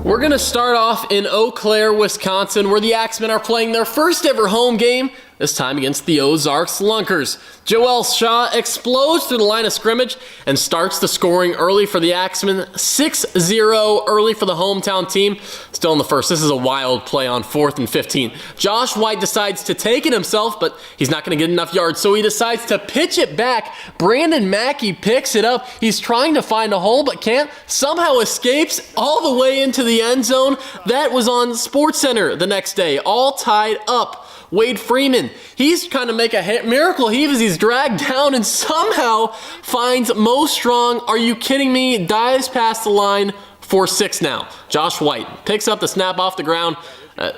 We're going to start off in Eau Claire, Wisconsin, where the Axemen are playing their first ever home game, this time against the Ozarks Lunkers. Joel Shaw explodes through the line of scrimmage and starts the scoring early for the Axemen. 6-0 early for the hometown team. Still in the first. This is a wild play on 4th and 15. Josh White decides to take it himself, but he's not going to get enough yards, so he decides to pitch it back. Brandon Mackey picks it up. He's trying to find a hole, but can't. Somehow escapes all the way into the end zone. That was on SportsCenter the next day, all tied up. Wade Freeman, he's trying to make a miracle heave as he's dragged down and somehow finds Mo Strong. Are you kidding me? Dives past the line for 6 now. Josh White picks up the snap off the ground.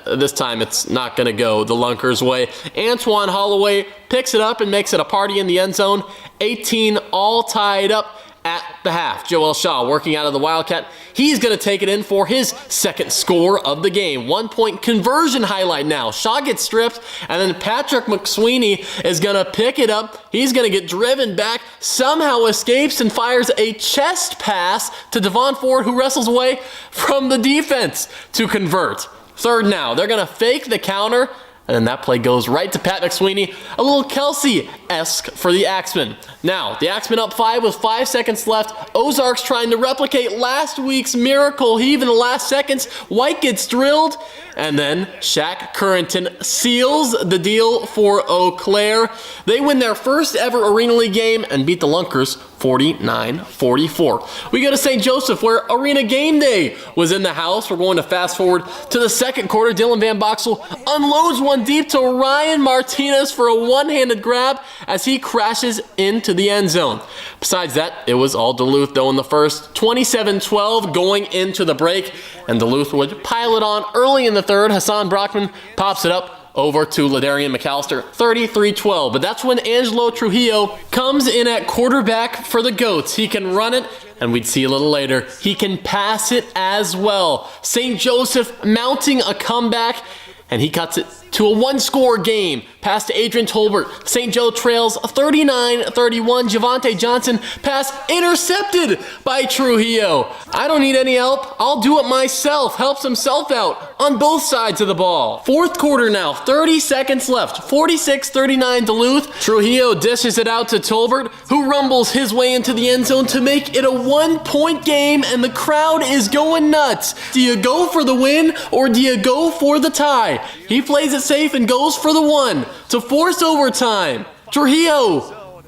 This time it's not going to go the Lunkers' way. Antoine Holloway picks it up and makes it a party in the end zone. 18 all tied up at the half. Joel Shaw working out of the Wildcat. He's going to take it in for his second score of the game. 1-point conversion highlight now. Shaw gets stripped, and then Patrick McSweeney is going to pick it up. He's going to get driven back, somehow escapes and fires a chest pass to Devon Ford, who wrestles away from the defense to convert. Third now. They're going to fake the counter, and then that play goes right to Pat McSweeney. A little Kelsey-esque for the Axemen. Now, the Axemen up 5 with 5 seconds left. Ozarks trying to replicate last week's miracle heave in the last seconds. White gets drilled, and then Shaq Currington seals the deal for Eau Claire. They win their first ever Arena League game and beat the Lunkers 49-44. We go to St. Joseph, where Arena Game Day was in the house. We're going to fast forward to the second quarter. Dylan Van Boxel unloads one deep to Ryan Martinez for a one-handed grab as he crashes into the end zone. Besides that, it was all Duluth, though, in the first. 27-12 going into the break, and Duluth would pile it on early in the third. Hassan Brockman pops it up over to Ladarian McAllister, 33-12. But that's when Angelo Trujillo comes in at quarterback for the Goats. He can run it, and we'd see a little later, he can pass it as well. St. Joseph mounting a comeback, and he cuts it to a one-score game. Pass to Adrian Tolbert. St. Joe trails 39-31. Javante Johnson pass intercepted by Trujillo. I don't need any help. I'll do it myself. Helps himself out on both sides of the ball. Fourth quarter now. 30 seconds left. 46-39 Duluth. Trujillo dishes it out to Tolbert, who rumbles his way into the end zone to make it a one-point game, and the crowd is going nuts. Do you go for the win or do you go for the tie? He plays it safe and goes for the one to force overtime. Trujillo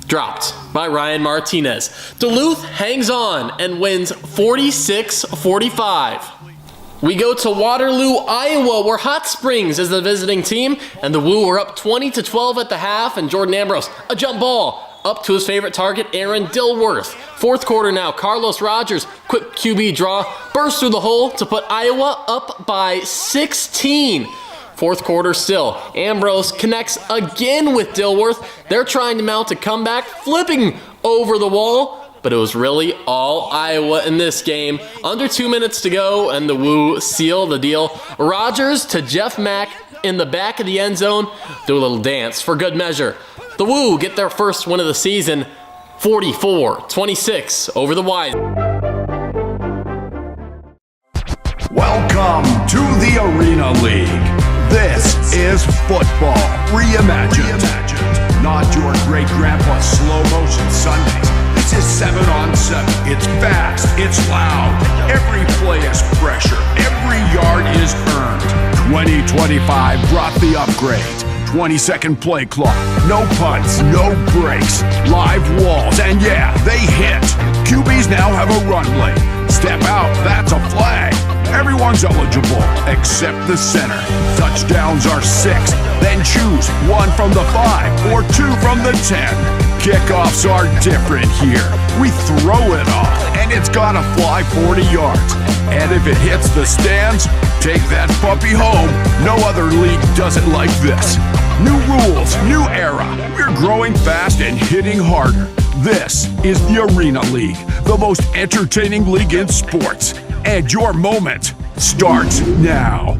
dropped by Ryan Martinez. Duluth hangs on and wins 46-45. We go to Waterloo, Iowa, where Hot Springs is the visiting team, and the Woo are up 20-12 at the half, and Jordan Ambrose, a jump ball up to his favorite target, Aaron Dilworth. Fourth quarter now, Carlos Rogers, quick QB draw, bursts through the hole to put Iowa up by 16. Fourth quarter still, Ambrose connects again with Dilworth. They're trying to mount a comeback, flipping over the wall, but it was really all Iowa in this game. Under 2 minutes to go, and the Woo seal the deal. Rogers to Jeff Mack in the back of the end zone. Do a little dance for good measure. The Woo get their first win of the season, 44-26 over the Wise. Welcome to the Arena League. This is football reimagined. Not your great grandpa's slow motion Sundays. This is 7-on-7. It's fast. It's loud. Every play is pressure. Every yard is earned. 2025 brought the upgrade. 20-second play clock. No punts, no breaks. Live walls, and yeah, they hit. QBs now have a run lane. Step out, that's a flag. Everyone's eligible except the center. Touchdowns are 6. Then choose 1 from the 5 or 2 from the 10. Kickoffs are different here. We throw it off, and it's gotta fly 40 yards. And if it hits the stands, take that puppy home. No other league does it like this. New rules, new era. We're growing fast and hitting harder. This is the Arena League, the most entertaining league in sports. And your moment starts now.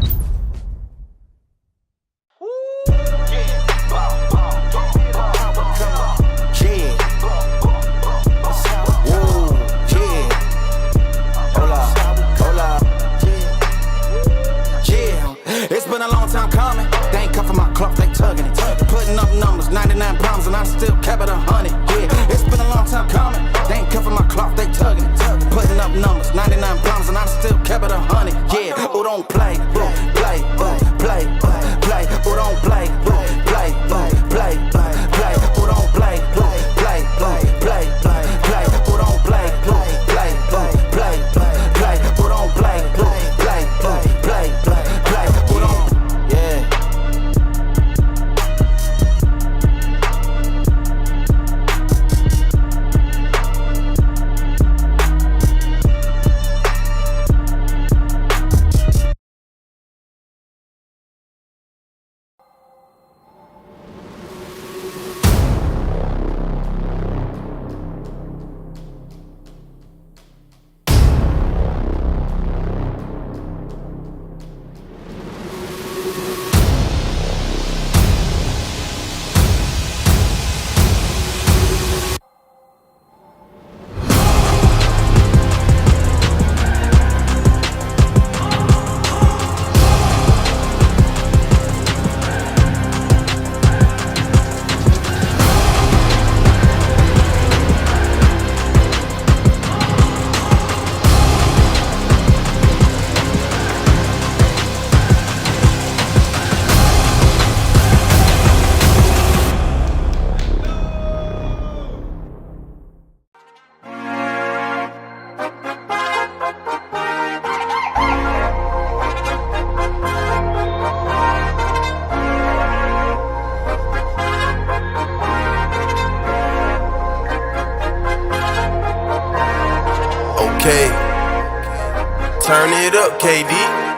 Turn it up, KD.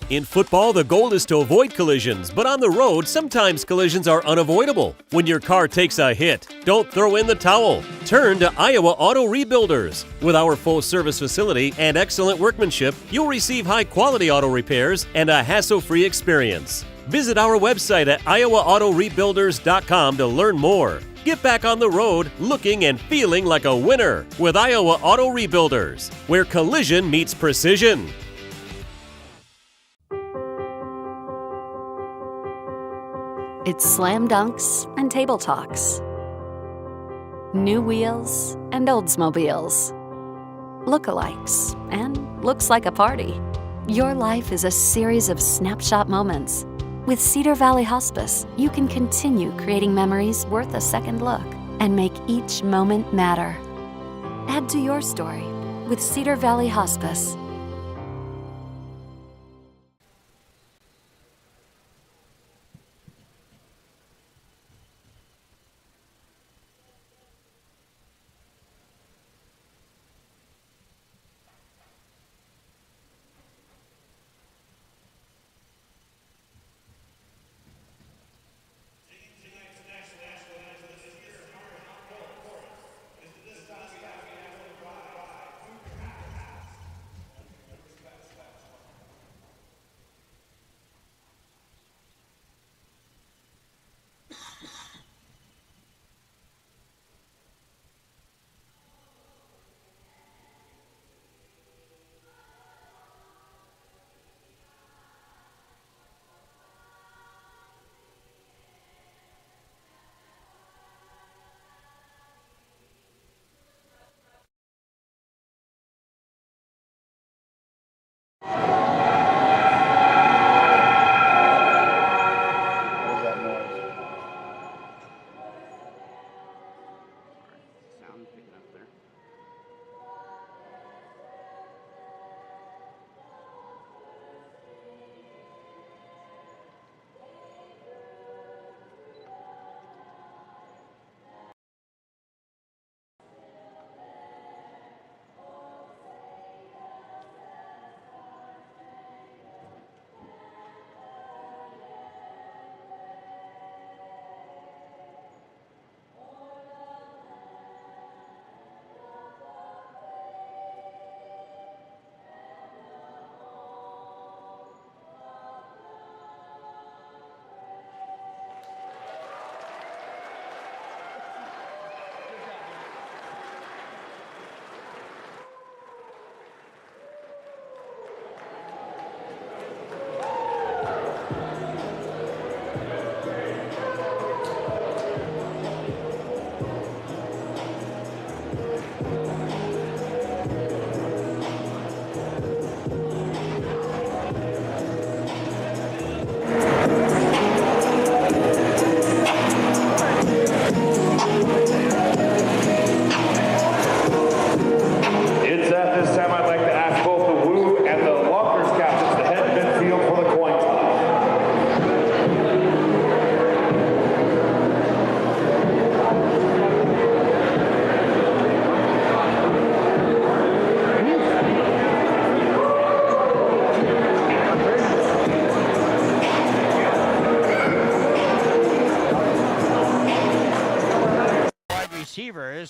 In football, the goal is to avoid collisions, but on the road, sometimes collisions are unavoidable. When your car takes a hit, don't throw in the towel. Turn to Iowa Auto Rebuilders. With our full service facility and excellent workmanship, you'll receive high-quality auto repairs and a hassle-free experience. Visit our website at iowaautorebuilders.com to learn more. Get back on the road looking and feeling like a winner with Iowa Auto Rebuilders, where collision meets precision. It's slam dunks and table talks. New wheels and Oldsmobiles. Lookalikes and looks like a party. Your life is a series of snapshot moments. With Cedar Valley Hospice, you can continue creating memories worth a second look and make each moment matter. Add to your story with Cedar Valley Hospice.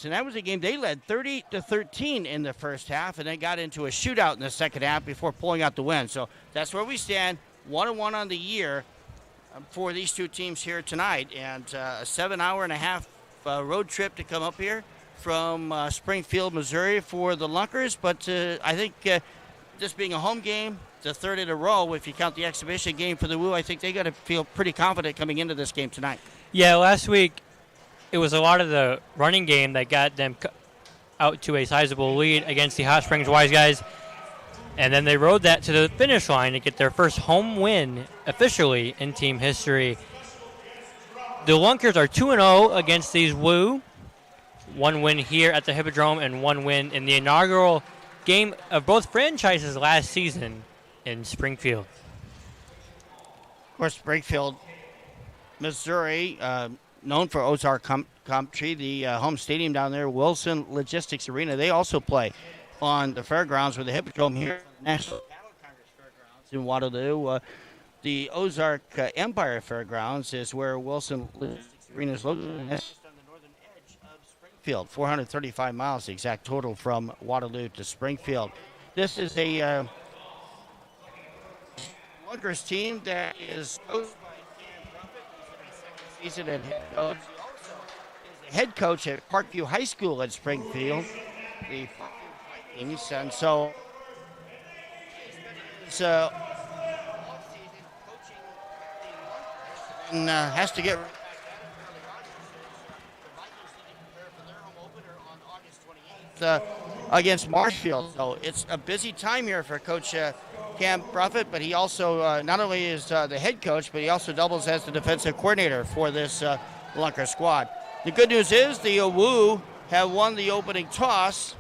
And that was a game they led 30-13 in the first half, and then got into a shootout in the second half before pulling out the win. So that's where we stand, 1-1 on the year for these two teams here tonight, and a 7-hour-and-a-half road trip to come up here from Springfield, Missouri for the Lunkers. But I think this being a home game, the third in a row, if you count the exhibition game for the Woo, I think they got to feel pretty confident coming into this game tonight. Yeah, last week it was a lot of the running game that got them out to a sizable lead against the Hot Springs Wise Guys. And then they rode that to the finish line to get their first home win officially in team history. The Lunkers are 2-0 against these Woo. One win here at the Hippodrome and one win in the inaugural game of both franchises last season in Springfield. Of course, Springfield, Missouri, known for Ozark country, the home stadium down there, Wilson Logistics Arena. They also play on the fairgrounds with the Hippodrome here, National Cattle Congress Fairgrounds in Waterloo. The Ozark Empire Fairgrounds is where Wilson Logistics Arena is located. And that's just on the northern edge of Springfield, 435 miles, the exact total from Waterloo to Springfield. This is a Lunkers team that is coached by Cam Ruffett. He's in his second season at head coach. He also is the head coach at Parkview High School in Springfield, the Vikings. And so it's off-season coaching the Lunkers and has to get right back at it early on. The Vikings need to prepare for their home opener on August 28th against Marshfield. So it's a busy time here for Coach Cam Ruffett, but he also not only is the head coach, but he also doubles as the defensive coordinator for this Lunker squad. The good news is the Woo have won the opening toss,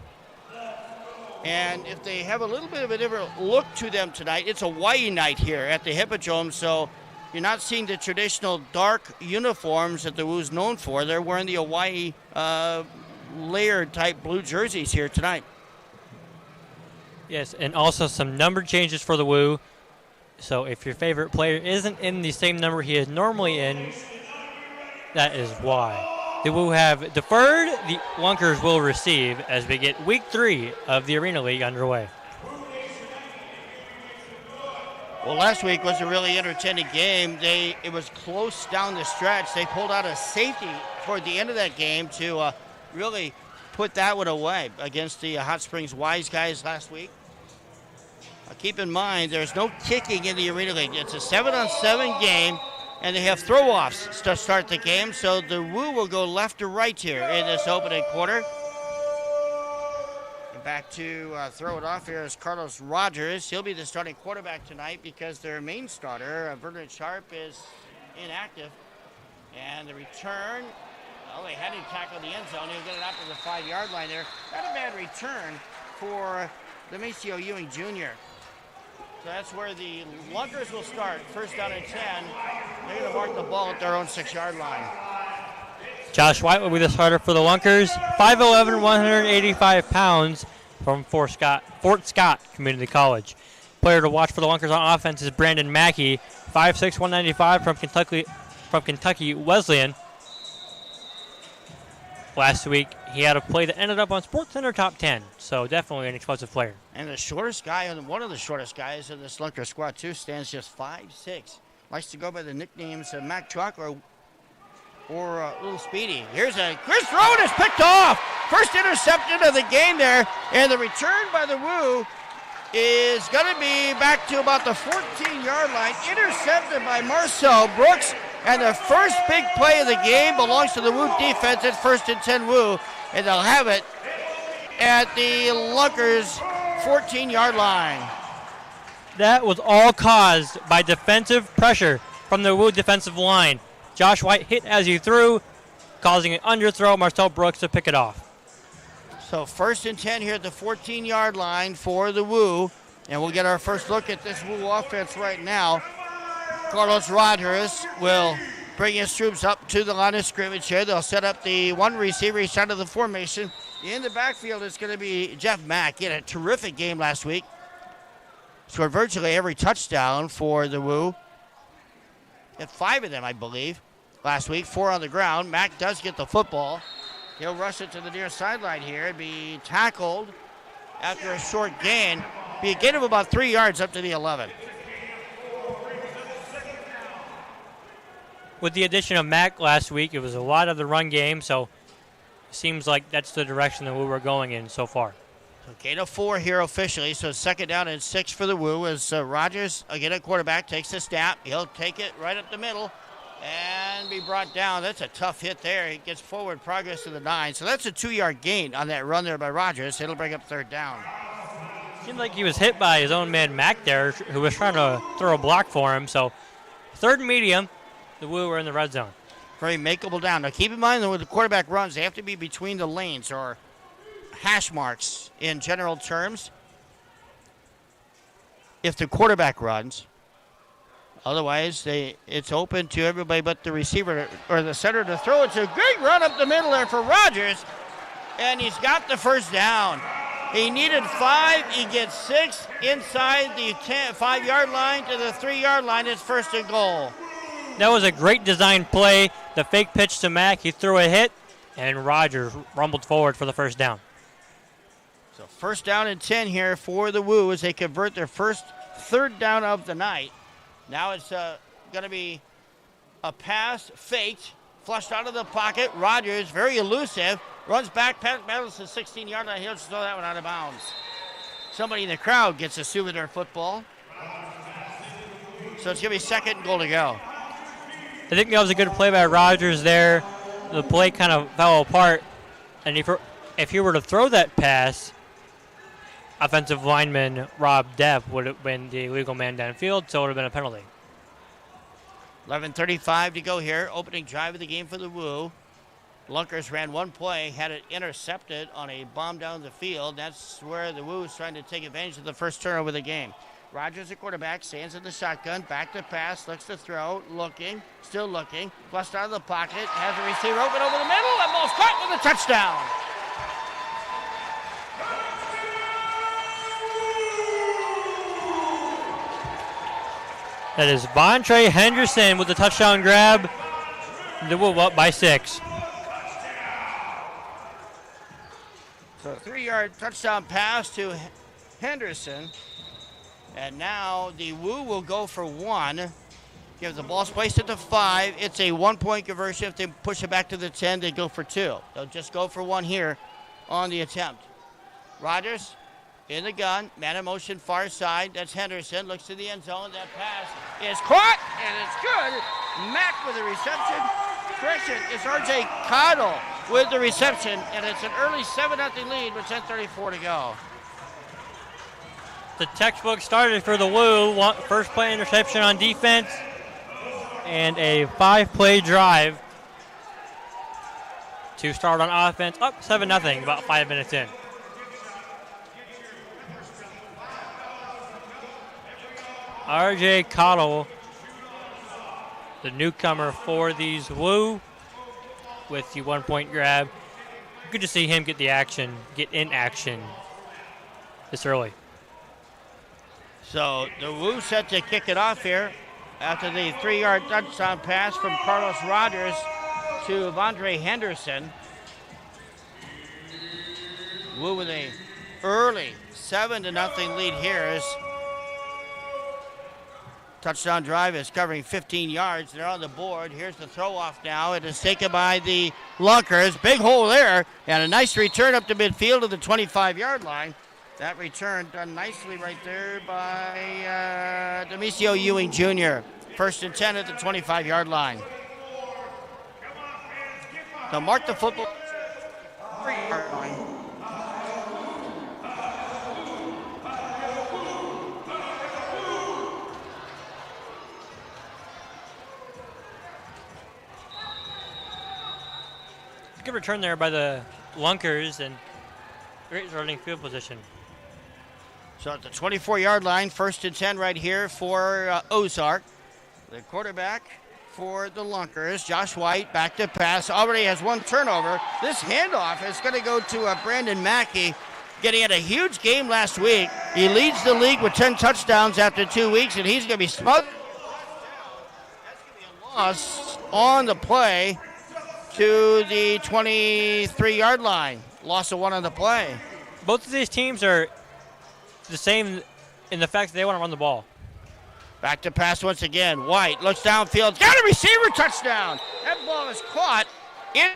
and if they have a little bit of a different look to them tonight, it's a Hawaii night here at the Hippodrome, so you're not seeing the traditional dark uniforms that the Woo's known for. They're wearing the Hawaii layered type blue jerseys here tonight. Yes, and also some number changes for the Woo. So if your favorite player isn't in the same number he is normally in, that is why. The Woo have deferred, the Lunkers will receive as we get Week 3 of the Arena League underway. Well, last week was a really entertaining game. It was close down the stretch. They pulled out a safety toward the end of that game to really put that one away against the Hot Springs Wise guys last week. Keep in mind, there's no kicking in the Arena League. It's a 7-on-7 game, and they have throw-offs to start the game, so the Woo will go left to right here in this opening quarter. And back to throw it off here is Carlos Rogers. He'll be the starting quarterback tonight because their main starter, Vernon Sharp, is inactive. And the return, well, they had him tackle the end zone. He'll get it out to the 5-yard line there. Not a bad return for Demetrio Ewing Jr. So that's where the Lunkers will start. First down and 10. They're going to mark the ball at their own 6-yard line. Josh White will be the starter for the Lunkers. 5'11", 185 pounds from Fort Scott Community College. Player to watch for the Lunkers on offense is Brandon Mackey, 5'6", 195 from Kentucky Wesleyan. Last week, he had a play that ended up on SportsCenter Top 10, so definitely an explosive player. And the shortest guy, and one of the shortest guys in this Lunker squad, too, stands just 5'6". Likes to go by the nicknames Mac Truck or Little Speedy. Here's a Chris Rowan is picked off. First interception of the game there, and the return by the Woo is going to be back to about the 14-yard line. Intercepted by Marcel Brooks. And the first big play of the game belongs to the Woo defense at 1st and 10 Woo. And they'll have it at the Lunkers 14-yard line. That was all caused by defensive pressure from the Woo defensive line. Josh White hit as he threw, causing an underthrow. Marcel Brooks to pick it off. So 1st and 10 here at the 14-yard line for the Woo. And we'll get our first look at this Woo offense right now. Carlos Rogers will bring his troops up to the line of scrimmage here. They'll set up the one receiver each side of the formation. In the backfield, it's going to be Jeff Mack. He had a terrific game last week. Scored virtually every touchdown for the Woo. Had 5 of them, I believe, last week. 4 on the ground. Mack does get the football. He'll rush it to the near sideline here and be tackled after a short gain. Be a gain of about 3 yards up to the 11. With the addition of Mack last week, it was a lot of the run game, so it seems like that's the direction that we were going in so far. So gain of 4 here officially, so 2nd down and 6 for the Woo as Rogers, again at quarterback, takes the snap. He'll take it right up the middle and be brought down. That's a tough hit there. He gets forward progress to the 9, so that's a 2-yard gain on that run there by Rogers. It'll bring up 3rd down. Seemed like he was hit by his own man Mack there, who was trying to throw a block for him, so 3rd and medium. The Woo are in the red zone. Very makeable down. Now keep in mind that when the quarterback runs, they have to be between the lanes or hash marks in general terms. If the quarterback runs, otherwise it's open to everybody but the receiver or the center to throw. It's a great run up the middle there for Rogers, and he's got the first down. He needed 5. He gets 6 inside the 5-yard line to the 3-yard line. It's first and goal. That was a great design play. The fake pitch to Mack. He threw a hit, and Rogers rumbled forward for the first down. So first down and 10 here for the Woo as they convert their first third down of the night. Now it's going to be a pass faked, flushed out of the pocket. Rogers, very elusive, runs back, battles the 16-yard line. He'll just throw that one out of bounds. Somebody in the crowd gets a souvenir football. So it's going to be second and goal to go. I think that was a good play by Rogers there. The play kind of fell apart, and if he were to throw that pass, offensive lineman Rob Depp would have been the illegal man downfield, so it would have been a penalty. 11:35 to go here. Opening drive of the game for the Woo. Lunkers ran one play, had it intercepted on a bomb down the field. That's where the Woo is trying to take advantage of the first turnover of the game. Rogers, the quarterback, stands in the shotgun, back to pass, looks to throw, looking, still looking, flushed out of the pocket, has a receiver open over the middle, and ball's caught with a touchdown. That is Vontae Henderson with the touchdown grab. The Woo up by 6. So a 3-yard touchdown pass to Henderson. And now the Woo will go for 1. Give the ball's placed at the 5. It's a 1-point conversion. If they push it back to the 10, they go for 2. They'll just go for 1 here on the attempt. Rogers in the gun, man in motion, far side. That's Henderson. Looks to the end zone. That pass is caught, and it's good. Mack with the reception. Correction, it's R.J. Cottle with the reception, and it's an early 7-0 lead with 10:34 to go. The textbook started for the Woo. First play interception on defense, and a 5-play drive to start on offense. Up 7-0, about 5 minutes in. R.J. Cottle, the newcomer for these Woo, with the 1-point grab. Good to see him get in action this early. So the Woo set to kick it off here after the 3-yard touchdown pass from Carlos Rogers to Vontae Henderson. Woo with a early 7-0 lead here as touchdown drive is covering 15 yards. They're on the board. Here's the throw off now. It is taken by the Lunkers. Big hole there, and a nice return up to midfield to the 25-yard line. That return done nicely right there by Demisio Ewing Jr. First and 10 at the 25-yard line. They'll mark the football. 3-yard line. Good return there by the Lunkers and great starting field position. So at the 24-yard line, first and 10 right here for Ozark. The quarterback for the Lunkers, Josh White, back to pass. Already has 1 turnover. This handoff is going to go to Brandon Mackey, getting at a huge game last week. He leads the league with 10 touchdowns after 2 weeks, and he's going to be smothered. That's going to be a loss on the play to the 23-yard line. Loss of 1 on the play. Both of these teams are the same in the fact that they want to run the ball. Back to pass once again. White looks downfield. Got a receiver touchdown. That ball is caught in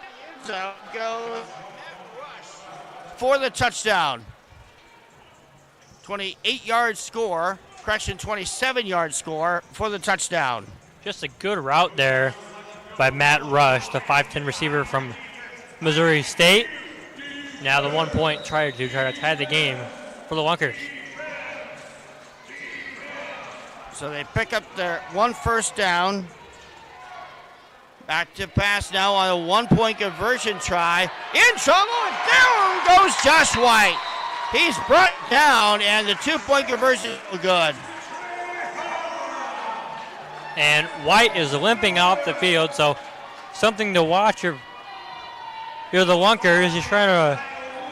the end zone. Goes for the touchdown. 28-yard score. Correction, 27-yard score for the touchdown. Just a good route there by Matt Rush, the 5'10 receiver from Missouri State. Now the 1-point try to tie the game for the Lunkers. So they pick up their 1 first down. Back to pass now on a one-point conversion try. In trouble, and down goes Josh White. He's brought down, and the two-point conversion is good. And White is limping off the field, so something to watch. Here the Lunkers, he's trying to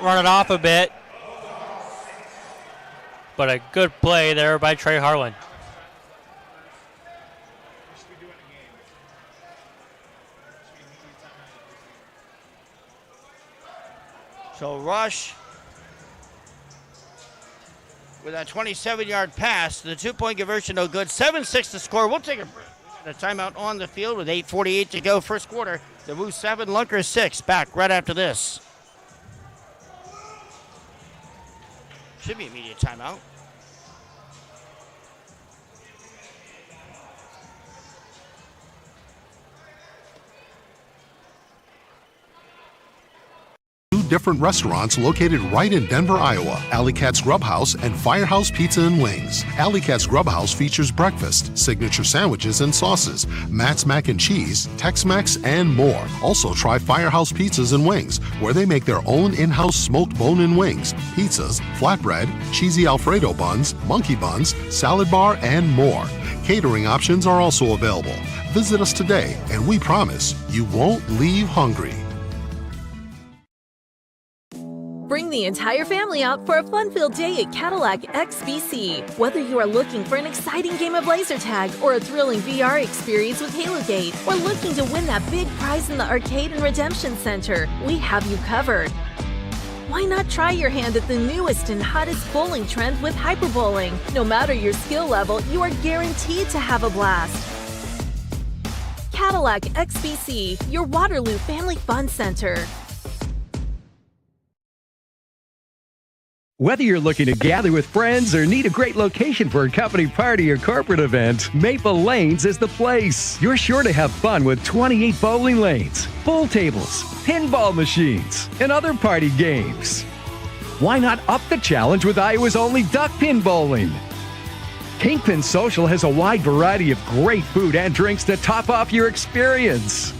run it off a bit. But a good play there by Trey Harlan. So Rush with that 27-yard pass. The two-point conversion no good. 7-6 to score. We'll take a timeout on the field with 8:48 to go first quarter. The Woo 7, Lunkers 6. Back right after this. Should be immediate timeout. Different restaurants located right in Denver, Iowa. Alley Cat's Grub House and Firehouse Pizza and Wings. Alley Cat's Grub House features breakfast, signature sandwiches and sauces, Matt's Mac and Cheese, Tex-Mex, and more. Also try Firehouse Pizzas and Wings, where they make their own in-house smoked bone-in wings, pizzas, flatbread, cheesy Alfredo buns, monkey buns, salad bar, and more. Catering options are also available. Visit us today, and we promise you won't leave hungry. Bring the entire family out for a fun-filled day at Cadillac XBC. Whether you are looking for an exciting game of laser tag or a thrilling VR experience with Halo Gate, or looking to win that big prize in the Arcade and Redemption Center, we have you covered. Why not try your hand at the newest and hottest bowling trend with hyperbowling? No matter your skill level, you are guaranteed to have a blast. Cadillac XBC, your Waterloo Family Fun Center. Whether you're looking to gather with friends or need a great location for a company party or corporate event, Maple Lanes is the place. You're sure to have fun with 28 bowling lanes, pool tables, pinball machines, and other party games. Why not up the challenge with Iowa's only duck pin bowling? Kingpin Social has a wide variety of great food and drinks to top off your experience.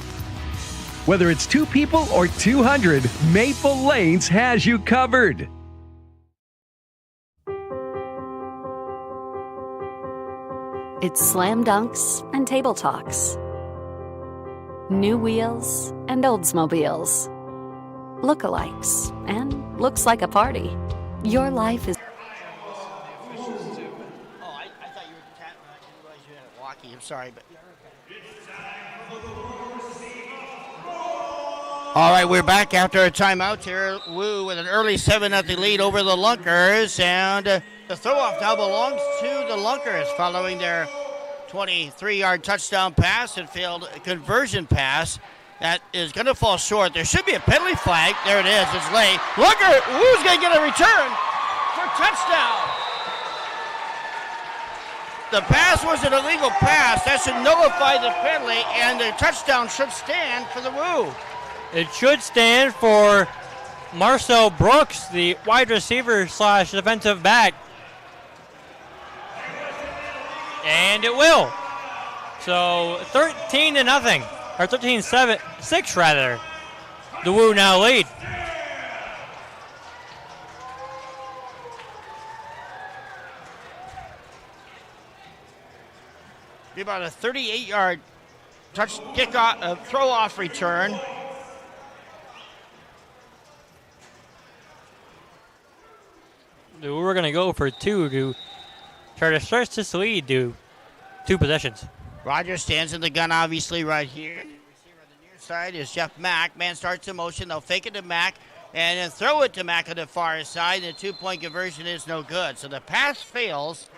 Whether it's 2 people or 200, Maple Lanes has you covered. It's slam dunks and table talks. New wheels and Oldsmobiles. Lookalikes and looks like a party. Your life is... I thought you were I didn't realize you had a walkie. I'm sorry, but... All right, we're back after a timeout here. Woo with an early 7-0 lead over the Lunkers, and the throw-off now belongs to the Lunkers following their 23-yard touchdown pass and failed conversion pass. That is going to fall short. There should be a penalty flag. There it is. It's late. Woo's going to get a return for touchdown. The pass was an illegal pass. That should nullify the penalty, and the touchdown should stand for the Woo. It should stand for Marcel Brooks, the wide receiver / defensive back. And it will. So 13-0, or 13-6 rather. The Woo now lead. Be about a 38-yard throw-off return. We're going to go for 2 to try to stretch this lead to 2 possessions. Rogers stands in the gun, obviously, right here. The receiver on the near side is Jeff Mack. Man starts in motion. They'll fake it to Mack and then throw it to Mack on the far side. The 2-point conversion is no good. So the pass fails.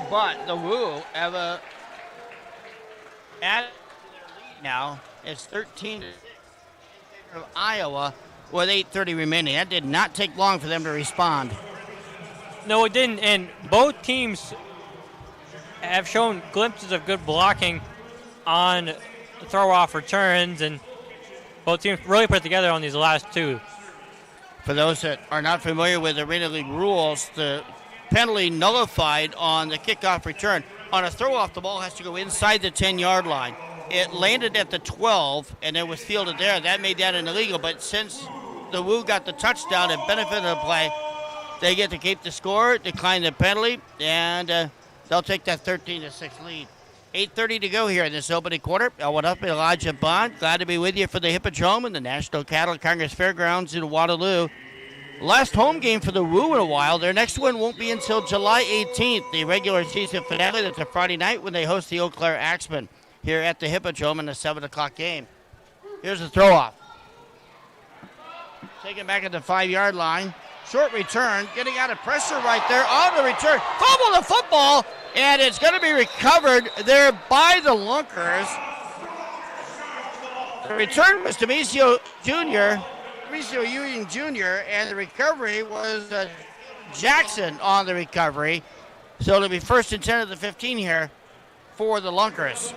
But the Woo have added to their lead now. It's 13-6 in favor of Iowa with 8:30 remaining. That did not take long for them to respond. No, it didn't. And both teams have shown glimpses of good blocking on throw-off returns, and both teams really put together on these last 2. For those that are not familiar with Arena League rules, the penalty nullified on the kickoff return. On a throw-off, the ball has to go inside the 10-yard line. It landed at the 12 and then was fielded there. That made that an illegal, but since the Woo got the touchdown and benefited the play, they get to keep the score, decline the penalty, and they'll take that 13-6 lead. 8:30 to go here in this opening quarter. What up, Elijah Bond? Glad to be with you for the Hippodrome and the National Cattle Congress Fairgrounds in Waterloo. Last home game for the Woo in a while. Their next one won't be until July 18th, the regular season finale. That's a Friday night when they host the Eau Claire Axemen here at the Hippodrome in the 7 o'clock game. Here's the throw-off. Taken back at the 5-yard line. Short return, getting out of pressure right there on the return. Fumble the football, and it's going to be recovered there by the Lunkers. The return was Demisio Ewing Jr., and the recovery was Jackson on the recovery. So it'll be 1st and 10 at the 15 here for the Lunkers.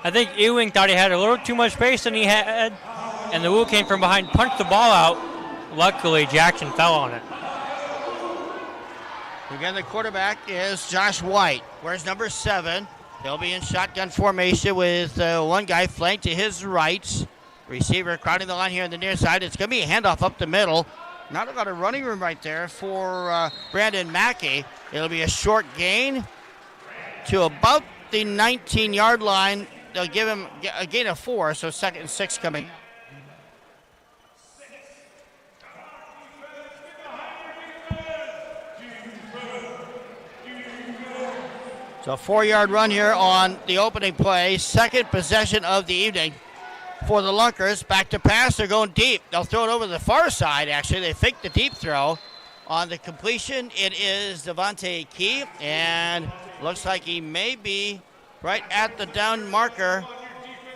I think Ewing thought he had a little too much space than he had, and the Woo came from behind, punched the ball out. Luckily, Jackson fell on it. Again, the quarterback is Josh White. Where's number 7? He'll be in shotgun formation with one guy flanked to his right. Receiver crowding the line here on the near side. It's going to be a handoff up the middle. Not a lot of running room right there for Brandon Mackey. It'll be a short gain to about the 19-yard line. They'll give him a gain of 4, so 2nd and 6 coming. So a 4-yard run here on the opening play. Second possession of the evening for the Lunkers. Back to pass. They're going deep. They'll throw it over to the far side, actually. They fake the deep throw. On the completion, it is Devontae Key, and looks like he may be right at the down marker.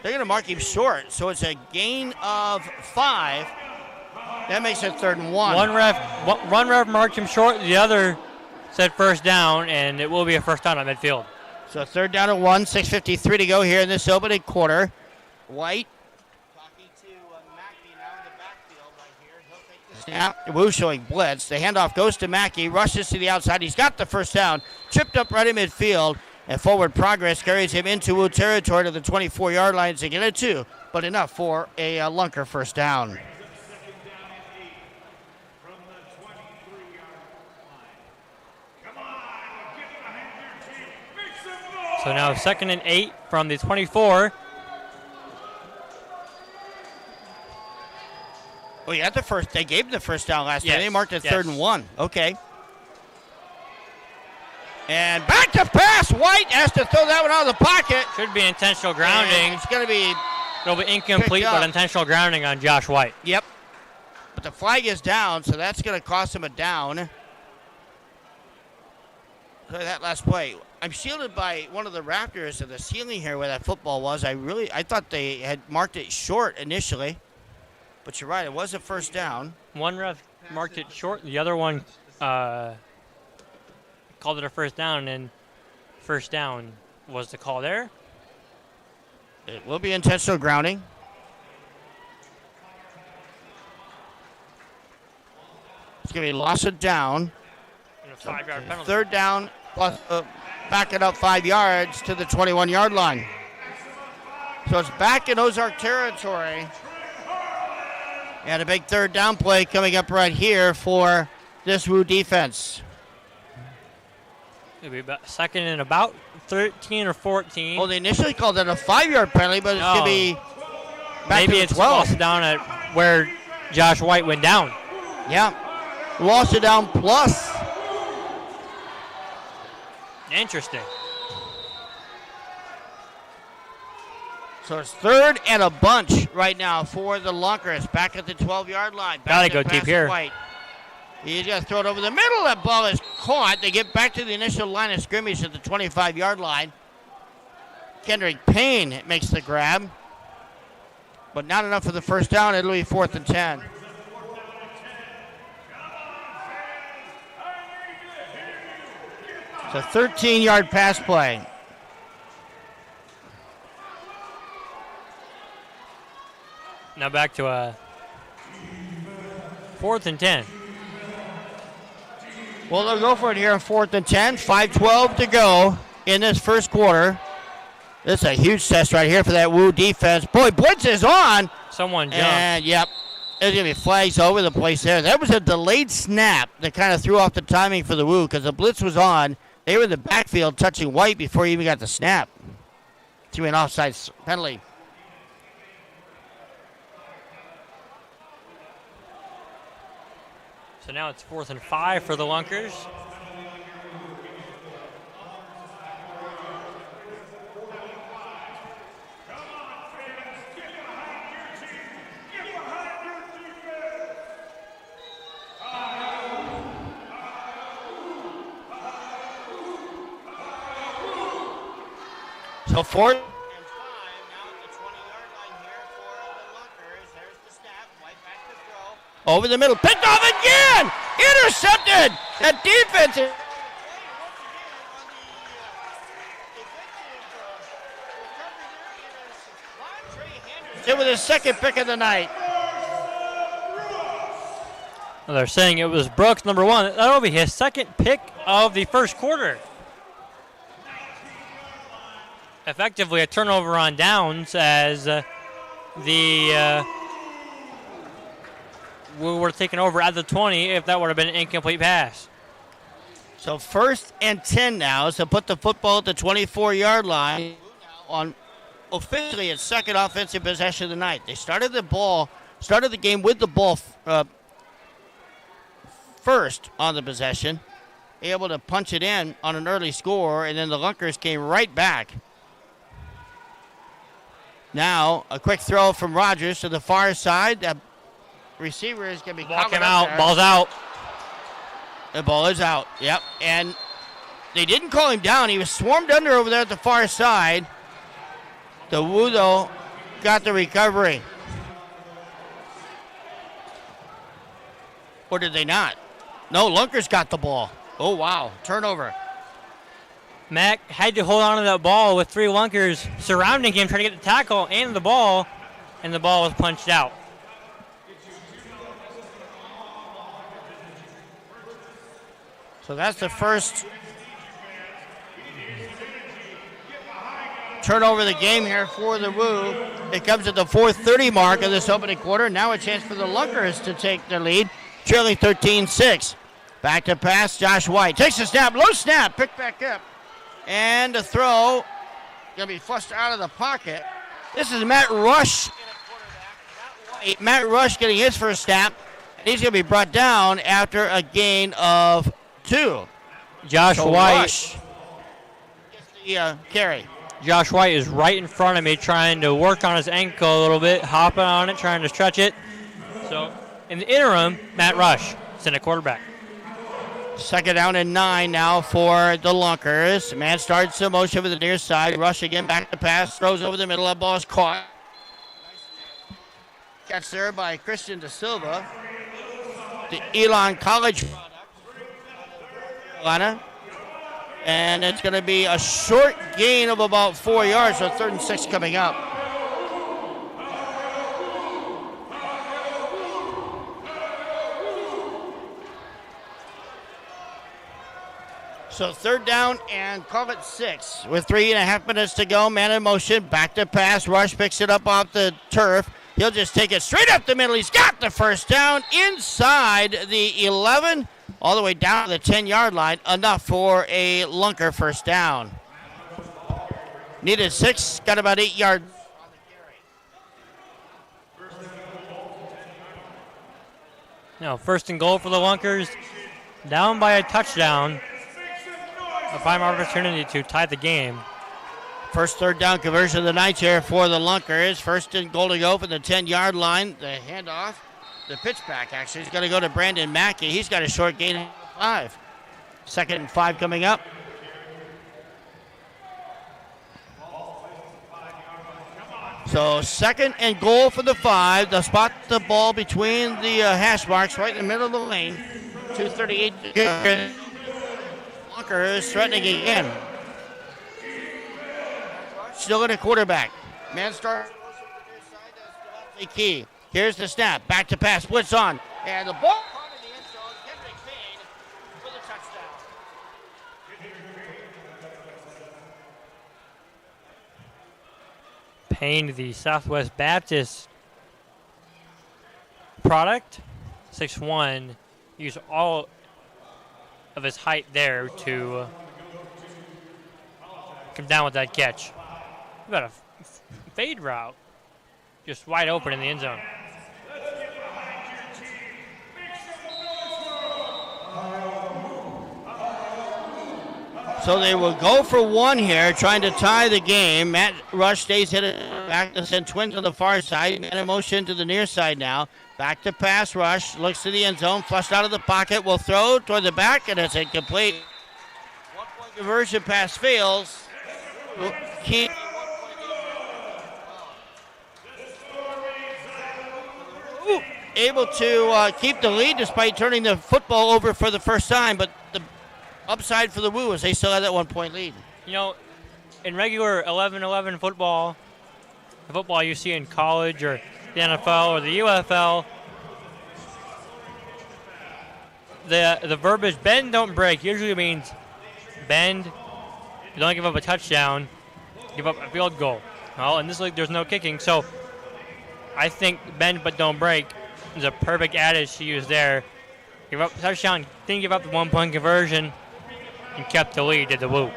They're going to mark him short, so it's a gain of 5. That makes it 3rd and 1. One ref marked him short. The other said first down, and it will be a first down at midfield. So 3rd down and 1, 6:53 to go here in this opening quarter. White talking to Mackey now in the backfield right here. He'll take the snap. Woo showing blitz. The handoff goes to Mackey, rushes to the outside. He's got the first down, tripped up right in midfield, and forward progress carries him into Woo territory to the 24-yard line to get it 2, but enough for a Lunker first down. So now 2nd and 8 from the 24. Oh, yeah, they gave him the first down last time. They marked it 3rd and 1. Okay. And back to pass. White has to throw that one out of the pocket. Should be intentional grounding. And it's going to be It'll be incomplete, but intentional grounding on Josh White. Yep. But the flag is down, so that's going to cost him a down. Look at that last play. I'm shielded by one of the Raptors of the ceiling here where that football was. I thought they had marked it short initially. But you're right, it was a first down. One ref marked it short. The other one called it a first down, and first down was the call there. It will be intentional grounding. It's going to be loss of down. And a 5-yard penalty. 3rd down, plus back it up 5 yards to the 21-yard line. So it's back in Ozark territory. And a big 3rd down play coming up right here for this Woo defense. It'll be about 2nd and about 13 or 14. Well, they initially called it a 5-yard penalty, but it's going to be back maybe to it's 12. lost down at where Josh White went down. Yeah. Lost it down plus. Interesting. So it's 3rd and a bunch right now for the Lunkers. Back at the 12-yard line. Gotta go deep here. White. He's going to throw it over the middle. That ball is caught. They get back to the initial line of scrimmage at the 25-yard line. Kendrick Payne makes the grab. But not enough for the first down. It'll be 4th and 10. It's a 13-yard pass play. Now back to a 4th and 10. Well, they'll go for it here on 4th and 10. 5:12 to go in this first quarter. This is a huge test right here for that Woo defense. Boy, blitz is on. Someone jumped. And, yep, there's going to be flags all over the place there. That was a delayed snap that kind of threw off the timing for the Woo because the blitz was on. They were in the backfield touching White before he even got the snap. Threw an offside penalty. So now it's 4th and 5 for the Lunkers. So 4th and 5 now at the 20-yard line here for the Lunkers. There's the snap. White back to throw. Over the middle. Picked off again! Intercepted! That defense is... It was his second pick of the night. Well, they're saying it was Brooks, number 1. That'll be his second pick of the first quarter. Effectively a turnover on downs as we were taken over at the 20 if that would have been an incomplete pass. So 1st and 10 now, so put the football at the 24-yard line on officially its second offensive possession of the night. They started the game with the ball first on the possession, able to punch it in on an early score, and then the Lunkers came right back. Now, a quick throw from Rogers to the far side. The receiver is going to be Ball covered came up out. there. Ball's out. The ball is out. Yep. And they didn't call him down. He was swarmed under over there at the far side. The Woo, though, got the recovery. Or did they not? No, Lunkers got the ball. Oh, wow. Turnover. Mack had to hold on to that ball with 3 Lunkers surrounding him, trying to get the tackle and the ball was punched out. So that's the first turnover of the game here for the Woo. It comes at the 4:30 mark of this opening quarter. Now a chance for the Lunkers to take the lead, trailing 13-6. Back to pass, Josh White. Takes a snap, low snap, picked back up. And a throw, going to be flushed out of the pocket. This is Matt Rush. Matt Rush getting his first snap. And he's going to be brought down after a gain of 2. Josh White Rush gets the carry. Josh White is right in front of me trying to work on his ankle a little bit, hopping on it, trying to stretch it. So in the interim, Matt Rush is in a quarterback. 2nd down and 9 now for the Lunkers. Man starts the motion with the near side. Rush again, back to pass, throws over the middle. That ball is caught. Catch there by Christian De Silva. The Elon College product. And it's going to be a short gain of about 4 yards, so 3rd and 6 coming up. So 3rd down and call it 6 with 3.5 minutes to go. Man in motion, back to pass. Rush picks it up off the turf. He'll just take it straight up the middle. He's got the first down inside the 11, all the way down to the 10-yard line. Enough for a Lunker first down. Needed 6, got about 8 yards. Now 1st and goal for the Lunkers. Down by a touchdown. A prime opportunity to tie the game. First 3rd down conversion of the night here for the Lunkers. 1st and goal to go from the 10-yard line. The handoff, the pitch back actually is going to go to Brandon Mackey. He's got a short gain of 5. 2nd and 5 coming up. So 2nd and goal for the 5. They'll spot the ball between the hash marks right in the middle of the lane. 2:38 to go. Lunkers threatening again. Still in a quarterback. Man start. Key. Here's the snap. Back to pass. Blitz on. And the ball caught in the end zone. Kendrick Payne for the touchdown. Payne, the Southwest Baptist product, 6'1", used all of his height there to come down with that catch. About a fade route, just wide open in the end zone. So they will go for one here, trying to tie the game. Matt Rush stays hit it back to send Twins on the far side. Man in motion to the near side now. Back to pass. Rush looks to the end zone, flushed out of the pocket, will throw toward the back, and it's incomplete. 1-point conversion pass fails. Able to keep the lead despite turning the football over for the first time, but the upside for the Woo is they still have that 1-point lead. You know, in regular 11-11 football, the football you see in college or the NFL or the UFL, the verbiage bend, don't break usually means bend, you don't give up a touchdown, give up a field goal. Well, in this league there's no kicking, so I think bend but don't break is a perfect adage to use there. Give up a touchdown, didn't give up the 1-point conversion, and kept the lead to the Woo.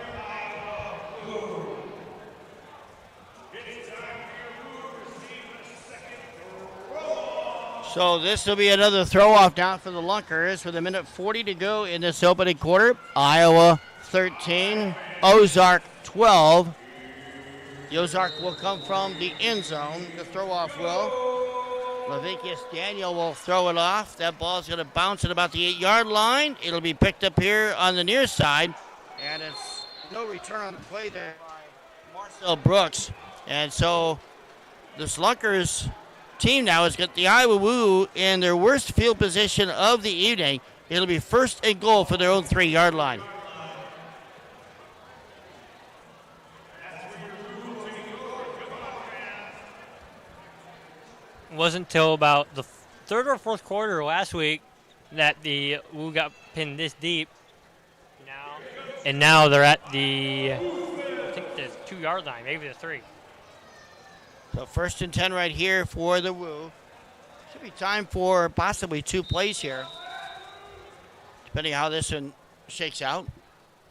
So this will be another throw-off now for the Lunkers with 1:40 to go in this opening quarter. Iowa 13, Ozark 12. The Ozark will come from the end zone. The throw-off will. Levikius Daniel will throw it off. That ball is going to bounce at about the 8-yard line. It'll be picked up here on the near side. And it's no return on the play there by Marcel Brooks. And so this Lunkers team now has got the Iowa Woo in their worst field position of the evening. It'll be 1st and goal for their own 3-yard line. It wasn't until about the 3rd or 4th quarter last week that the Woo got pinned this deep. And now they're at the, I think the 2-yard line, maybe the 3. So 1st and 10 right here for the Woo. Should be time for possibly 2 plays here, depending how this one shakes out.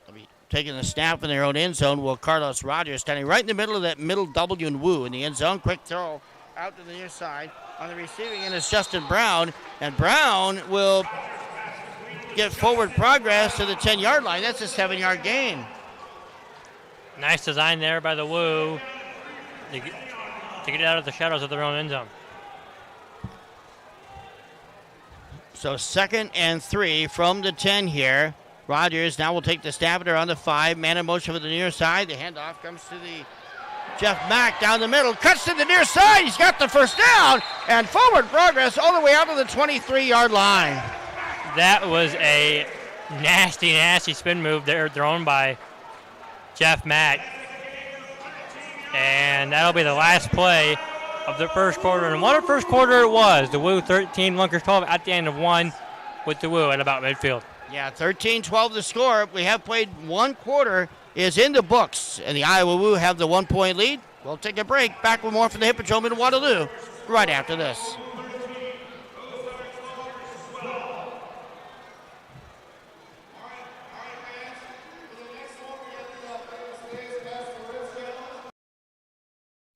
They'll be taking the snap in their own end zone. Will Carlos Rogers standing right in the middle of that middle W and Woo in the end zone. Quick throw out to the near side. On the receiving end is Justin Brown, and Brown will get forward progress to the 10-yard line. That's a 7-yard gain. Nice design there by the Woo to get out of the shadows of their own end zone. So 2nd and 3 from the 10 here. Rogers now will take the snap on the 5. Man in motion for the near side. The handoff comes to the Jeff Mack down the middle. Cuts to the near side. He's got the first down. And forward progress all the way out to the 23-yard line. That was a nasty, nasty spin move there thrown by Jeff Mack. And that'll be the last play of the first quarter. And what a first quarter it was. The Woo 13, Lunkers 12 at the end of 1 with the Woo at about midfield. Yeah, 13-12 the score. We have played 1 quarter is in the books. And the Iowa Woo have the 1-point lead. We'll take a break. Back with more from the Hippodrome in Waterloo right after this.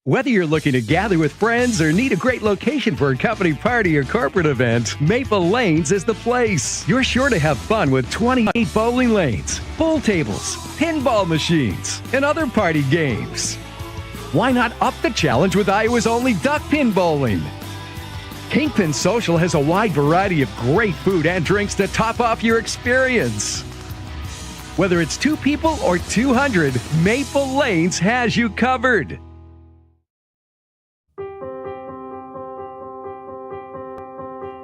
Whether you're looking to gather with friends or need a great location for a company party or corporate event, Maple Lanes is the place. You're sure to have fun with 28 bowling lanes, pool tables, pinball machines, and other party games. Why not up the challenge with Iowa's only duck pin bowling? Kingpin Social has a wide variety of great food and drinks to top off your experience. Whether it's 2 people or 200, Maple Lanes has you covered.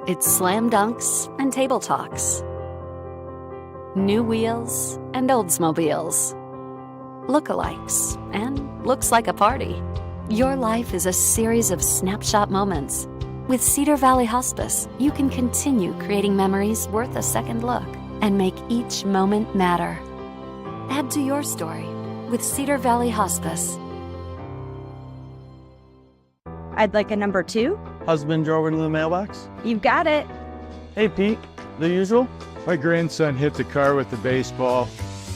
It's slam dunks and table talks. New wheels and Oldsmobiles. Lookalikes and looks like a party. Your life is a series of snapshot moments. With Cedar Valley Hospice, you can continue creating memories worth a second look and make each moment matter. Add to your story with Cedar Valley Hospice. I'd like a number 2. Husband drove into the mailbox. You've got it. Hey, Pete. The usual? My grandson hit the car with the baseball.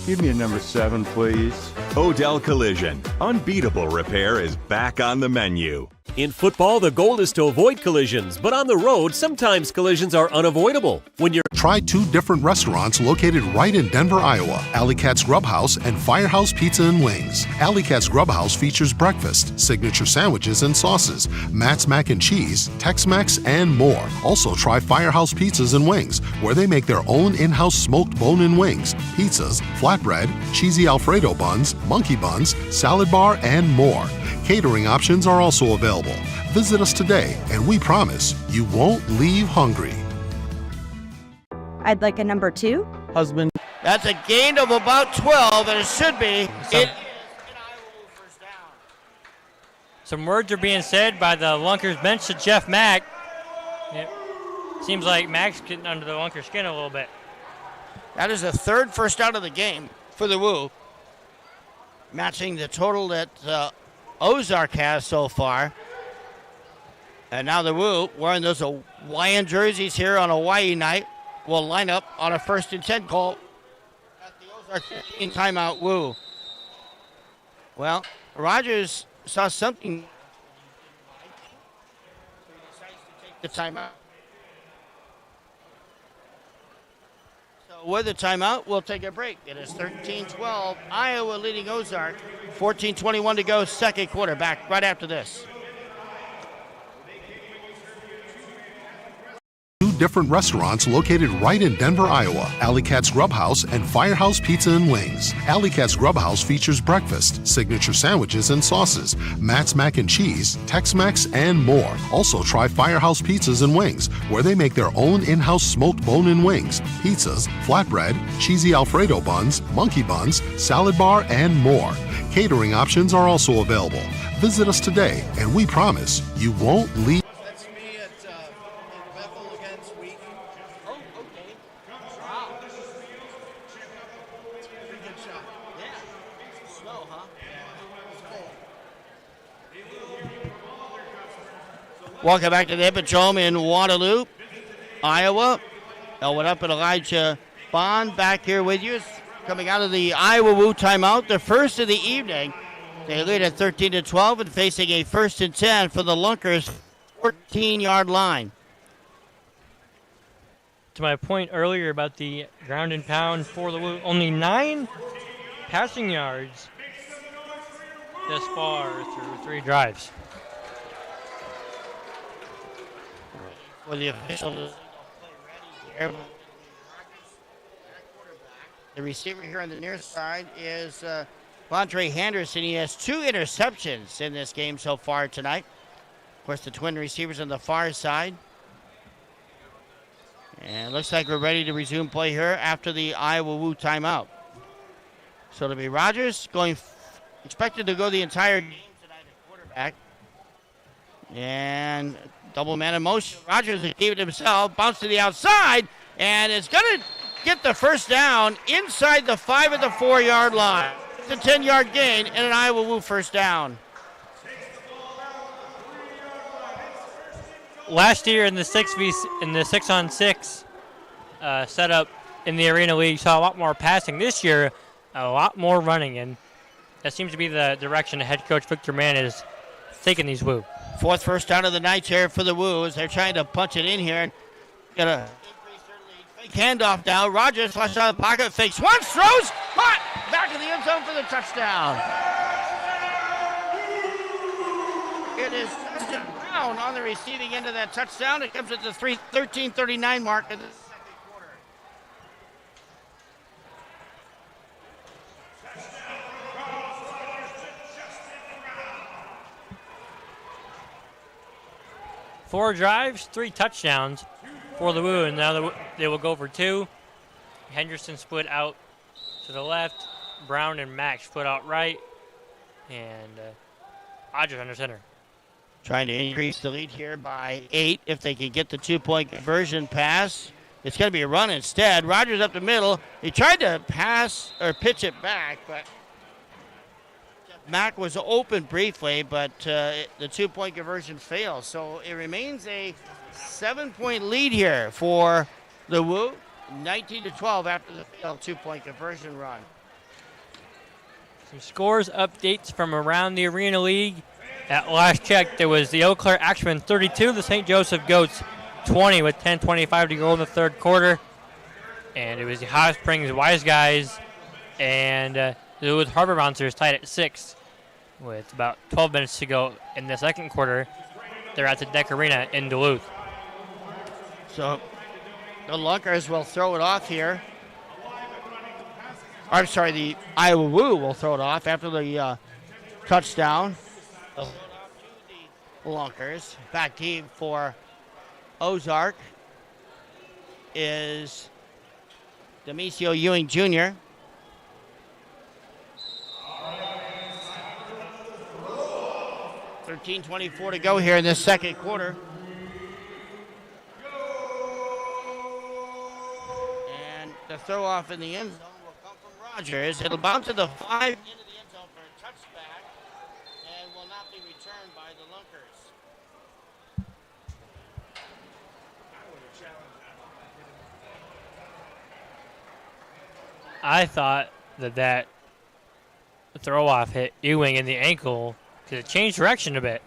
Give me a number 7, please. Odell Collision. Unbeatable repair is back on the menu. In football, the goal is to avoid collisions, but on the road, sometimes collisions are unavoidable. When you're Try 2 different restaurants located right in Denver, Iowa. Alley Cat's Grub House and Firehouse Pizza and Wings. Alley Cat's Grub House features breakfast, signature sandwiches and sauces, Matt's Mac and Cheese, Tex-Mex, and more. Also try Firehouse Pizzas and Wings, where they make their own in-house smoked bone-in wings, pizzas, flatbread, cheesy Alfredo buns, monkey buns, salad bar, and more. Catering options are also available. Visit us today, and we promise you won't leave hungry. I'd like a number 2. Husband. That's a gain of about 12, and it should be. Some words are being said by the Lunkers bench to Jeff Mack. It seems like Mack's getting under the Lunkers skin a little bit. That is the 3rd first down of the game for the Woo, matching the total that Ozark has so far. And now the Woo, wearing those Hawaiian jerseys here on Hawaii night, will line up on a 1st and 10 call at the Ozark in timeout. Woo. Well, Rogers saw something. So he decides to take the timeout. So with the timeout, we'll take a break. It is 13-12. Iowa leading Ozark. 14:21 to go, second quarter. Back right after this. 2 different restaurants located right in Denver, Iowa. Alley Cat's Grub House and Firehouse Pizza and Wings. Alley Cat's Grub House features breakfast, signature sandwiches and sauces, Matt's Mac and Cheese, Tex-Mex, and more. Also try Firehouse Pizzas and Wings, where they make their own in-house smoked bone-in wings, pizzas, flatbread, cheesy Alfredo buns, monkey buns, salad bar, and more. Catering options are also available. Visit us today, and we promise you won't leave. That's me at Bethel against Week. Oh, okay. Wow. That's a pretty good shot. Yeah. Slow, huh? Welcome back to the Hippodrome in Waterloo, Iowa. Elwood up and Elijah Bond back here with you. Coming out of the Iowa Woo timeout, the first of the evening. They lead at 13-12 and facing a 1st and 10 for the Lunkers 14-yard line. To my point earlier about the ground and pound for the Woo, only 9 passing yards this far through 3 drives. For the officials, the receiver here on the near side is Vontae Henderson. He has 2 interceptions in this game so far tonight. Of course, the twin receivers on the far side. And it looks like we're ready to resume play here after the Iowa Woo timeout. So it'll be Rogers expected to go the entire game tonight at quarterback. And double man in motion. Rogers will keep it himself, bounce to the outside, and it's going to get the first down inside the 5 of the 4-yard line. It's a 10-yard gain and an Iowa Woo first down. Last year in the 6-on-6 setup in the Arena League, saw a lot more passing. This year, a lot more running, and that seems to be the direction head coach Victor Mann is taking these Woo. 4th first down of the night here for the Woo as they're trying to punch it in here. Got a fake handoff now. Rogers flashes out of the pocket, fakes once, throws, caught, back in the end zone for the touchdown. It is Justin Brown on the receiving end of that touchdown. It comes at the 13:39 mark of the second quarter. Four drives, 3 touchdowns for the Woo, and now they will go for 2. Henderson split out to the left. Brown and Max split out right. And Rogers under center. Trying to increase the lead here by 8 if they can get the 2-point conversion pass. It's going to be a run instead. Rogers up the middle. He tried to pass or pitch it back, but Mack was open briefly, but the 2-point conversion fails. So it remains a 7-point lead here for the Woo. 19-12 after the failed 2-point conversion run. Some scores updates from around the Arena League. At last check, there was the Eau Claire Axemen 32, the St. Joseph Goats 20 with 10:25 to go in the third quarter. And it was the Hot Springs Wise Guys and the Duluth Harbor Bouncers tied at 6 with about 12 minutes to go in the second quarter. They're at the Deck Arena in Duluth. So the Lunkers will throw it off here. I'm sorry, the Iowa Woo will throw it off after the touchdown. The Lunkers. Back team for Ozark is Demisio Ewing Jr. $13:24 to go here in this second quarter. And the throw off in the end zone will come from Rogers. It'll bounce to the 5 into the end zone for a touchback and will not be returned by the Lunkers. I thought that throw off hit Ewing in the ankle because it changed direction a bit.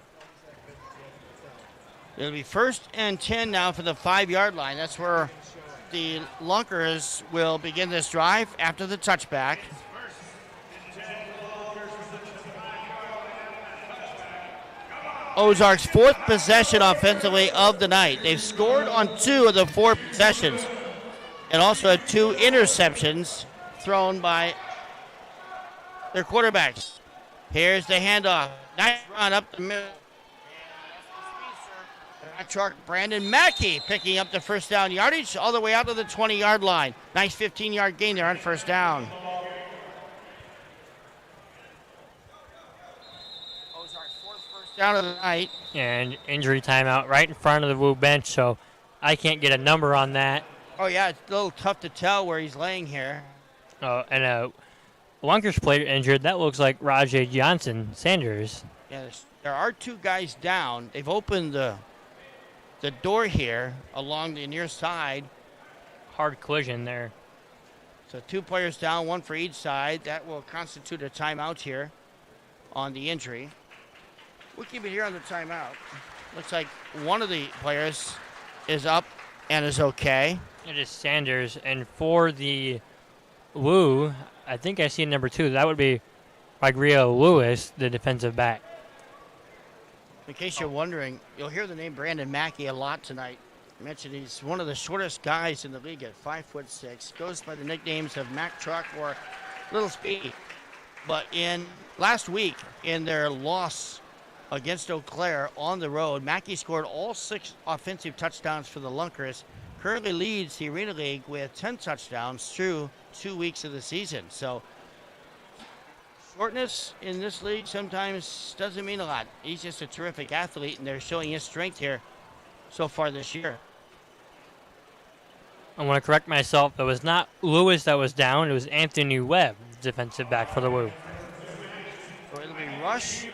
It'll be 1st and 10 now for the 5-yard line. That's where the Lunkers will begin this drive after the touchback. Ozark's 4th possession offensively of the night. They've scored on 2 of the 4 possessions and also had 2 interceptions thrown by their quarterbacks. Here's the handoff. Nice run up the middle. Truck Brandon Mackey picking up the first down yardage all the way out to the 20-yard line. Nice 15-yard gain there on first down. Ozark's 4th first down of the night. And injury timeout right in front of the Woo bench, so I can't get a number on that. Oh, yeah, it's a little tough to tell where he's laying here. Oh, and a Lunkers player injured. That looks like Rajay Johnson Sanders. Yeah, there are 2 guys down. They've opened the door here along the near side. Hard collision there. So 2 players down, 1 for each side. That will constitute a timeout here on the injury. We'll keep it here on the timeout. Looks like one of the players is up and is okay. It is Sanders, and for the Woo, I think I see number 2. That would be Rigrio Lewis, the defensive back. In case you're wondering, you'll hear the name Brandon Mackey a lot tonight. I mentioned he's one of the shortest guys in the league at 5'6". Goes by the nicknames of Mack Truck or Little Speedy. But in last week, in their loss against Eau Claire on the road, Mackey scored all 6 offensive touchdowns for the Lunkers. Currently leads the Arena League with 10 touchdowns through 2 weeks of the season. So shortness in this league sometimes doesn't mean a lot. He's just a terrific athlete, and they're showing his strength here so far this year. I want to correct myself. It was not Lewis that was down. It was Anthony Webb, defensive back for the Woo. So it'll be Rush,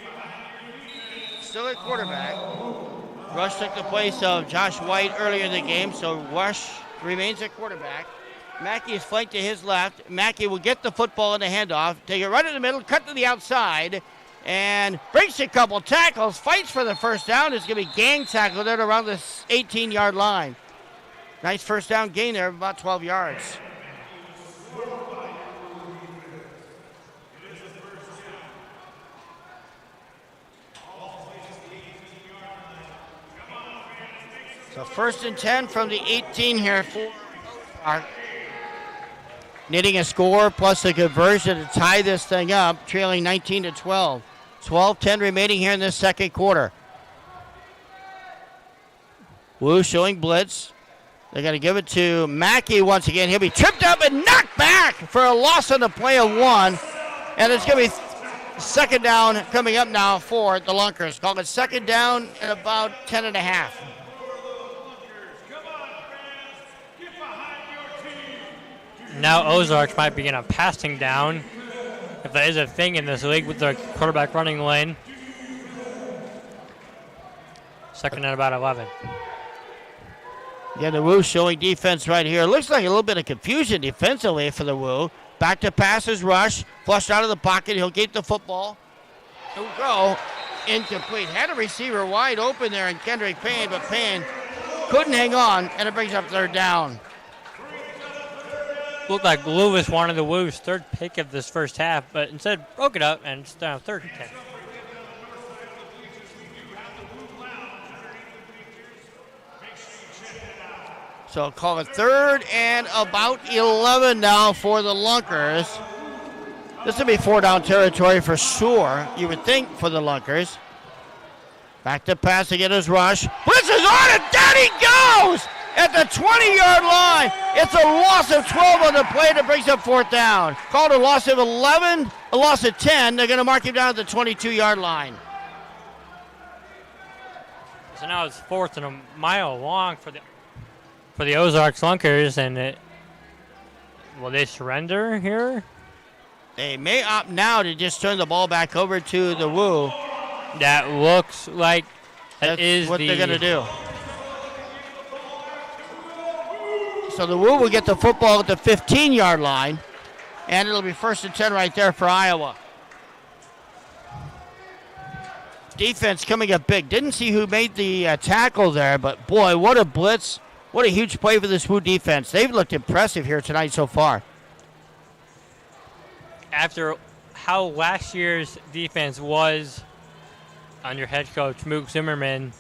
still at quarterback. Rush took the place of Josh White earlier in the game, so Rush remains at quarterback. Mackey is flanked to his left. Mackey will get the football in the handoff, take it right in the middle, cut to the outside, and breaks a couple tackles, fights for the first down. It's going to be gang tackled at around the 18-yard line. Nice first down gain there of about 12 yards. So 1st and 10 from the 18 here for Ozark. Needing a score plus a conversion to tie this thing up, trailing 19-12. 12-10 remaining here in this second quarter. Woo showing blitz. They're going to give it to Mackey once again. He'll be tripped up and knocked back for a loss on the play of 1. And it's going to be second down coming up now for the Lunkers. Call it second down at about 10.5. Now Ozarks might begin a passing down, if that is a thing in this league with the quarterback running lane. Second and about 11. Yeah, the Woo showing defense right here. Looks like a little bit of confusion defensively for the Woo. Back to passes rush. Flushed out of the pocket. He'll get the football. He'll go. Incomplete. Had a receiver wide open there in Kendrick Payne, but Payne couldn't hang on, and it brings up third down. Looked like Lewis wanted the Woo's third pick of this first half, but instead broke it up and it's down 3rd and 10. So call it 3rd and about 11 now for the Lunkers. This will be 4-down territory for sure, you would think, for the Lunkers. Back to pass again is Rush. Blitz is on it. Down he goes at the 20-yard line. It's a loss of 12 on the play that brings up 4th down. Called a loss of 11, a loss of 10. They're going to mark him down at the 22-yard line. So now it's 4th and a mile long for the Ozarks Lunkers, and will they surrender here? They may opt now to just turn the ball back over to the Woo. That looks like That's what they're going to do. So the Woo will get the football at the 15-yard line, and it'll be 1st and 10 right there for Iowa. Defense coming up big. Didn't see who made the tackle there, but boy, what a blitz. What a huge play for this Woo defense. They've looked impressive here tonight so far. After how last year's defense was under head coach Mook Zimmerman,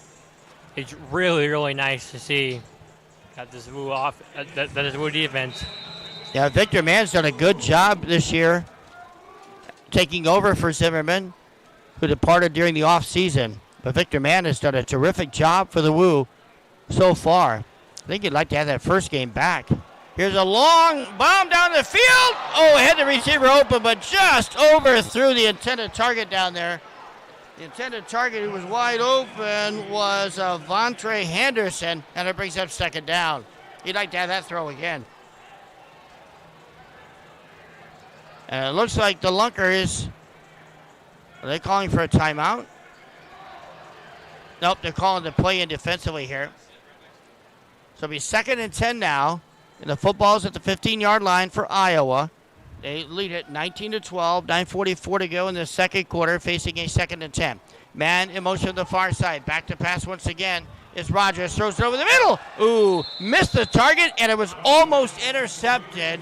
it's really, really nice to see that this Woo defense. Yeah, Victor Mann's done a good job this year taking over for Zimmerman, who departed during the offseason. But Victor Mann has done a terrific job for the Woo so far. I think you'd like to have that first game back. Here's a long bomb down the field. Oh, had the receiver open, but just overthrew the intended target down there. The intended target who was wide open was Vontre Henderson, and it brings up 2nd down. You'd like to have that throw again. And it looks like the Lunkers, are they calling for a timeout? Nope, they're calling the play in defensively here. So it'll be 2nd and 10 now. And the football's at the 15-yard line for Iowa. They lead it 19-12, 9:44 to go in the second quarter, facing a 2nd and 10. Man in motion to the far side. Back to pass once again is Rogers. Throws it over the middle. Ooh, missed the target, and it was almost intercepted.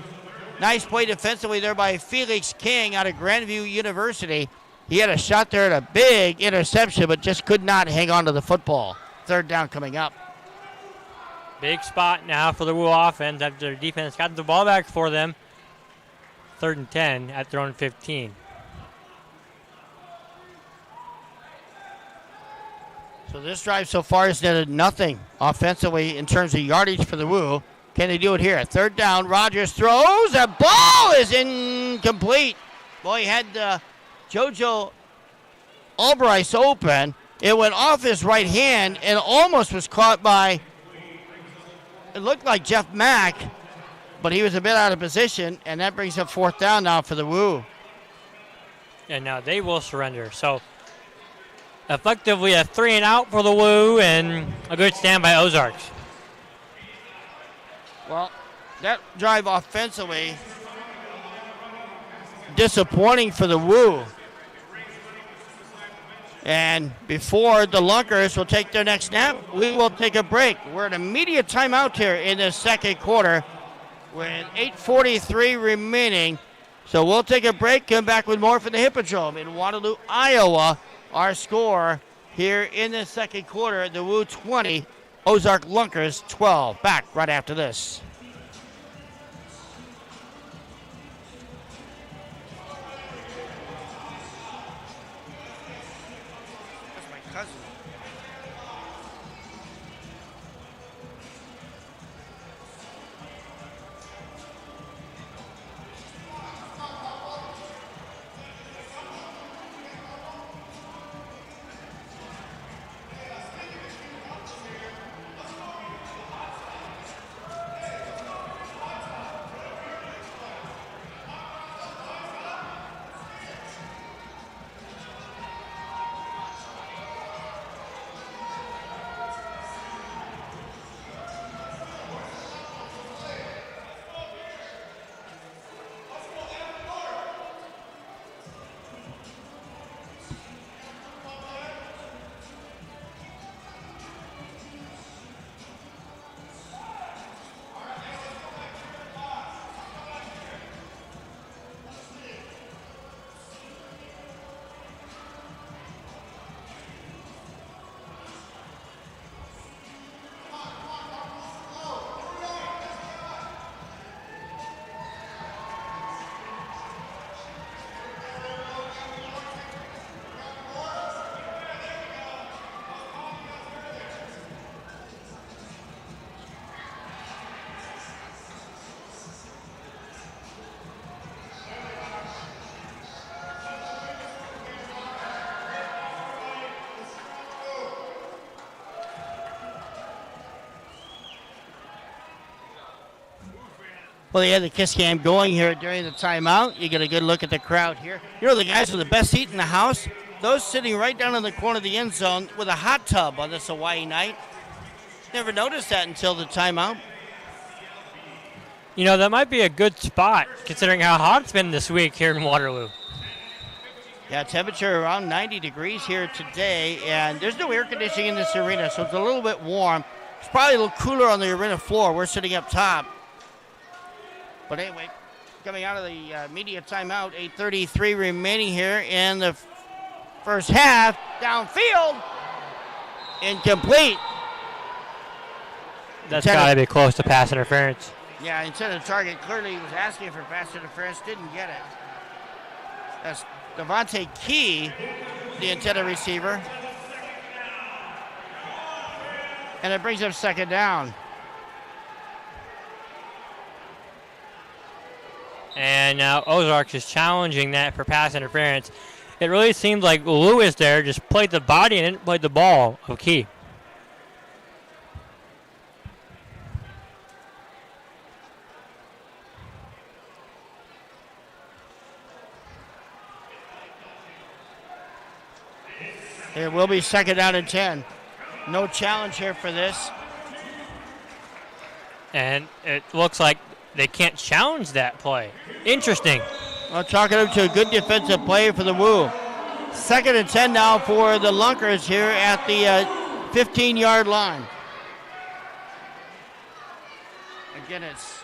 Nice play defensively there by Felix King out of Grandview University. He had a shot there at a big interception, but just could not hang on to the football. 3rd down coming up. Big spot now for the Woo offense after their defense got the ball back for them. 3rd and 10 at their own 15. So this drive so far has netted nothing offensively in terms of yardage for the Woo. Can they do it here? 3rd down, Rogers throws. The ball is incomplete. Boy, he had JoJo Albright open. It went off his right hand and almost was caught by, it looked like Jeff Mack, but he was a bit out of position, and that brings up 4th down now for the Woo. And now they will surrender. So effectively a 3 and out for the Woo, and a good stand by Ozarks. Well, that drive offensively, disappointing for the Woo. And before the Lunkers will take their next snap, we will take a break. We're at immediate timeout here in the second quarter with 8:43 remaining. So we'll take a break, come back with more from the Hippodrome in Waterloo, Iowa. Our score here in the second quarter, the Woo 20, Ozark Lunkers 12. Back right after this. Well, they had the kiss cam going here during the timeout. You get a good look at the crowd here. You know the guys with the best seat in the house? Those sitting right down in the corner of the end zone with a hot tub on this Hawaii night. Never noticed that until the timeout. You know, that might be a good spot considering how hot it's been this week here in Waterloo. Yeah, temperature around 90 degrees here today, and there's no air conditioning in this arena, so it's a little bit warm. It's probably a little cooler on the arena floor. We're sitting up top. But anyway, coming out of the media timeout, 8:33 remaining here in the first half. Downfield, incomplete. That's got to be close to pass interference. Yeah, intended target. Clearly he was asking for pass interference, didn't get it. That's Devontae Key, the intended receiver. And it brings up second down. And now Ozarks is challenging that for pass interference. It really seemed like Lewis there just played the body and didn't play the ball of Key. It will be second down and 10. No challenge here for this. And it looks like they can't challenge that play. Interesting. Well, chalking up to a good defensive play for the Woo. Second and 10 now for the Lunkers here at the 15-yard line. Again, it's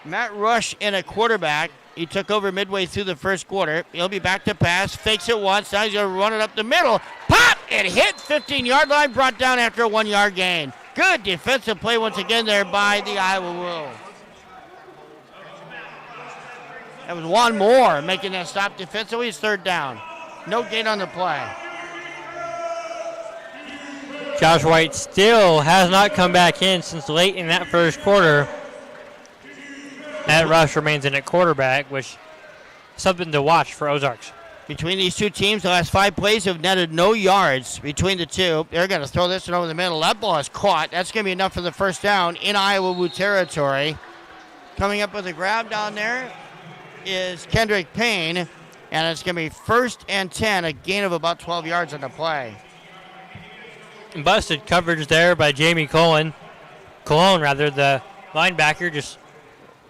Matt Rush in a quarterback. He took over midway through the first quarter. He'll be back to pass. Fakes it once. Now he's going to run it up the middle. Pop! It hit 15-yard line. Brought down after a 1-yard gain. Good defensive play once again there by the Iowa Woo. That was one more making that stop defensively. It's third down. No gain on the play. Josh White still has not come back in since late in that first quarter. Matt Rush remains in at quarterback, which is something to watch for Ozarks. Between these two teams, the last 5 plays have netted no yards between the two. They're going to throw this one over the middle. That ball is caught. That's going to be enough for the first down in Iowa Woo territory. Coming up with a grab down there is Kendrick Payne, and it's going to be first and 10, a gain of about 12 yards on the play. Busted coverage there by Jamie Cologne, the linebacker, just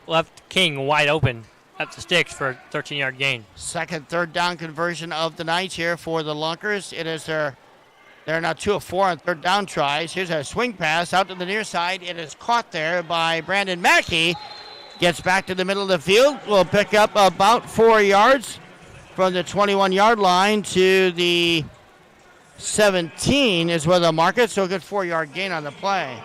left King wide open at the sticks for a 13-yard gain. Second, third down conversion of the night here for the Lunkers. It is they're now 2 of 4 on third down tries. Here's a swing pass out to the near side. It is caught there by Brandon Mackey. Gets back to the middle of the field. Will pick up about 4 yards from the 21-yard line to the 17 is where they'll mark it. So a good 4-yard gain on the play.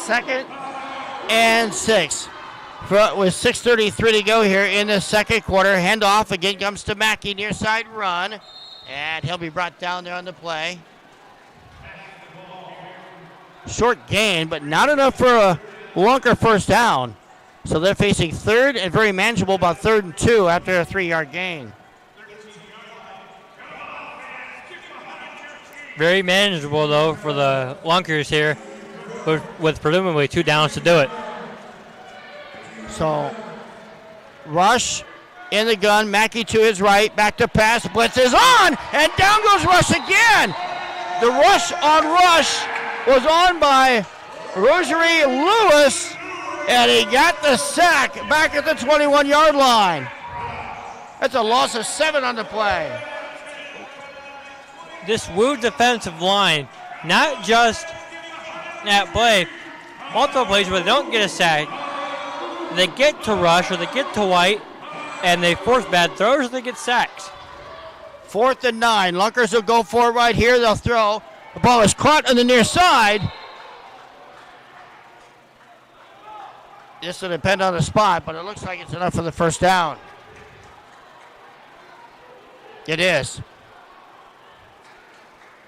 Second and 6. With 6:33 to go here in the second quarter. Handoff again comes to Mackey. Near side run. And he'll be brought down there on the play. Short gain, but not enough for a Lunker first down. So they're facing third and very manageable, about 3rd and 2 after a 3-yard gain. Very manageable, though, for the Lunkers here, with presumably 2 downs to do it. So, Rush in the gun, Mackey to his right, back to pass, blitz is on, and down goes Rush again. The rush on Rush was on by Rosary Lewis, and he got the sack back at the 21-yard line. That's a loss of 7 on the play. This Woo defensive line, not just that play, multiple plays where they don't get a sack, they get to Rush or they get to White, and they force bad throws or they get sacks. 4th and 9. Lunkers will go for it right here. They'll throw. The ball is caught on the near side. This will depend on the spot, but it looks like it's enough for the first down. It is.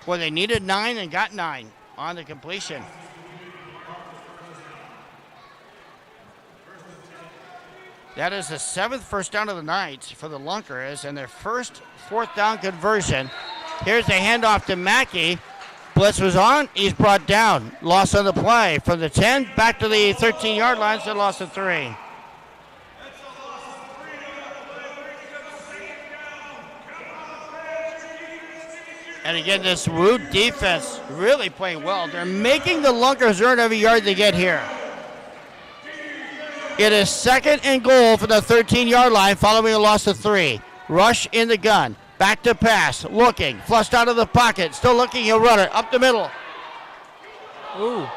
Boy, they needed 9 and got 9 on the completion. That is the 7th first down of the night for the Lunkers and their first 4th down conversion. Here's the handoff to Mackey. Blitz was on. He's brought down. Loss on the play from the 10 back to the 13-yard line, so loss of 3. And again, this Woot defense really playing well. They're making the Lunkers earn every yard they get here. It is 2nd and goal for the 13-yard line following a loss of 3. Rush in the gun. Back to pass. Looking. Flushed out of the pocket. Still looking. He'll run it. Up the middle. Ooh. And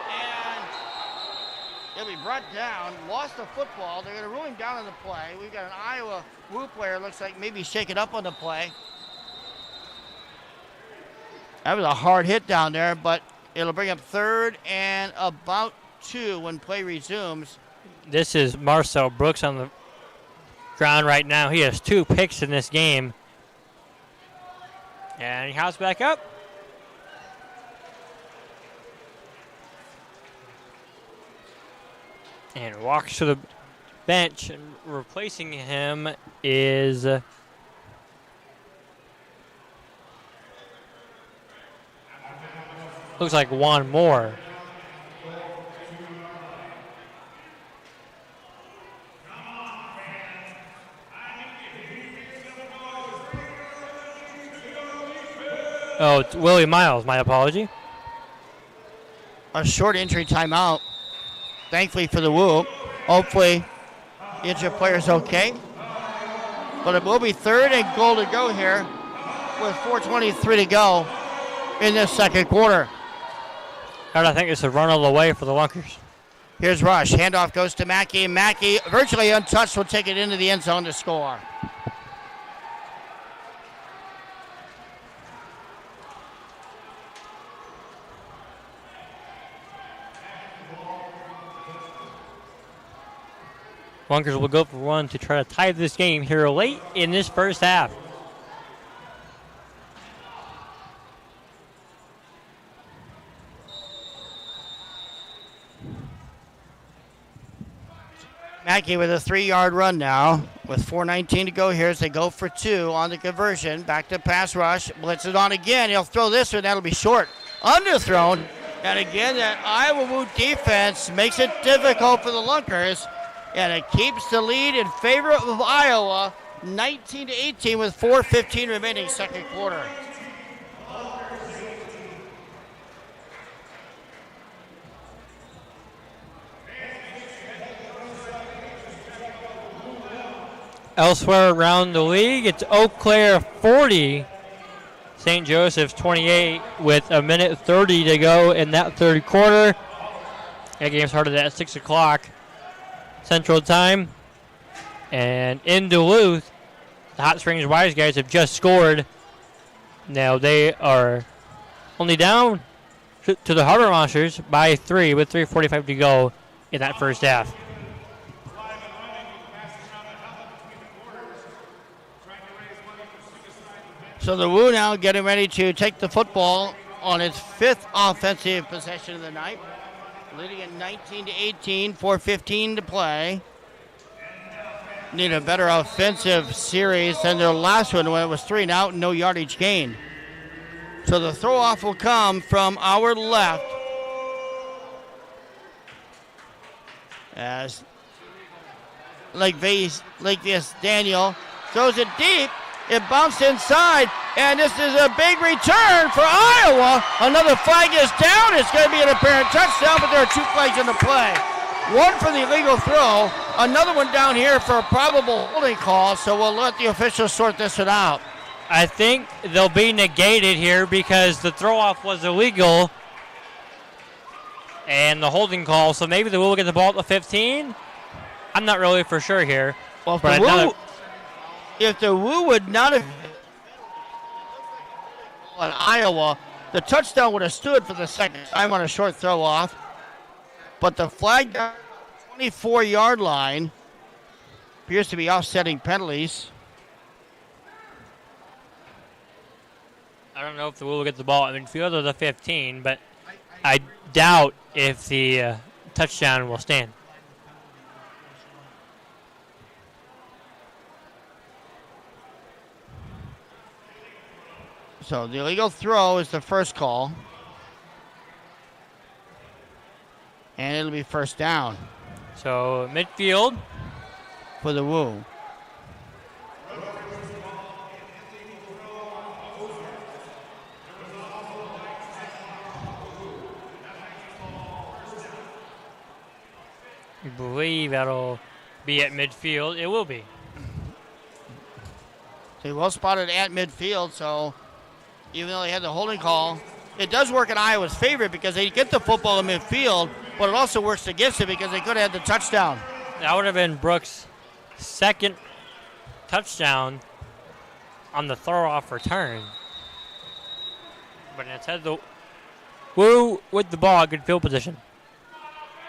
he'll be brought down. Lost the football. They're going to rule him down on the play. We've got an Iowa Woo player. Looks like maybe shaken up on the play. That was a hard hit down there, but it'll bring up 3rd and about 2 when play resumes. This is Marcel Brooks on the ground right now. He has 2 picks in this game. And he hops back up. And walks to the bench. And replacing him is looks like one more. Oh, it's Willie Miles. My apology. A short injury timeout. Thankfully for the Woo. Hopefully, injured player's okay. But it will be 3rd and goal to go here with 4:23 to go in this second quarter. And I think it's a run all the way for the Lunkers. Here's Rush. Handoff goes to Mackey. Mackey, virtually untouched, will take it into the end zone to score. Lunkers will go for 1 to try to tie this game here late in this first half. Mackey with a 3-yard run now. With 4:19 to go here as they go for 2 on the conversion. Back to pass rush. Blitz it on again. He'll throw this one. That'll be short. Underthrown. And again, that Iowa Woo defense makes it difficult for the Lunkers. And it keeps the lead in favor of Iowa, 19-18 with 4:15 remaining second quarter. Elsewhere around the league, it's Eau Claire 40, St. Joseph's 28 with 1:30 to go in that third quarter. That game started at 6 o'clock Central Time. And in Duluth, the Hot Springs Wise guys have just scored. Now they are only down to the Harbor Monsters by 3 with 3:45 to go in that first half. So the Woo now getting ready to take the football on its 5th offensive possession of the night. Leading at 19-18, 4:15 to play. Need a better offensive series than their last one when it was 3 and out and no yardage gained. So the throw off will come from our left. As Lakevius Daniel throws it deep. It bounced inside, and this is a big return for Iowa. Another flag is down. It's going to be an apparent touchdown, but there are 2 flags in the play. One for the illegal throw, another one down here for a probable holding call, so we'll let the officials sort this one out. I think they'll be negated here because the throw-off was illegal and the holding call, so maybe the Woo will get the ball at the 15. I'm not really for sure here. Well, if the Woo would not have on Iowa, the touchdown would have stood for the second time on a short throw off. But the flag down 24-yard line appears to be offsetting penalties. I don't know if the Woo will get the ball in the field of the 15, but I doubt if the touchdown will stand. So the illegal throw is the first call. And it'll be first down. So midfield for the Woo. I believe that'll be at midfield. It will be. They well spotted at midfield, so even though they had the holding call, it does work in Iowa's favor because they get the football in midfield, but it also works against it because they could have had the touchdown. That would have been Brooks' second touchdown on the throw-off return. But instead, the Woo with the ball, good field position.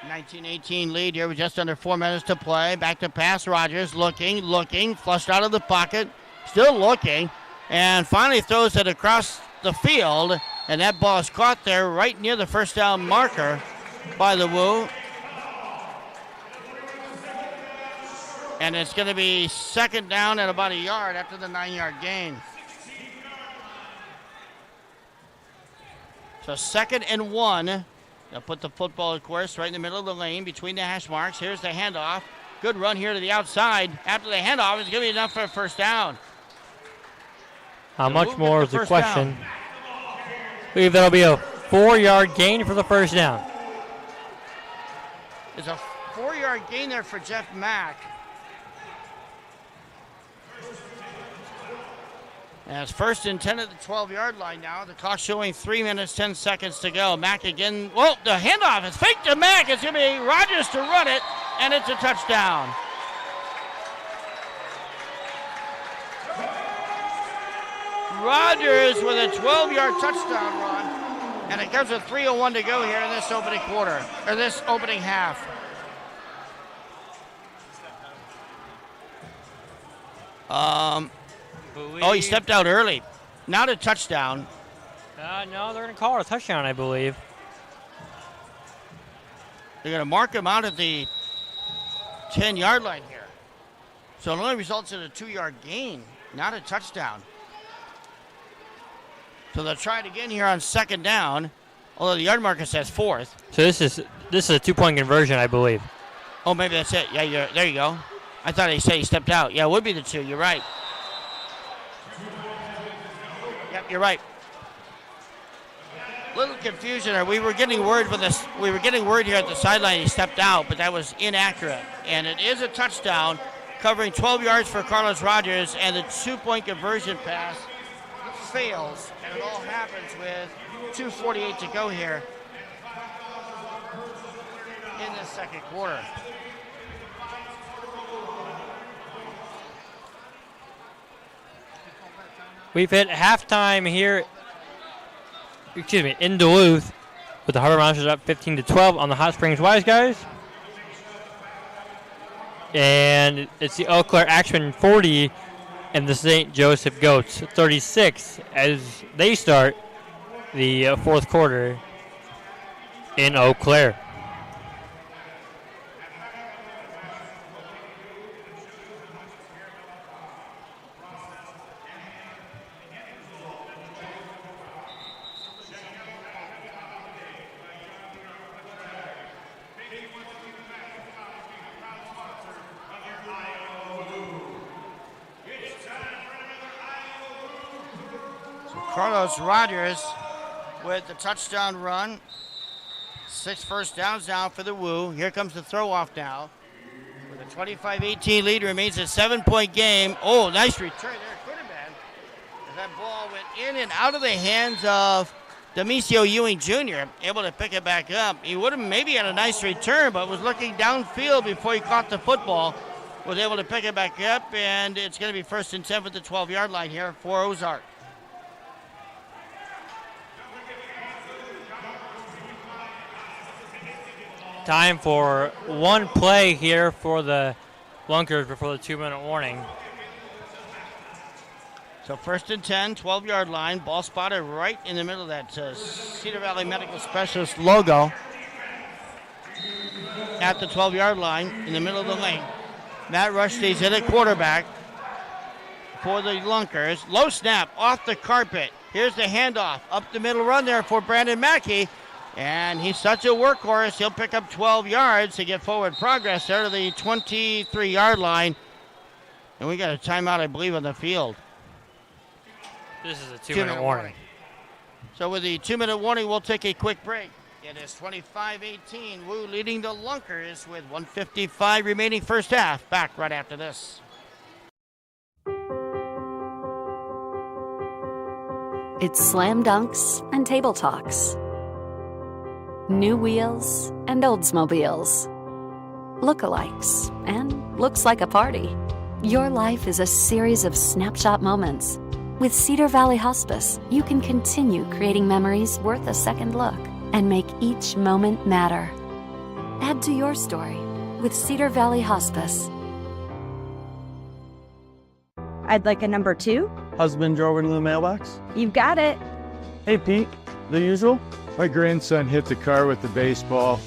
19-18 lead here with just under 4 minutes to play. Back to pass. Rogers looking, flushed out of the pocket, still looking, and finally throws it across the field, and that ball is caught there right near the first down marker by the Woo. And it's going to be second down at about a yard after the 9-yard gain. So 2nd and 1. They'll put the football, of course, right in the middle of the lane between the hash marks. Here's the handoff. Good run here to the outside. After the handoff, it's going to be enough for a first down. How much more is the question? I believe that'll be a 4-yard gain for the first down. There's a 4-yard gain there for Jeff Mack. And it's 1st and 10 at the 12-yard line now. The clock showing 3 minutes, 10 seconds to go. Mack again. Whoa, the handoff is fake to Mack. It's going to be Rogers to run it, and it's a touchdown. Rogers with a 12-yard touchdown run, and it comes with 3:01 to go here in this opening quarter, or this opening half. Oh, he stepped out early. Not a touchdown. No, they're going to call it a touchdown, I believe. They're going to mark him out at the 10-yard line here. So it only results in a 2-yard gain, not a touchdown. So they'll try it again here on 2nd down, although the yard marker says 4th. So this is a 2-point conversion, I believe. Oh, maybe that's it. Yeah, there you go. I thought he said he stepped out. Yeah, it would be the 2. You're right. Yep, you're right. Little confusion. We were getting word with this. We were getting word here at the sideline he stepped out, but that was inaccurate. And it is a touchdown, covering 12 yards for Carlos Rogers, and the 2-point conversion pass fails, and it all happens with 2:48 to go here in the second quarter. We've hit halftime here, in Duluth, with the Harbor Monsters up 15-12 on the Hot Springs Wise Guys. And it's the Eau Claire Axemen 40 and the St. Joseph Goats 36 as they start the fourth quarter in Eau Claire. Carlos Rogers with the touchdown run. 6 first downs now for the Woo. Here comes the throw off now. With a 25-18 lead, remains a 7-point game. Oh, nice return there. Could have been. As that ball went in and out of the hands of Demisio Ewing Jr. Able to pick it back up. He would have maybe had a nice return, but was looking downfield before he caught the football. Was able to pick it back up, and it's going to be 1st and 10 at the 12-yard line here for Ozark. Time for one play here for the Lunkers before the 2-minute warning. So 1st and 10, 12-yard line. Ball spotted right in the middle of that Cedar Valley Medical Specialist logo. At the 12-yard line in the middle of the lane. Matt Rush stays in at quarterback for the Lunkers. Low snap off the carpet. Here's the handoff. Up the middle run there for Brandon Mackey. And he's such a workhorse, he'll pick up 12 yards to get forward progress there to the 23-yard line. And we got a timeout, I believe, on the field. This is a two-minute warning. So with the 2-minute warning, we'll take a quick break. It is 25-18. Woo leading the Lunkers with 1:55 remaining first half. Back right after this. It's slam dunks and table talks. New wheels and Oldsmobiles. Lookalikes and looks like a party. Your life is a series of snapshot moments. With Cedar Valley Hospice, you can continue creating memories worth a second look and make each moment matter. Add to your story with Cedar Valley Hospice. I'd like a number 2. Husband drove into the mailbox. You've got it. Hey, Pete. The usual? My grandson hit the car with the baseball.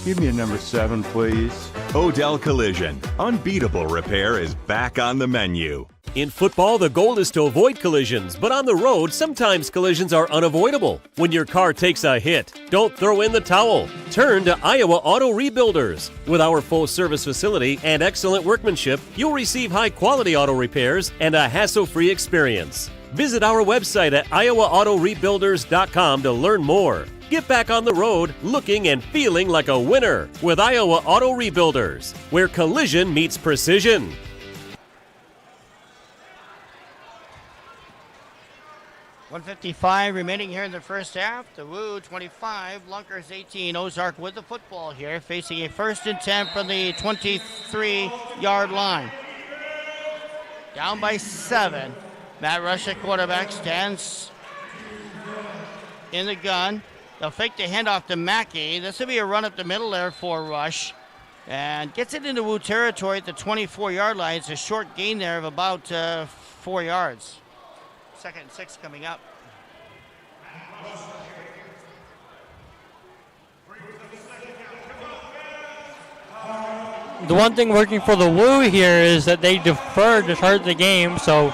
Give me a number 7, please. Odell Collision. Unbeatable repair is back on the menu. In football, the goal is to avoid collisions, but on the road, sometimes collisions are unavoidable. When your car takes a hit, don't throw in the towel. Turn to Iowa Auto Rebuilders. With our full service facility and excellent workmanship, you'll receive high-quality auto repairs and a hassle-free experience. Visit our website at iowaautorebuilders.com to learn more. Get back on the road looking and feeling like a winner with Iowa Auto Rebuilders, where collision meets precision. $1:55 remaining here in the first half. The Woo 25, Lunkers 18. Ozark with the football here, facing a 1st and 10 from the 23-yard line. Down by 7. Matt Rush at quarterback stands in the gun. They'll fake the handoff to Mackey. This will be a run up the middle there for Rush. And gets it into Woo territory at the 24-yard line. It's a short gain there of about 4 yards. 2nd and 6 coming up. The one thing working for the Woo here is that they deferred to start the game, so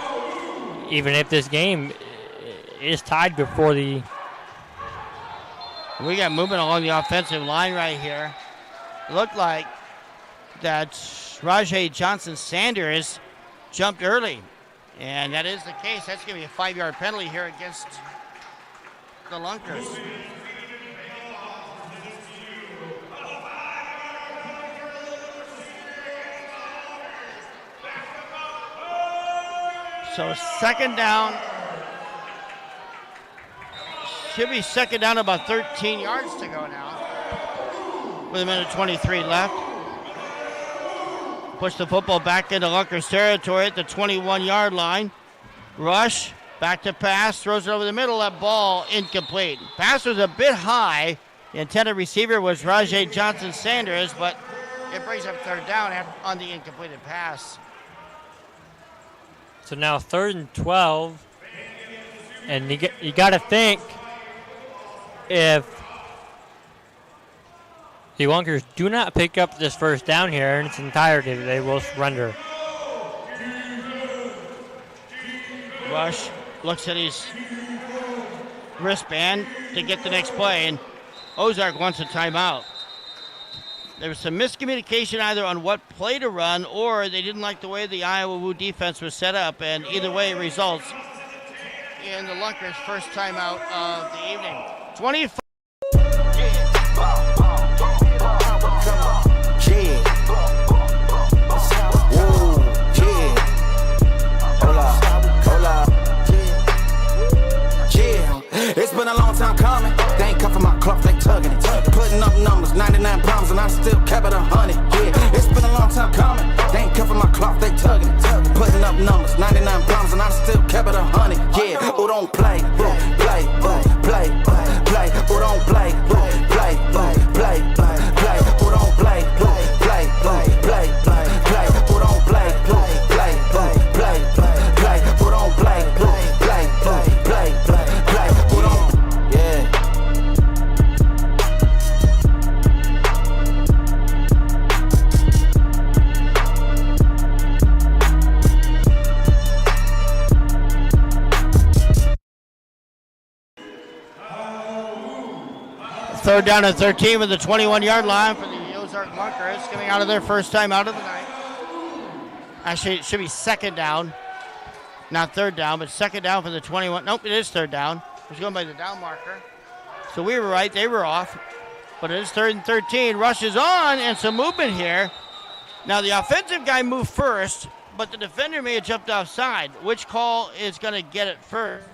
even if this game is tied before the... We got movement along the offensive line right here. It looked like that Rajay Johnson-Sanders jumped early. And that is the case. That's going to be a 5-yard penalty here against the Lunkers. So 2nd down. Should be 2nd down, about 13 yards to go now. With 1:23 left. Push the football back into Lunkers territory at the 21-yard line. Rush, back to pass, throws it over the middle. That ball incomplete. Pass was a bit high. The intended receiver was Rajay Johnson-Sanders, but it brings up 3rd down on the incompleted pass. So now 3rd and 12. And you got to think, if the Lunkers do not pick up this 1st down here in its entirety, they will surrender. Rush looks at his wristband to get the next play, and Ozark wants a timeout. There was some miscommunication either on what play to run, or they didn't like the way the Iowa Woo defense was set up, and either way it results in the Lunkers' first timeout of the evening. 25. It's been a long time coming. They ain't cuffing my cloth, they tugging it. Putting up numbers, 99 pounds, and I still kept it 100. Yeah, it's been a long time coming. They ain't cuffing my cloth, they tugging it. Putting up numbers, 99 pounds, and I still kept it 100. Yeah, who don't play, play, play, play, play. Who don't third down and 13 with the 21-yard line for the Ozark Lunkers, coming out of their first time out of the night. Actually, it should be second down. Not third down, but second down for the 21. Nope, it is third down. It was going by the down marker. So we were right, they were off. But it is third and 13. Rush is on, and some movement here. Now, the offensive guy moved first, but the defender may have jumped offside. Which call is going to get it first?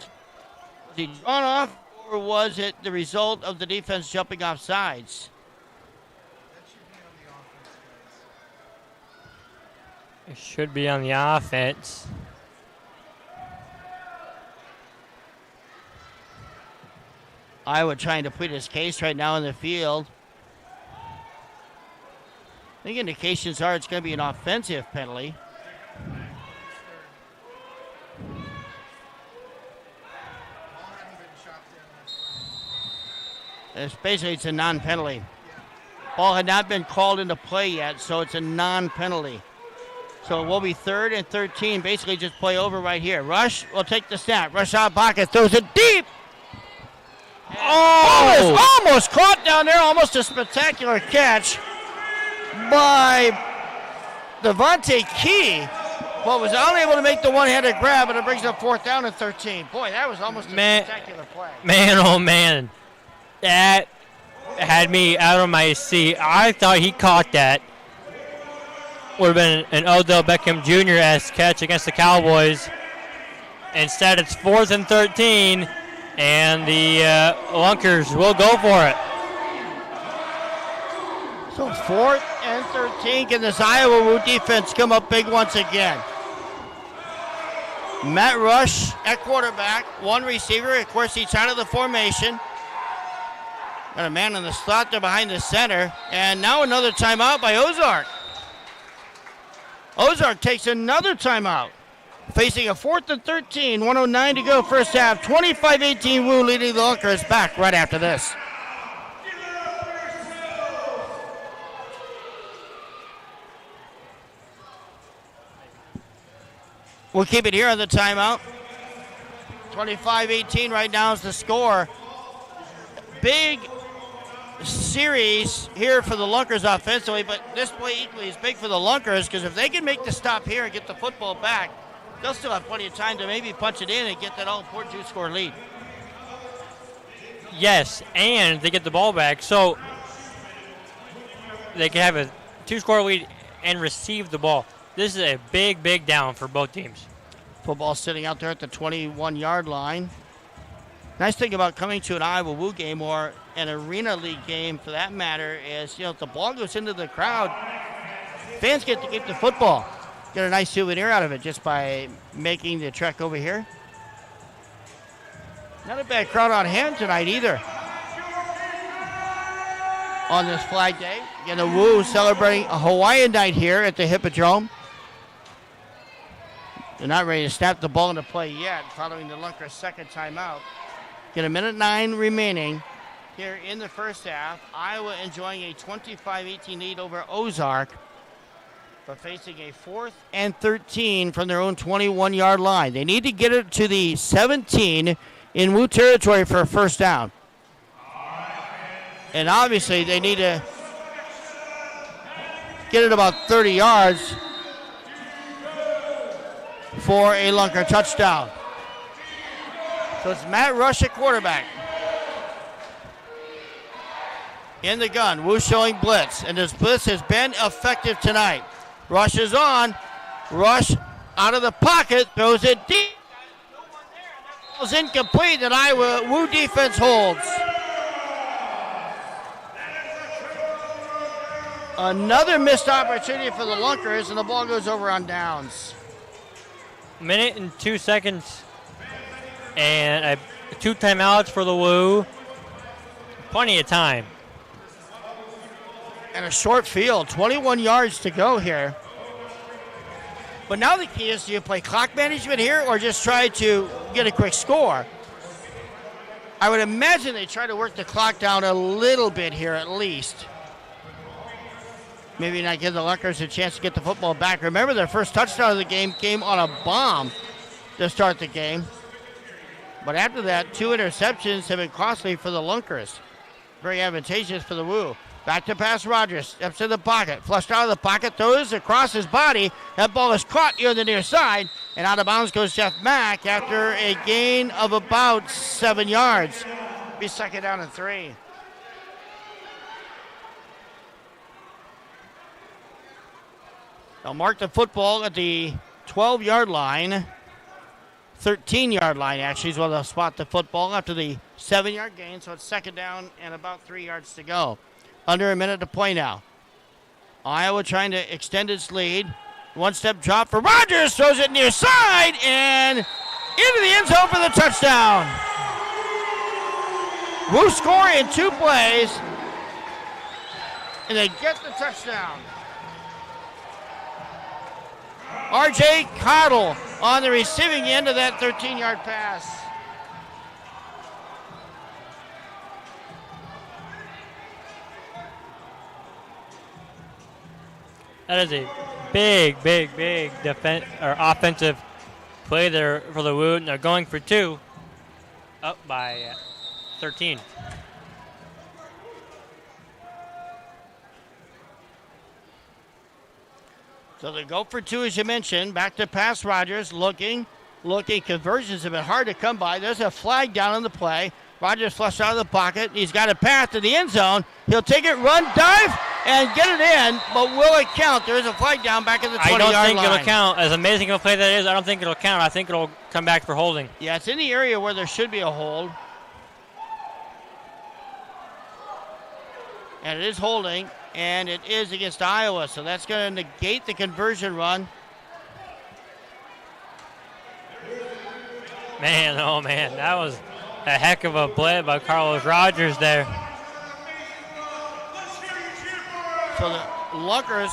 Was he drawn off, or was it the result of the defense jumping off sides? It should be on the offense. Iowa trying to plead his case right now in the field. I think indications are it's going to be an offensive penalty. It's a non-penalty. Ball had not been called into play yet, so it's a non-penalty. So it will be third and 13. Basically just play over right here. Rush will take the snap. Rush out of pocket, throws it deep. Almost caught down there. Almost a spectacular catch by Devontae Key, but was unable to make the one-handed grab, and it brings up fourth down and 13. Boy, that was almost a spectacular play. Man, oh man. That had me out of my seat. I thought he caught that. Would have been an Odell Beckham Jr.-esque catch against the Cowboys. Instead, it's 4th and 13, and the Lunkers will go for it. So 4th and 13. Can this Iowa Woo defense come up big once again? Matt Rush at quarterback, one receiver. Of course, he's out of the formation. Got a man in the slot there behind the center. And now another timeout by Ozark. Ozark takes another timeout. Facing a 4th and 13, 1:09 to go first half. 25-18 Woo leading the Lunkers. Back right after this. We'll keep it here on the timeout. 25-18 right now is the score. Big series here for the Lunkers offensively, but this play equally is big for the Lunkers because if they can make the stop here and get the football back, they'll still have plenty of time to maybe punch it in and get that all-important two-score lead. Yes, and they get the ball back, so they can have a two-score lead and receive the ball. This is a big, big down for both teams. Football sitting out there at the 21-yard line. Nice thing about coming to an Iowa Woo game or an Arena League game for that matter is, if the ball goes into the crowd, fans get to keep the football. Get a nice souvenir out of it just by making the trek over here. Not a bad crowd on hand tonight either. On this Flag Day. Again, the Woo celebrating a Hawaiian night here at the Hippodrome. They're not ready to snap the ball into play yet, following the Lunkers' second timeout. Get 1:09 remaining here in the first half. Iowa enjoying a 25-18 lead over Ozark, but facing a 4th and 13 from their own 21-yard line. They need to get it to the 17 in Woo territory for a first down. And obviously they need to get it about 30 yards for a Lunker touchdown. So it's Matt Rush at quarterback. In the gun, Woo showing blitz, and this blitz has been effective tonight. Rush is on. Rush out of the pocket, throws it deep. It was incomplete, and Iowa Woo defense holds. Another missed opportunity for the Lunkers, and the ball goes over on downs. Minute and 2 seconds, and 2 timeouts for the Woo. Plenty of time. And a short field, 21 yards to go here. But now the key is, do you play clock management here or just try to get a quick score? I would imagine they try to work the clock down a little bit here at least. Maybe not give the Lunkers a chance to get the football back. Remember, their first touchdown of the game came on a bomb to start the game. But after that, 2 interceptions have been costly for the Lunkers. very advantageous for the Woo. Back to pass Rogers. Steps in the pocket. Flushed out of the pocket. Throws across his body. That ball is caught near the near side. And out of bounds goes Jeff Mack after a gain of about 7 yards. Be second down and 3. They'll mark the football at the 12-yard line. 13-yard line, actually, is where they'll spot the football after the 7-yard gain. So it's second down and about 3 yards to go. Under a minute to play now. Iowa trying to extend its lead. One-step drop for Rogers. Throws it near side and into the end zone for the touchdown. Woo score in 2 plays. And they get the touchdown. R.J. Cottle on the receiving end of that 13-yard pass. That is a big offensive play there for the Woo. They're going for 2, up by 13. So they go for 2, as you mentioned. Back to pass Rogers, looking. Conversions have been hard to come by. There's a flag down on the play. Rogers flushed out of the pocket. He's got a path to the end zone. He'll take it, run, dive, and get it in. But will it count? There is a flag down back at the 20-yard line. I don't think it'll count. As amazing of a play that is, I don't think it'll count. I think it'll come back for holding. Yeah, it's in the area where there should be a hold. And it is holding, and it is against Iowa. So that's going to negate the conversion run. Man, oh man, that was a heck of a play by Carlos Rogers there. So the Lunkers,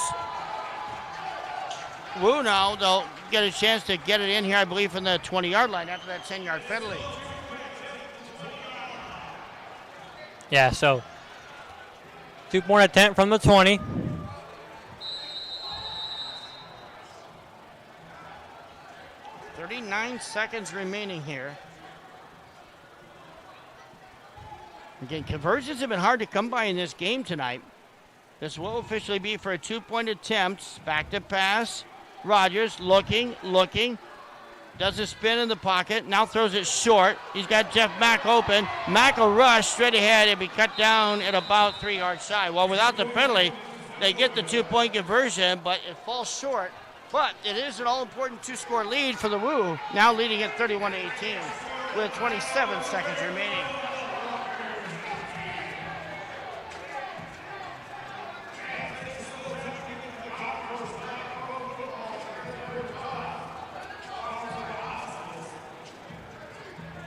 Woo now, they'll get a chance to get it in here, I believe, from the 20-yard line after that 10-yard penalty. Yeah, so 2-point attempt from the 20. .39 seconds remaining here. Again, conversions have been hard to come by in this game tonight. This will officially be for a 2-point attempt. Back to pass. Rogers looking. Does a spin in the pocket. Now throws it short. He's got Jeff Mack open. Mack will rush straight ahead and be cut down at about 3 yards shy. Well, without the penalty, they get the 2-point conversion, but it falls short. But it is an all-important 2-score lead for the Woo, now leading at 31-18 with 27 seconds remaining.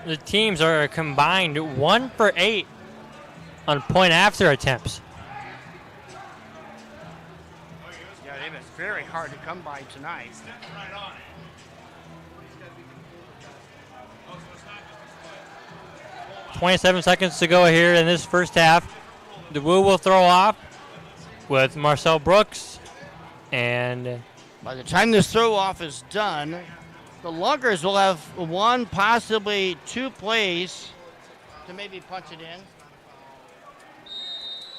The teams are combined 1 for 8 on point after attempts. Yeah, they've been very hard to come by tonight. .27 seconds to go here in this first half. The Woo will throw off with Marcel Brooks, and by the time this throw off is done, the Lunkers will have 1, possibly 2 plays to maybe punch it in.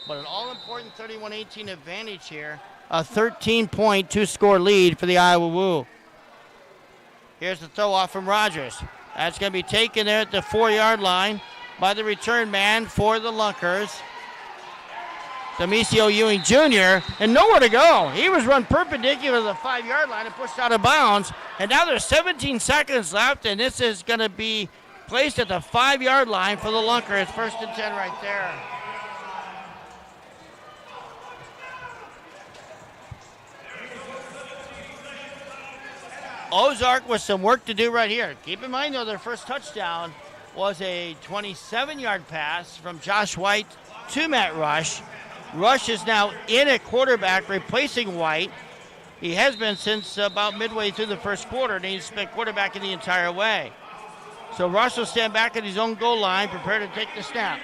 But an all-important 31-18 advantage here. A 13-point 2-score lead for the Iowa Woo. Here's the throw off from Rogers. That's going to be taken there at the 4-yard line by the return man for the Lunkers, Demisio Ewing Jr., and nowhere to go. He was run perpendicular to the 5-yard line and pushed out of bounds. And now there's 17 seconds left, and this is going to be placed at the 5-yard line for the Lunkers. 1st and 10 right there. Ozark with some work to do right here. Keep in mind, though, their first touchdown was a 27-yard pass from Josh White to Matt Rush. Rush is now in at quarterback, replacing White. He has been since about midway through the first quarter, and he's been quarterbacking the entire way. So Rush will stand back at his own goal line, prepared to take the snap.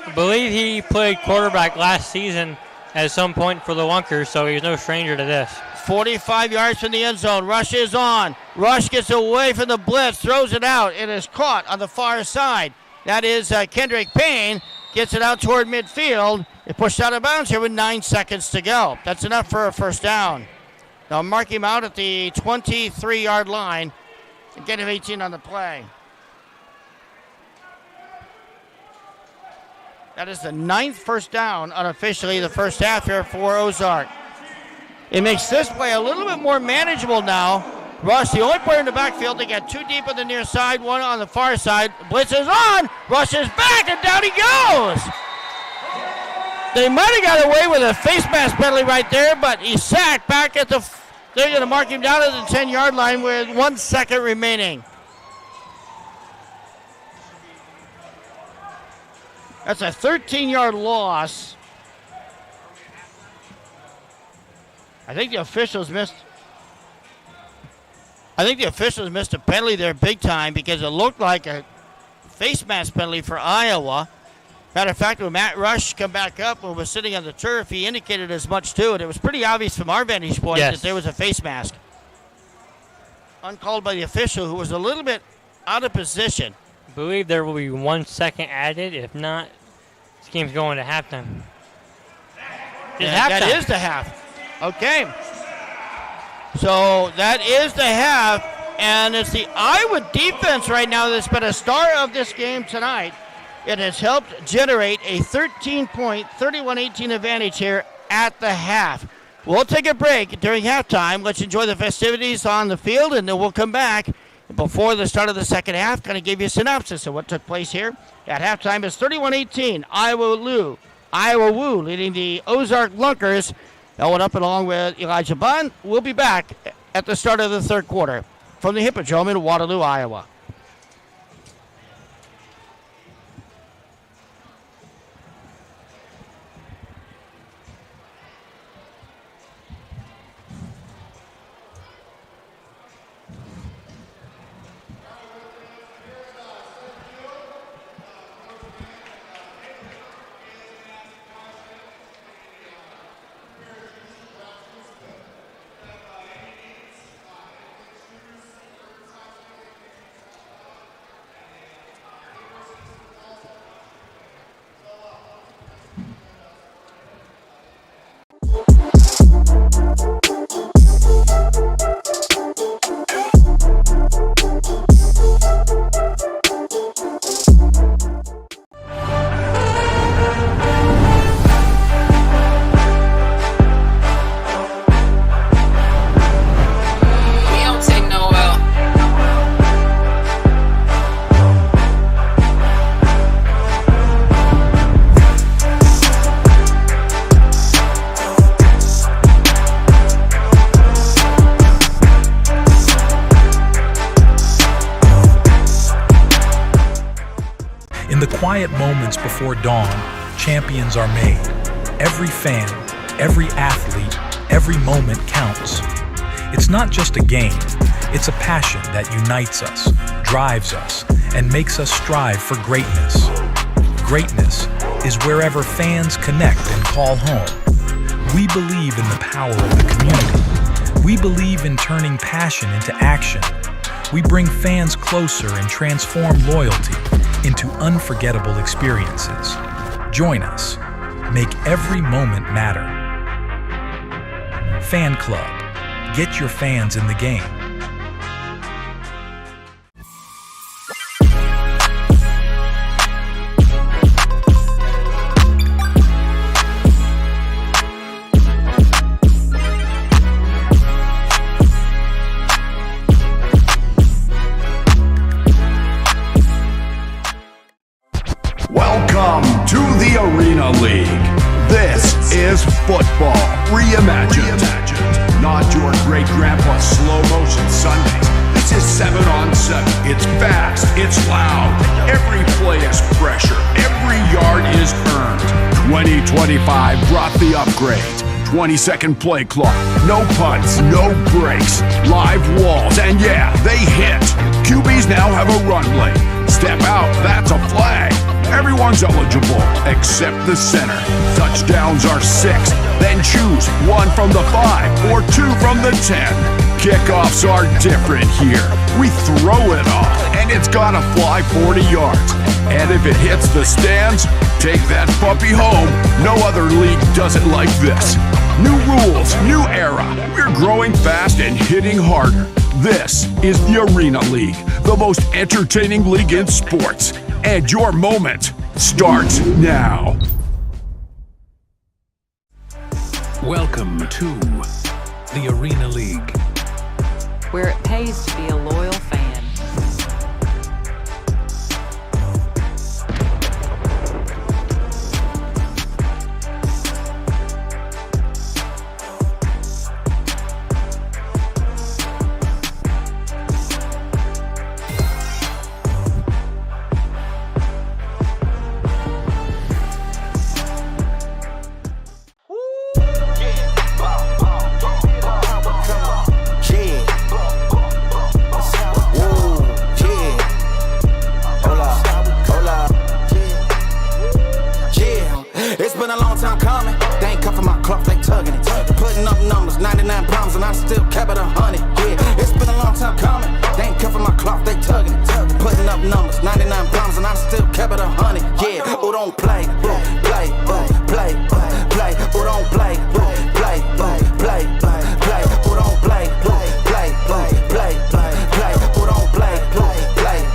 I believe he played quarterback last season at some point for the Lunkers, so he's no stranger to this. 45 yards from the end zone. Rush is on. Rush gets away from the blitz, throws it out. It is caught on the far side. That is Kendrick Payne. Gets it out toward midfield. It pushed out of bounds here with 9 seconds to go. That's enough for a first down. They'll mark him out at the 23-yard line and get him 18 on the play. That is the 9th first down unofficially the first half here for Ozark. It makes this play a little bit more manageable now. Rush, the only player in the backfield. They got 2 deep on the near side, 1 on the far side. Blitz is on. Rush is back, and down he goes. They might have got away with a face mask penalty right there, but he's sacked back at the... They're going to mark him down at the 10-yard line with 1 second remaining. That's a 13-yard loss. I think the officials missed a penalty there big time because it looked like a face mask penalty for Iowa. Matter of fact, when Matt Rush come back up and was sitting on the turf, he indicated as much too, and it was pretty obvious from our vantage point that there was a face mask. Uncalled by the official, who was a little bit out of position. I believe there will be 1 second added. If not, this game's going to halftime. That is the half. Okay. So that is the half, and it's the Iowa defense right now that's been a star of this game tonight. It has helped generate a 13-point, 31-18 advantage here at the half. We'll take a break during halftime. Let's enjoy the festivities on the field, and then we'll come back before the start of the second half, kind of give you a synopsis of what took place here. At halftime is 31-18, Iowa Woo leading the Ozark Lunkers. Owen up and along with Elijah Bond. We'll be back at the start of the third quarter from the Hippodrome in Waterloo, Iowa. quiet moments before dawn, champions are made. Every fan, every athlete, every moment counts. It's not just a game, it's a passion that unites us, drives us, and makes us strive for greatness. Greatness is wherever fans connect and call home. We believe in the power of the community. We believe in turning passion into action. We bring fans closer and transform loyalty into unforgettable experiences. Join us. Make every moment matter. Fan Club. Get your fans in the game. Welcome to the Arena League. This is football reimagined. Not your great grandpa's slow motion Sundays. This is 7-on-7. It's fast. It's loud. Every play is pressure. Every yard is earned. 2025 brought the upgrade. 20-second play clock. No punts, no breaks. Live walls, and yeah, they hit. QBs now have a run lane. Step out, that's a flag. Everyone's eligible, except the center. Touchdowns are 6. Then choose 1 from the 5 or 2 from the 10. Kickoffs are different here. We throw it all, and it's gotta fly 40 yards. And if it hits the stands, take that puppy home. No other league does it like this. New rules, new era. We're growing fast and hitting harder. This is the Arena League, the most entertaining league in sports. And your moment starts now. Welcome to the Arena League, where it pays to be a loyal fan. It's been a long time coming. They ain't cuffing my clock, they tugging it. Putting up numbers, 99 problems, and I still kept it 100. Yeah, it's been a long time coming. They ain't cuffing my clock, they tugging it. Putting up numbers, 99 problems, and I still kept it 100. Yeah, who don't play, play, play, play. Who don't play, play, play, play. Who don't play, play, play, play. Who don't play, play, play, play. Who don't play, play, play.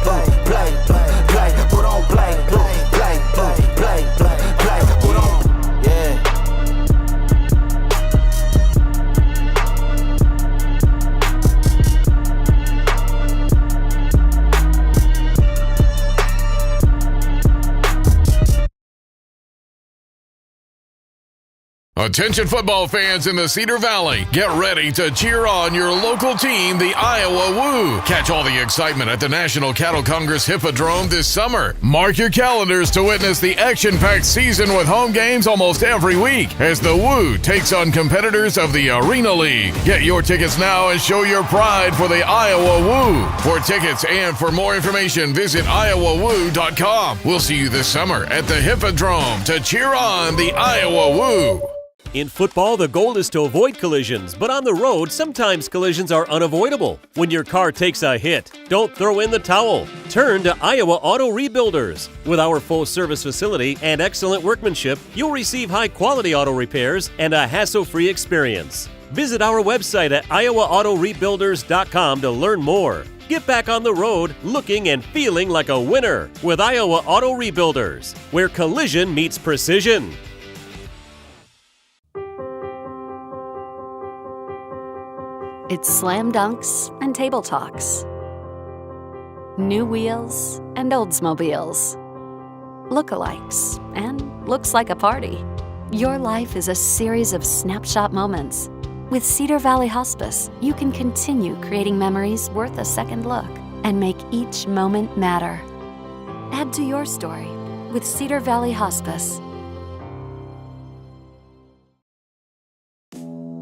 Attention football fans in the Cedar Valley, get ready to cheer on your local team, the Iowa Woo. Catch all the excitement at the National Cattle Congress Hippodrome this summer. Mark your calendars to witness the action-packed season with home games almost every week as the Woo takes on competitors of the Arena League. Get your tickets now and show your pride for the Iowa Woo. For tickets and for more information, visit iowawoo.com. We'll see you this summer at the Hippodrome to cheer on the Iowa Woo. In football, the goal is to avoid collisions, but on the road, sometimes collisions are unavoidable. When your car takes a hit, don't throw in the towel. Turn to Iowa Auto Rebuilders. With our full-service facility and excellent workmanship, you'll receive high-quality auto repairs and a hassle-free experience. Visit our website at iowaautorebuilders.com to learn more. Get back on the road looking and feeling like a winner with Iowa Auto Rebuilders, where collision meets precision. It's slam dunks and table talks. New wheels and Oldsmobiles. Lookalikes and looks like a party. Your life is a series of snapshot moments. With Cedar Valley Hospice, you can continue creating memories worth a second look and make each moment matter. Add to your story with Cedar Valley Hospice.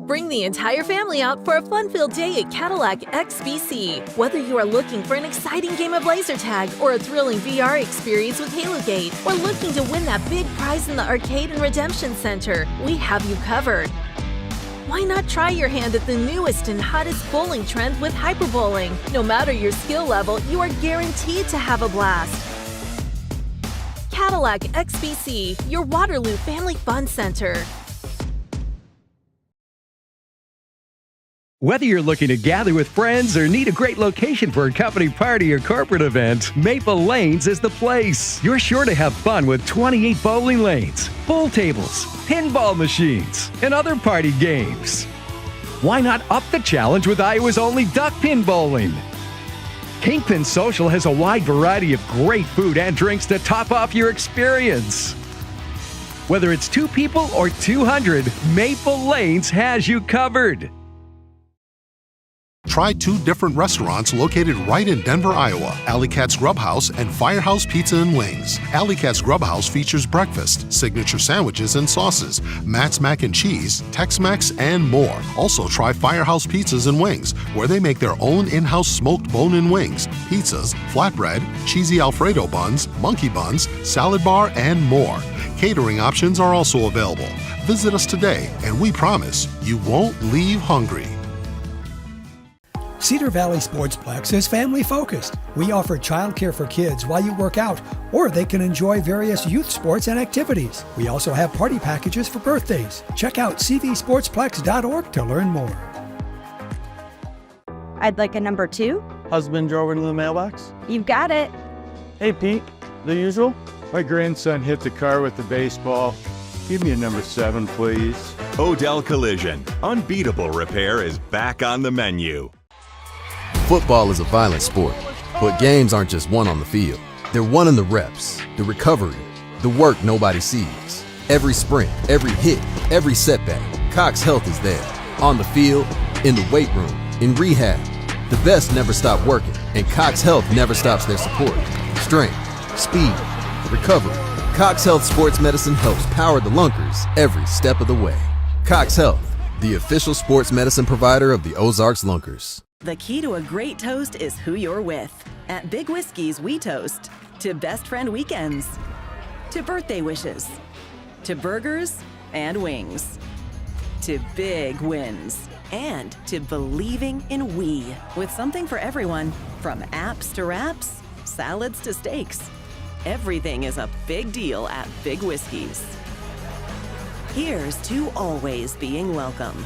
Bring the entire family out for a fun-filled day at Cadillac XBC. Whether you are looking for an exciting game of laser tag or a thrilling VR experience with HaloGate, or looking to win that big prize in the Arcade and Redemption Center, we have you covered. Why not try your hand at the newest and hottest bowling trend with hyperbowling? No matter your skill level, you are guaranteed to have a blast. Cadillac XBC, your Waterloo Family Fun Center. Whether you're looking to gather with friends or need a great location for a company party or corporate event, Maple Lanes is the place. You're sure to have fun with 28 bowling lanes, pool tables, pinball machines, and other party games. Why not up the challenge with Iowa's only duck pin bowling? Kingpin Social has a wide variety of great food and drinks to top off your experience. Whether it's 2 people or 200, Maple Lanes has you covered. Try 2 different restaurants located right in Denver, Iowa, Alley Cat's Grub House and Firehouse Pizza and Wings. Alley Cat's Grub House features breakfast, signature sandwiches and sauces, Matt's Mac and Cheese, Tex-Mex, and more. Also try Firehouse Pizzas and Wings, where they make their own in-house smoked bone-in wings, pizzas, flatbread, cheesy Alfredo buns, monkey buns, salad bar, and more. Catering options are also available. Visit us today, and we promise you won't leave hungry. Cedar Valley Sportsplex is family-focused. We offer childcare for kids while you work out, or they can enjoy various youth sports and activities. We also have party packages for birthdays. Check out cvsportsplex.org to learn more. I'd like a number 2. Husband drove into the mailbox. You've got it. Hey, Pete. The usual? My grandson hit the car with the baseball. Give me a number 7, please. Odell Collision. Unbeatable repair is back on the menu. Football is a violent sport, but games aren't just won on the field. They're won in the reps, the recovery, the work nobody sees. Every sprint, every hit, every setback, Cox Health is there. On the field, in the weight room, in rehab. The best never stop working, and Cox Health never stops their support. Strength, speed, recovery. Cox Health Sports Medicine helps power the Lunkers every step of the way. Cox Health, the official sports medicine provider of the Ozarks Lunkers. The key to a great toast is who you're with. At Big Whiskey's, we toast to best friend weekends, to birthday wishes, to burgers and wings, to big wins, and to believing in we, with something for everyone, from apps to wraps, salads to steaks. Everything is a big deal at Big Whiskey's. Here's to always being welcome.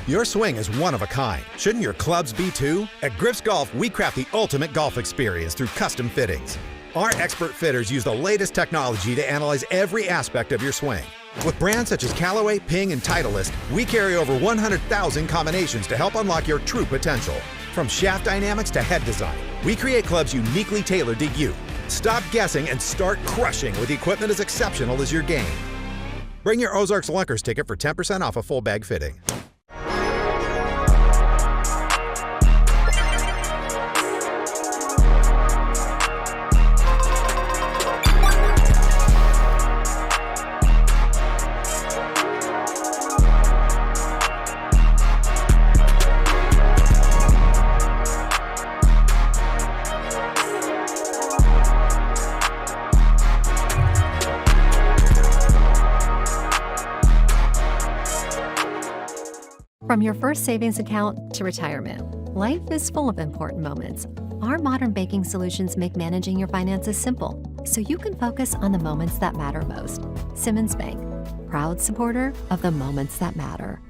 Your swing is one of a kind. Shouldn't your clubs be too? At Griff's Golf, we craft the ultimate golf experience through custom fittings. Our expert fitters use the latest technology to analyze every aspect of your swing. With brands such as Callaway, Ping, and Titleist, we carry over 100,000 combinations to help unlock your true potential. From shaft dynamics to head design, we create clubs uniquely tailored to you. Stop guessing and start crushing with equipment as exceptional as your game. Bring your Ozarks Lunkers ticket for 10% off a full bag fitting. From your first savings account to retirement, life is full of important moments. Our modern banking solutions make managing your finances simple, so you can focus on the moments that matter most. Simmons Bank, proud supporter of the moments that matter.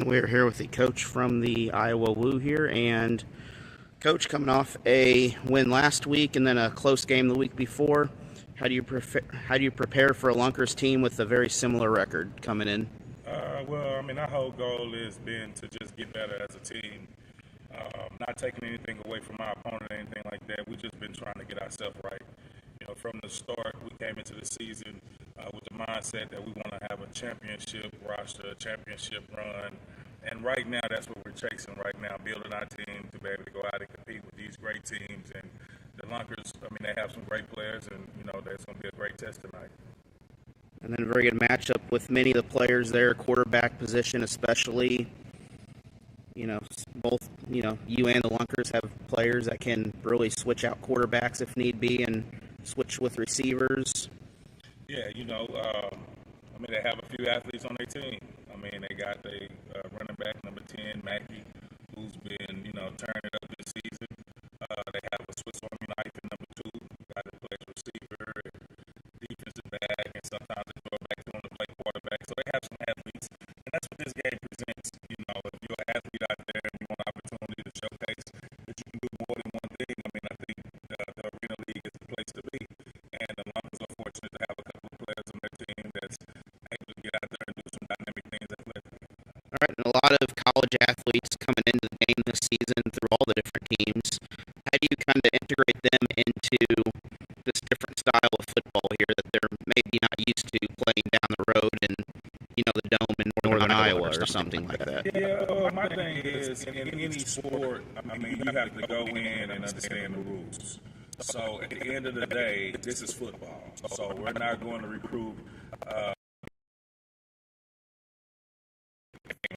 We're here with the coach from the Iowa Woo here, and Coach, coming off a win last week and then a close game the week before, how do you prepare for a Lunkers team with a very similar record coming in? Well, I mean, our whole goal has been to just get better as a team, not taking anything away from our opponent or anything like that. We've just been trying to get ourselves right. You know, from the start, we came into the season with the mindset that we want to have a championship roster, a championship run. And right now, that's what we're chasing right now, building our team to be able to go out and compete with these great teams. And the Lunkers, I mean, they have some great players, and, you know, that's going to be a great test tonight. And then a very good matchup with many of the players there, quarterback position especially. You know, both, you know, you and the Lunkers have players that can really switch out quarterbacks if need be and switch with receivers. Yeah, you know, I mean, they have a few athletes on their team. I mean, they got the running back, number 10, Mackey, who's been, you know, turning it up this season. They have a Swiss Army knife in number 2, guy that plays receiver and defensive back, and sometimes they throw it back to him to play quarterback. So they have some athletes, and that's what this game presents. You know, if you're an athlete out there and you want an opportunity to showcase that you can do more than one thing, I mean, I think the Arena League is the place to be. And the Lunkers are fortunate to have a couple of players on their team that's able to get out there and do some dynamic things athletically. All right, and a lot of college athletes coming into the game this season through all the different teams. How do you kind of integrate them into this different style of football here that they're maybe not used to playing down the road in, you know, the Dome in northern Iowa or something like that? Yeah, well, my thing is, in any sport, I mean, you have to go in and understand the rules. So at the end of the day, this is football. So we're not going to recruit.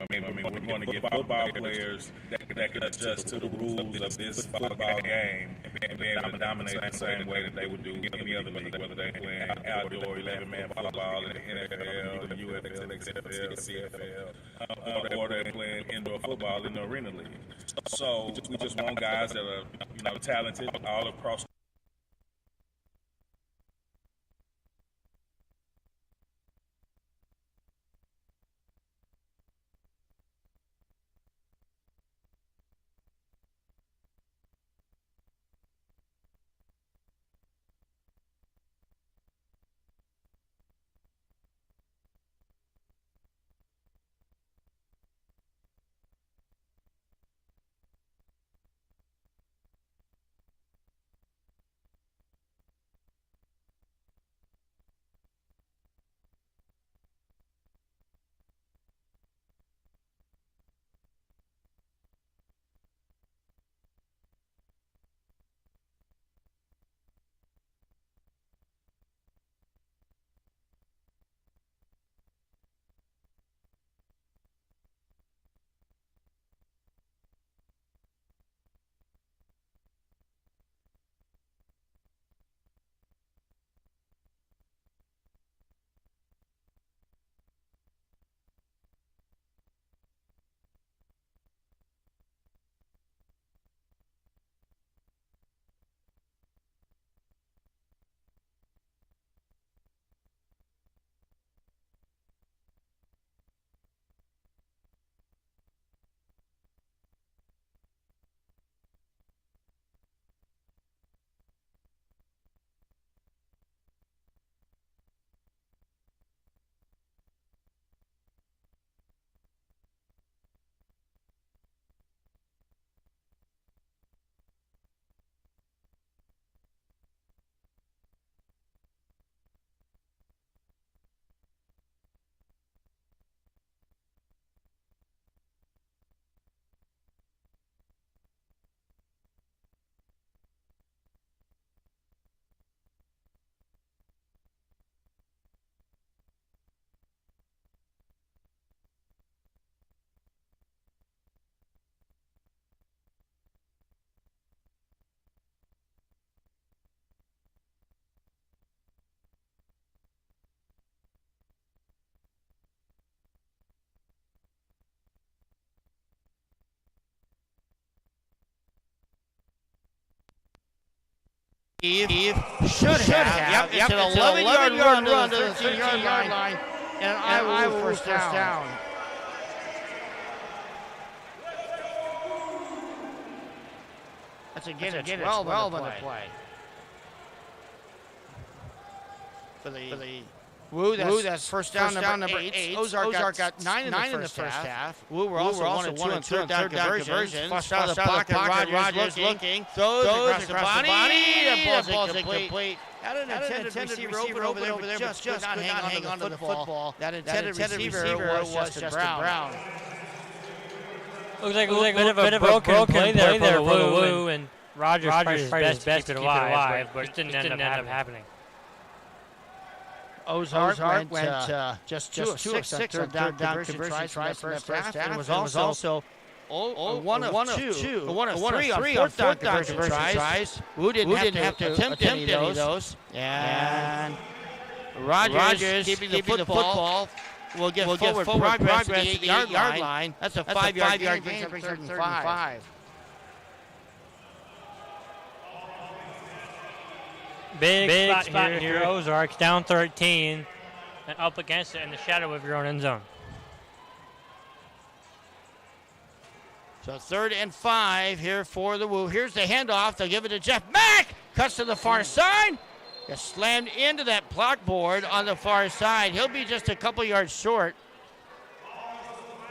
I mean, we're going to get football players that can adjust to the rules of this football game and be able to dominate the same way that they would do any other league, whether they're playing outdoor 11-man football in the NFL, the UFL, XFL, CFL, or they're playing indoor football in the Arena League. So we just want guys that are, you know, talented all across. Should have. Yep, it's an 11-yard run to the 13-yard line, and an Iowa first down. That's a gain of 12 on the play. For the Woo, that's first down number 8. Ozark got 9 in the first half. Woo were also 1 and 2 on third down conversions. Flushed out of the pocket. Rogers looking. Throws across the body. The ball's incomplete. Had an intended receiver over there, but just could not hang on to the football. That intended receiver was Justin Brown. Looks like a bit of a broken play there for the Woo, and Rogers tried his best to keep it alive, but it didn't end up happening. Ozark went just 2 of 6 on down conversion tries in the first half. It was also 1 of 3 on fourth down conversion tries. Who didn't have to attempt any of those. And Rogers keeping the football will get forward progress to the 8-yard line. That's a 5-yard gain, brings up 3rd and 5. Big spot here. Ozarks down 13 and up against it in the shadow of your own end zone. So 3rd and 5 here for the Woo. Here's the handoff. They'll give it to Jeff Mack. Cuts to the far side. Gets slammed into that block board on the far side. He'll be just a couple yards short.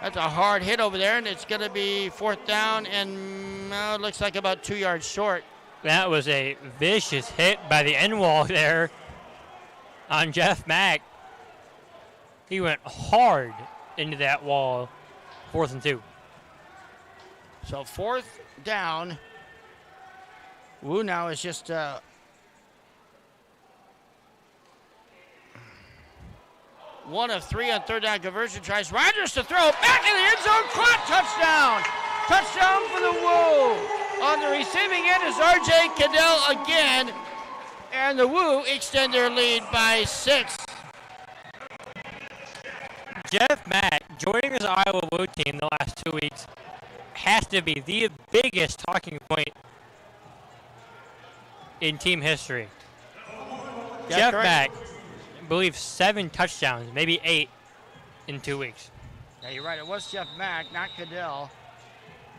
That's a hard hit over there, and it's going to be 4th down, and it looks like about 2 yards short. That was a vicious hit by the end wall there on Jeff Mack. He went hard into that wall. 4th and 2. So 4th down. Woo now is just 1 of 3 on third down conversion. Tries Rogers to throw back in the end zone. Caught. Touchdown. Touchdown for the Woo. On the receiving end is R.J. Cadell again. And the Woo extend their lead by 6. Jeff Mack joining his Iowa Woo team the last 2 weeks has to be the biggest talking point in team history. Jeff Mack, I believe 7 touchdowns, maybe 8 in 2 weeks. Yeah, you're right. It was Jeff Mack, not Cadell,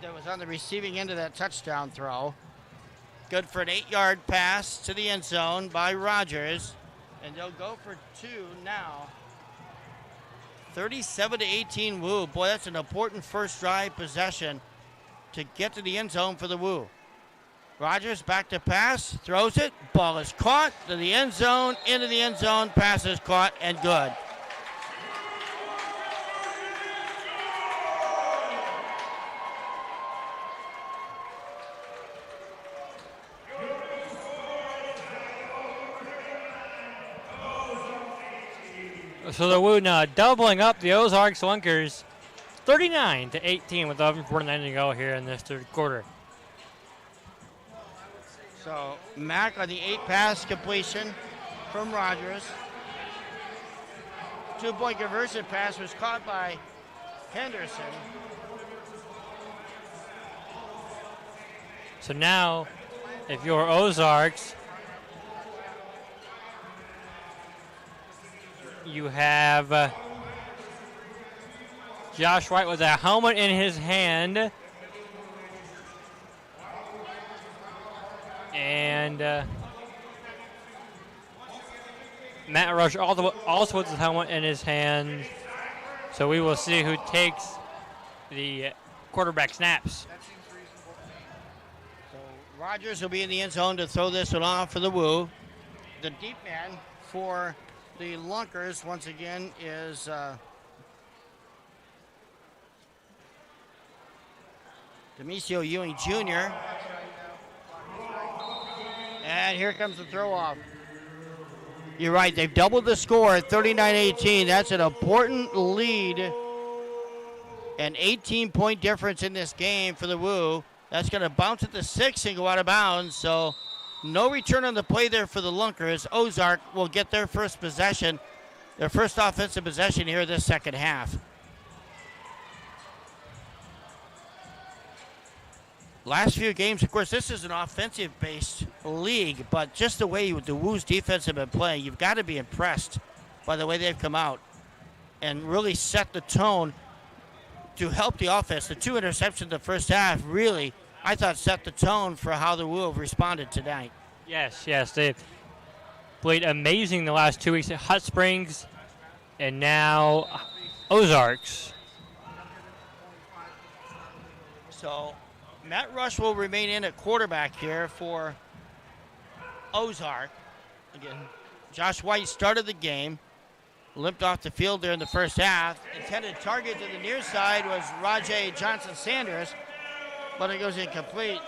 that was on the receiving end of that touchdown throw. Good for an 8-yard pass to the end zone by Rogers. And they'll go for 2 now. 37-18 Woo. Boy, that's an important first drive possession to get to the end zone for the Woo. Rogers back to pass, throws it, ball is caught to the end zone, into the end zone, pass is caught and good. So the Woo now doubling up the Ozarks Lunkers, 39-18 with 11:49 to go here in this third quarter. So Mack on the 8-pass completion from Rogers. 2-point conversion pass was caught by Henderson. So now, if you're Ozarks, you have Josh White with a helmet in his hand. And Matt Rush also with his helmet in his hand. So we will see who takes the quarterback snaps. So Rogers will be in the end zone to throw this one off for the Woo. The deep man for the Lunkers, once again, is Demisio Ewing Jr. And here comes the throw-off. You're right, they've doubled the score at 39-18. That's an important lead. An 18-point difference in this game for the Woo. That's going to bounce at the 6 and go out of bounds, so no return on the play there for the Lunkers. Ozark will get their first possession, their first offensive possession here this second half. Last few games, of course, this is an offensive-based league, but just the way the Woo's defense have been playing, you've got to be impressed by the way they've come out and really set the tone to help the offense. The 2 interceptions in the first half really I thought, set the tone for how the Woo have responded tonight. Yes, they've played amazing the last 2 weeks at Hot Springs and now Ozarks. So Matt Rush will remain in at quarterback here for Ozark. Again, Josh White started the game, limped off the field there in the first half. Intended target to the near side was Rajay Johnson-Sanders, but it goes incomplete.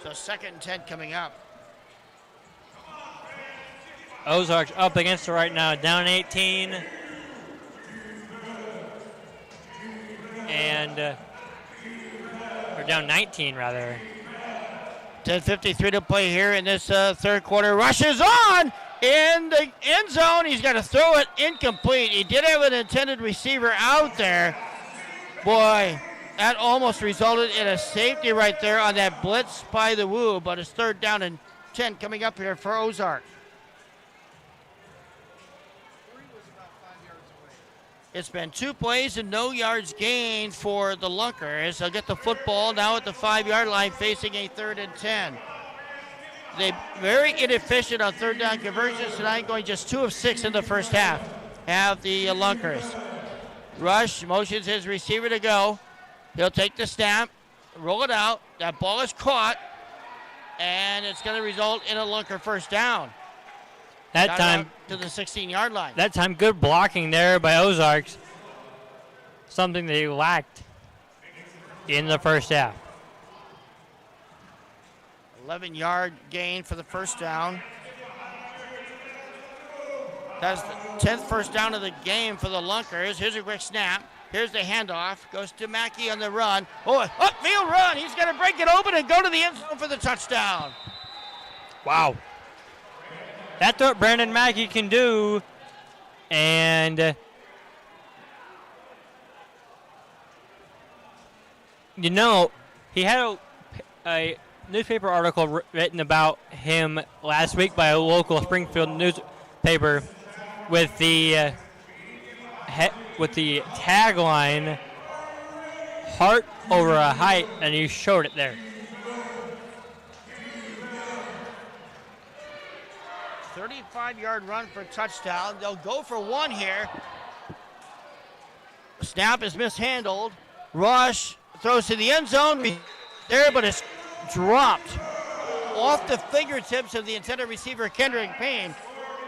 So 2nd and 10 coming up. Ozarks up against it right now, down 18. Or down 19, rather. 10:53 to play here in this third quarter. Rushes on in the end zone. He's got to throw it incomplete. He did have an intended receiver out there. Boy, that almost resulted in a safety right there on that blitz by the Woo, but it's 3rd down and 10 coming up here for Ozark. It's been 2 plays and no yards gained for the Lunkers. They'll get the football now at the 5-yard line facing a 3rd and 10. They're very inefficient on 3rd down conversions tonight, going just 2 of 6 in the first half. Have the Lunkers. Rush motions his receiver to go. He'll take the snap, roll it out. That ball is caught, and it's going to result in a Lunker first down. That time to the 16-yard line. That time, good blocking there by Ozarks. Something they lacked in the first half. 11-yard gain for the first down. That's the 10th first down of the game for the Lunkers. Here's a quick snap. Here's the handoff. Goes to Mackey on the run. Oh, upfield run. He's going to break it open and go to the end zone for the touchdown. Wow. That's what Brandon Mackey can do. And, you know, he had a newspaper article written about him last week by a local Springfield newspaper with the tagline, "Heart over a height," and he showed it there. 35-yard run for a touchdown. They'll go for one here. Snap is mishandled. Rush throws to the end zone. There, but it's dropped off the fingertips of the intended receiver, Kendrick Payne.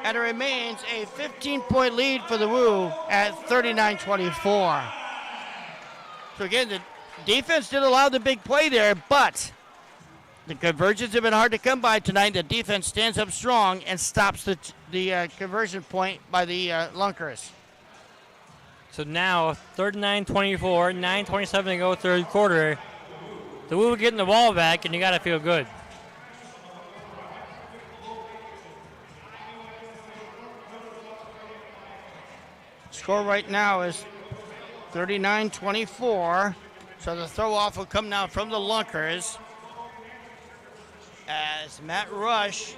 And it remains a 15-point lead for the Woo at 39-24. So again, the defense did allow the big play there, but the conversions have been hard to come by tonight. The defense stands up strong and stops the conversion point by the Lunkers. So now 39-24, 9:27 to go third quarter. The Woo getting the ball back, and you got to feel good. Score right now is 39-24. So the throw off will come now from the Lunkers. As Matt Rush,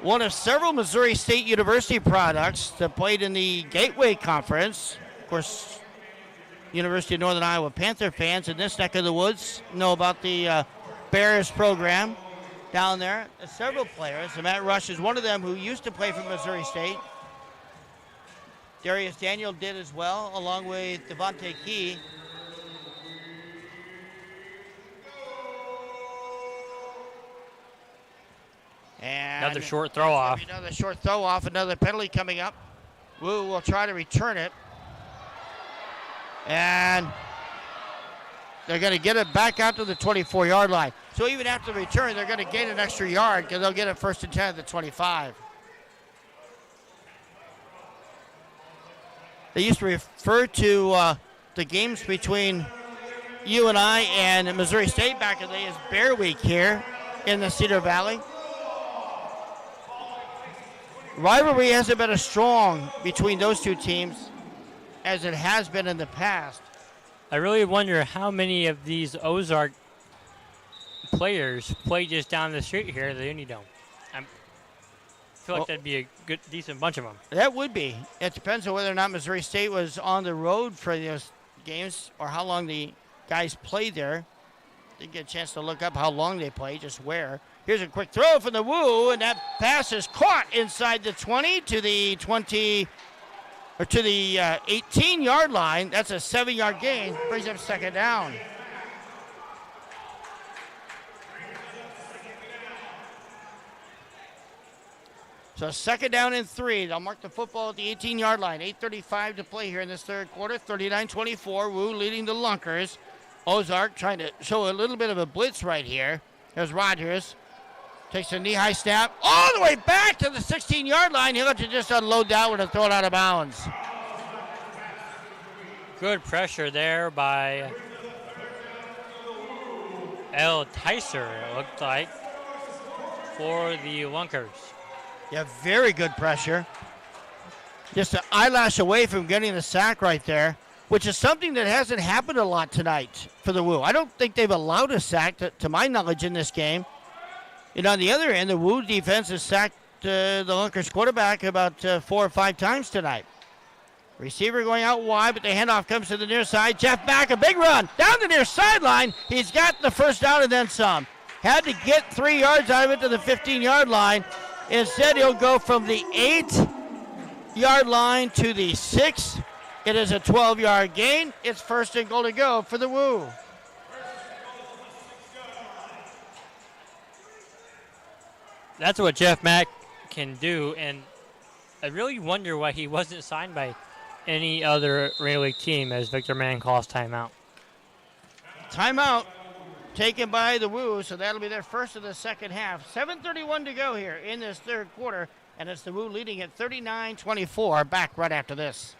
one of several Missouri State University products that played in the Gateway Conference. Of course, University of Northern Iowa Panther fans in this neck of the woods know about the Bears program down there. Several players, and Matt Rush is one of them who used to play for Missouri State. Darius Daniel did as well, along with Devontae Key. And another short throw off. Another short throw off, another penalty coming up. Woo will try to return it. And they're going to get it back out to the 24-yard line. So even after the return, they're going to gain an extra yard because they'll get it 1st and 10 at the 25. They used to refer to the games between UNI and Missouri State back in the day as Bear Week here in the Cedar Valley. Rivalry hasn't been as strong between those two teams as it has been in the past. I really wonder how many of these Ozark players play just down the street here at the Unidome. I feel like that'd be a good, decent bunch of them. That would be. It depends on whether or not Missouri State was on the road for those games or how long the guys play there. Didn't get a chance to look up how long they play, just where. Here's a quick throw from the Woo, and that pass is caught inside the 20 to the 20, or to the 18-yard line. That's a 7-yard gain. Brings up second down. So second down and 3. They'll mark the football at the 18-yard line. 8:35 to play here in this third quarter. 39-24. Woo leading the Lunkers. Ozark trying to show a little bit of a blitz right here. There's Rogers. Takes a knee-high snap all the way back to the 16-yard line. He'll have to just unload that one and throw it out of bounds. Good pressure there by L. Tyser, it looked like, for the Lunkers. Yeah, very good pressure. Just an eyelash away from getting the sack right there, which is something that hasn't happened a lot tonight for the Woo. I don't think they've allowed a sack, to my knowledge, in this game. And on the other end, the Woo defense has sacked the Lunkers quarterback about 4 or 5 times tonight. Receiver going out wide, but the handoff comes to the near side. Jeff Mack, a big run down the near sideline. He's got the first down and then some. Had to get 3 yards out of it to the 15-yard line. Instead, he'll go from the 8-yard line to the 6. It is a 12-yard gain. It's first and goal to go for the Woo. That's what Jeff Mack can do, and I really wonder why he wasn't signed by any other Arena League team, as Victor Mann calls timeout. Timeout taken by the Woo, so that'll be their first of the second half. 7:31 to go here in this third quarter, and it's the Woo leading at 39-24. Back right after this.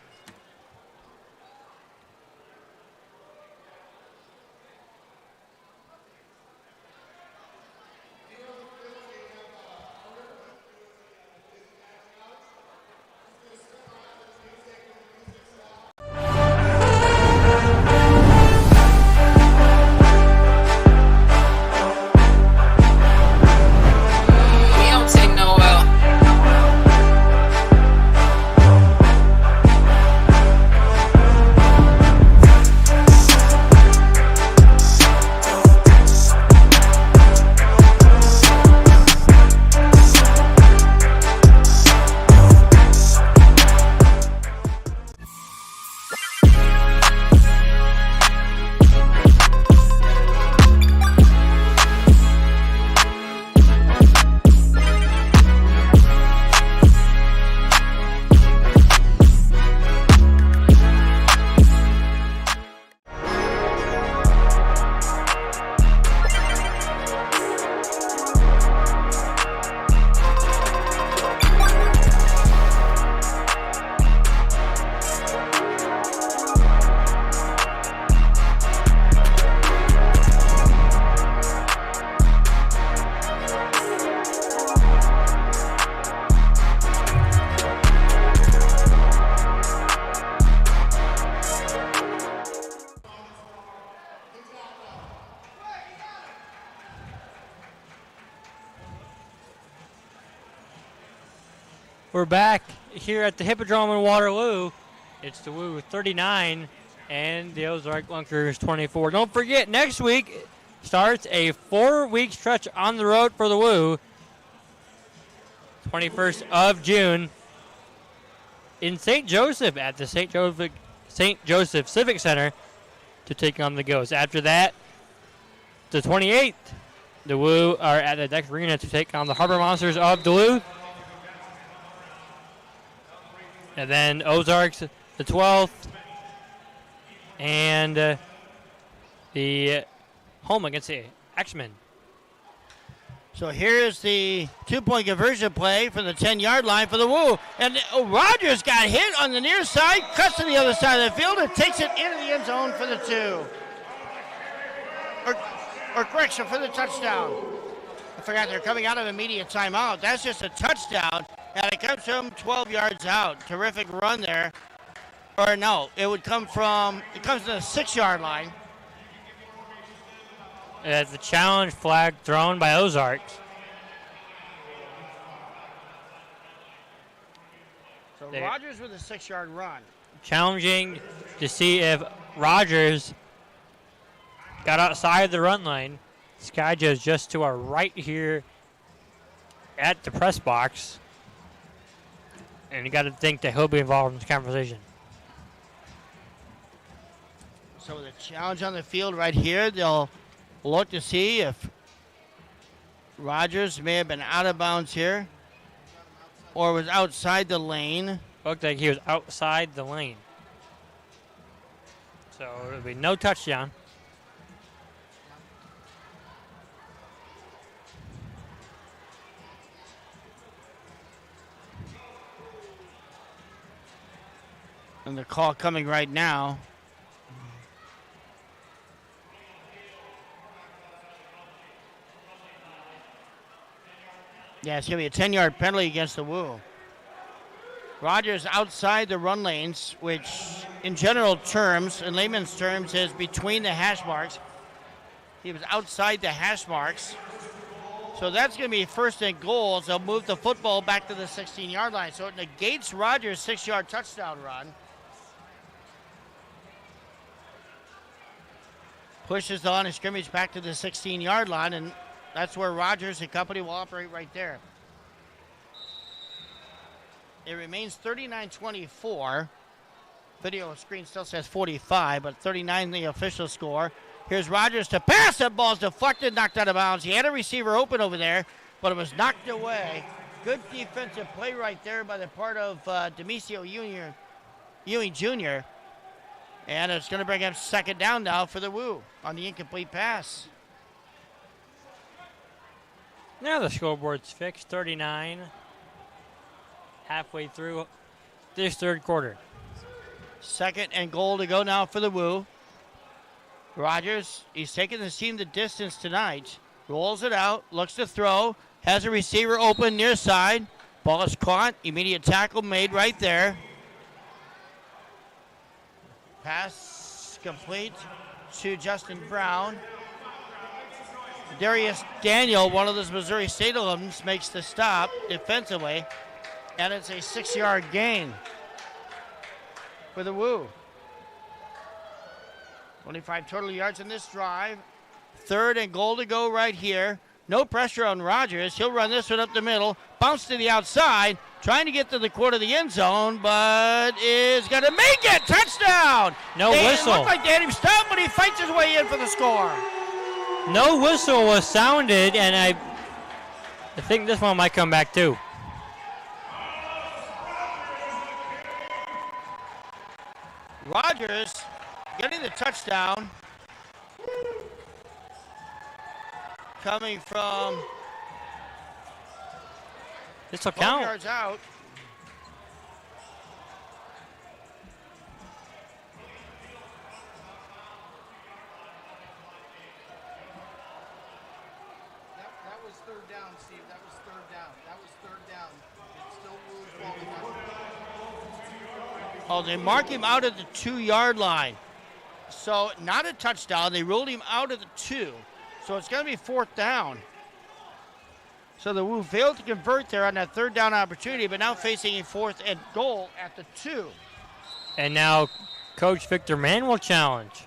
We're back here at the Hippodrome in Waterloo. It's the Woo 39 and the Ozark Lunkers 24. Don't forget, next week starts a 4-week stretch on the road for the Woo. 21st of June in St. Joseph at the St. Joseph Civic Center to take on the Ghosts. After that, the 28th, the Woo are at the Dex Arena to take on the Harbor Monsters of Duluth. And then Ozarks, the 12th, and the home against the X-Men. So here's the 2-point conversion play from the 10-yard line for the Woo. And Rogers got hit on the near side, cuts to the other side of the field, and takes it into the end zone for the 2. Or correction, for the touchdown. I forgot they're coming out of immediate timeout. That's just a touchdown, and it comes from 12 yards out. Terrific run there. Or no, it comes to the 6-yard line. It's a challenge flag thrown by Ozarks. So Rogers with a 6-yard run. Challenging to see if Rogers got outside the run lane. Skyja is just to our right here at the press box. And you got to think that he'll be involved in this conversation. So the challenge on the field right here, they'll look to see if Rogers may have been out of bounds here or was outside the lane. Looked like he was outside the lane. So it'll be no touchdown. And the call coming right now. Yeah, it's going to be a 10-yard penalty against the Woo. Rogers outside the run lanes, which in general terms, in layman's terms, is between the hash marks. He was outside the hash marks. So that's going to be first and goal as they'll move the football back to the 16-yard line. So it negates Rogers' 6-yard touchdown run. Pushes the line of scrimmage back to the 16-yard line, and that's where Rogers and company will operate right there. It remains 39-24. Video screen still says 45, but 39 the official score. Here's Rogers to pass. That ball's deflected, knocked out of bounds. He had a receiver open over there, but it was knocked away. Good defensive play right there by the part of Demisio Ewing Jr. And it's going to bring up second down now for the Woo on the incomplete pass. Now the scoreboard's fixed, 39. Halfway through this third quarter. Second and goal to go now for the Woo. Rogers, he's taking the team the distance tonight. Rolls it out, looks to throw, has a receiver open near side. Ball is caught, immediate tackle made right there. Pass complete to Justin Brown. Darius Daniel, one of those Missouri State alums, makes the stop defensively, and it's a 6-yard gain for the Woo. 25 total yards in this drive. Third and goal to go right here. No pressure on Rogers. He'll run this one up the middle. Bounce to the outside. Trying to get to the quarter of the end zone, but is going to make it. Touchdown! No whistle. It looked like they had him stopped, but he fights his way in for the score. No whistle was sounded, and I think this one might come back too. Rogers getting the touchdown. Coming from this will count. 12 yards out. That was third down, Steve. That was third down. That was third down. It still moves Oh, they mark him out at the 2-yard line. So not a touchdown. They ruled him out at the 2. So it's going to be fourth down. So the Woo failed to convert there on that third down opportunity, but now facing a fourth and goal at the 2. And now Coach Victor Mann will challenge.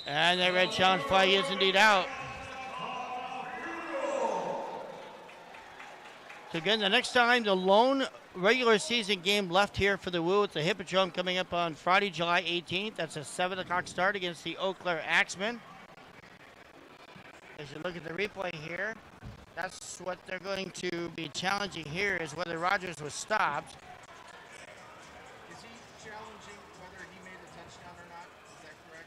And that red challenge flag is indeed out. So again, the next time, the lone regular season game left here for the Woo at the Hippodrome coming up on Friday, July 18th. That's a 7 o'clock start against the Eau Claire Axemen. As you look at the replay here, that's what they're going to be challenging here, is whether Rogers was stopped. Is he challenging whether he made a touchdown or not? Is that correct?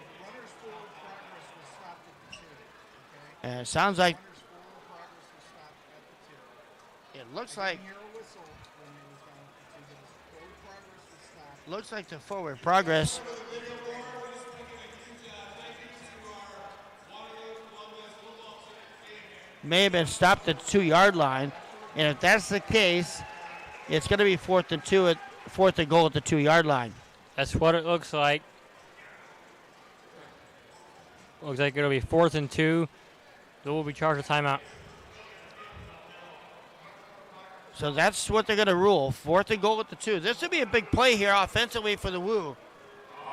The runner's forward progress was stopped at the 2. Okay? And it sounds like Runner's forward progress was stopped at the 2. it looks like I didn't hear a whistle when it was down at the 2. But forward progress was stopped. looks like the forward progress. May have been stopped at the 2-yard line, and if that's the case, it's going to be fourth and goal at the 2-yard line. That's what it looks like. Looks like it'll be 4th and 2. They will be charged with timeout. So that's what they're going to rule. 4th and goal at the 2. This will be a big play here offensively for the Woo.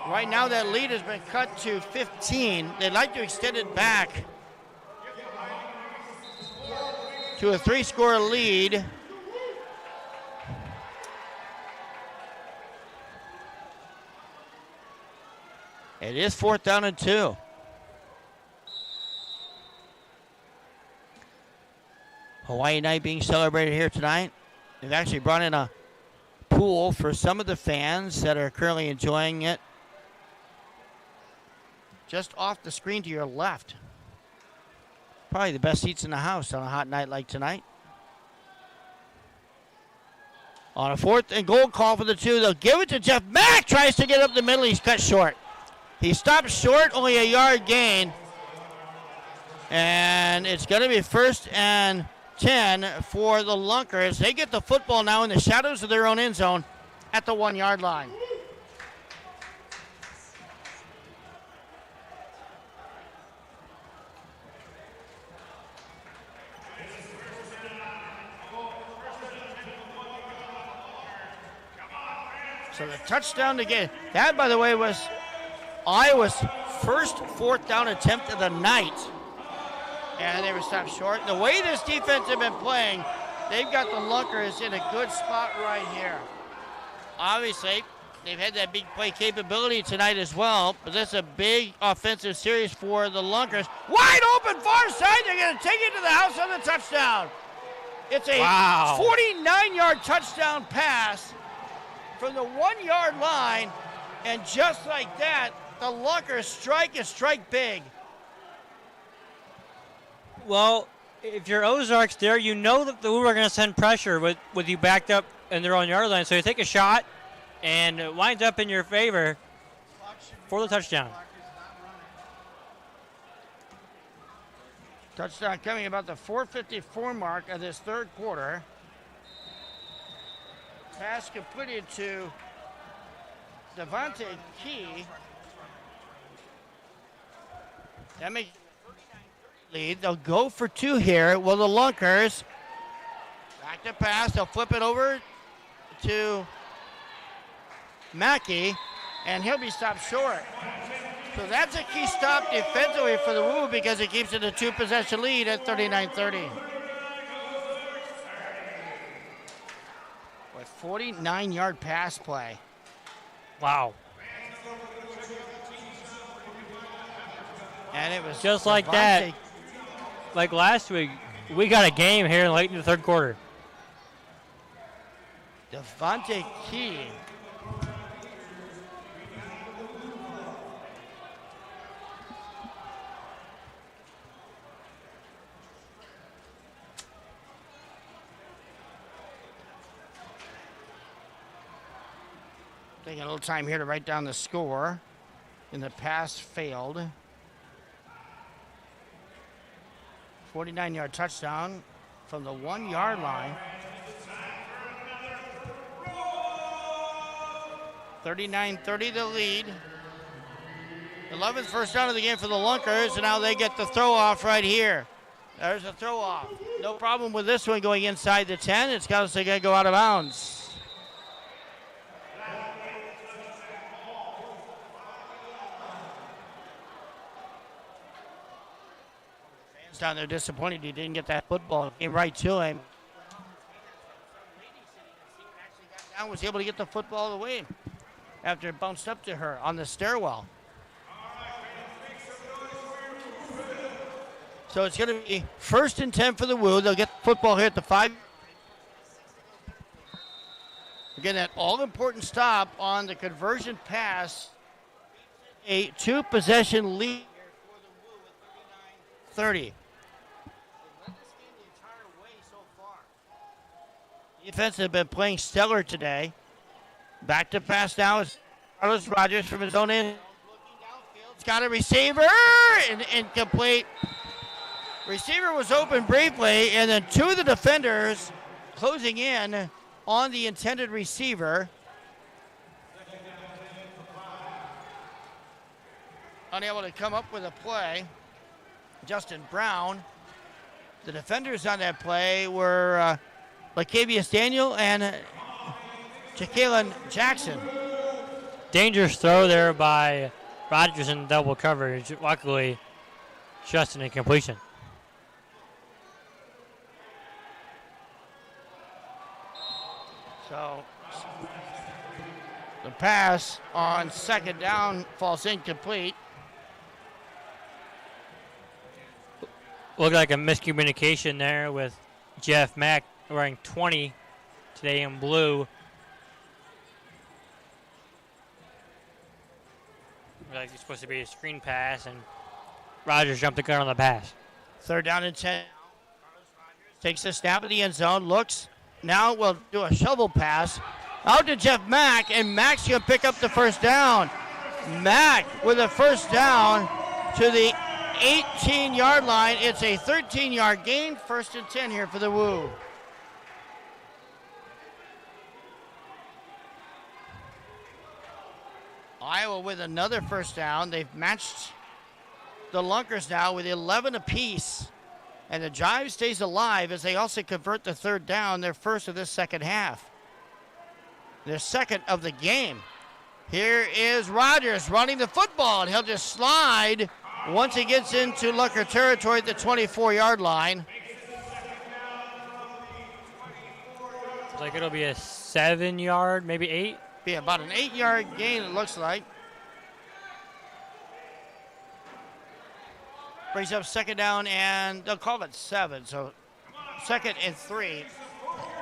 Right now that lead has been cut to 15. They'd like to extend it back to a 3-score lead. It is 4th down and 2. Hawaii Night being celebrated here tonight. They've actually brought in a pool for some of the fans that are currently enjoying it. Just off the screen to your left. Probably the best seats in the house on a hot night like tonight. On a 4th and goal call for the 2, they'll give it to Jeff Mack. Tries to get up the middle. He's cut short. He stops short, only a yard gain. And it's going to be 1st and 10 for the Lunkers. They get the football now in the shadows of their own end zone at the 1-yard line. So the touchdown to get that, by the way, was Iowa's first 4th down attempt of the night. And they were stopped short. The way this defense has been playing, they've got the Lunkers in a good spot right here. Obviously, they've had that big play capability tonight as well, but this is a big offensive series for the Lunkers. Wide open far side, they're going to take it to the house on the touchdown. It's a 49-yard touchdown pass from the 1-yard line, and just like that, the Lunkers strike and strike big. Well, if you're Ozarks there, you know that the Woo are going to send pressure with you backed up in their own yard line. So you take a shot, and it winds up in your favor for the touchdown. Touchdown coming about the 4:54 mark of this 3rd quarter. Pass completed to Devontae Key. That makes lead. They'll go for 2 here. Well, the Lunkers back to pass. They'll flip it over to Mackey, and he'll be stopped short. So that's a key stop defensively for the Woo because it keeps it a 2-possession lead at 39-30. With 49-yard pass play. Wow. And it was just like that. Like last week, we got a game here late in the 3rd quarter. Devontae Key. Taking a little time here to write down the score. And the pass failed. 49-yard touchdown from the 1-yard line. 39-30 the lead. 11th first down of the game for the Lunkers, and now they get the throw off right here. There's a throw off. No problem with this one going inside the 10. It's got to go out of bounds. Down there disappointed he didn't get that football. Came right to him. Actually was able to get the football away after it bounced up to her on the stairwell. So it's going to be 1st and 10 for the Woo. They'll get the football here at the 5. Again, that all-important stop on the conversion pass. A 2-possession lead for the Woo at 39-30. Defense has been playing stellar today. Back to pass now is Carlos Rogers from his own end. He's got a receiver and incomplete. Receiver was open briefly, and then 2 of the defenders closing in on the intended receiver. Unable to come up with a play. Justin Brown. The defenders on that play were Lacavius Daniel and Ja'Kalen Jackson. dangerous throw there by Rogers in double coverage. Luckily, just an incompletion. So the pass on second down falls incomplete. Looked like a miscommunication there with Jeff Mack wearing 20 today in blue. Looked like it's supposed to be a screen pass, and Rogers jumped the gun on the pass. Third down and 10. Takes a snap at the end zone, looks. Now we'll do a shovel pass out to Jeff Mack, and Mack's going to pick up the first down. Mack with a first down to the 18-yard line. It's a 13-yard gain, 1st and 10 here for the Woo. Iowa with another first down. They've matched the Lunkers now with 11 apiece. And the drive stays alive as they also convert the third down, their first of this second half. Their second of the game. Here is Rogers running the football, and he'll just slide once he gets into Lunker territory at the 24-yard line. Looks like it'll be a 7-yard, maybe 8. Be about an 8-yard gain, it looks like. Brings up second down, and they'll call it 7. So 2nd and 3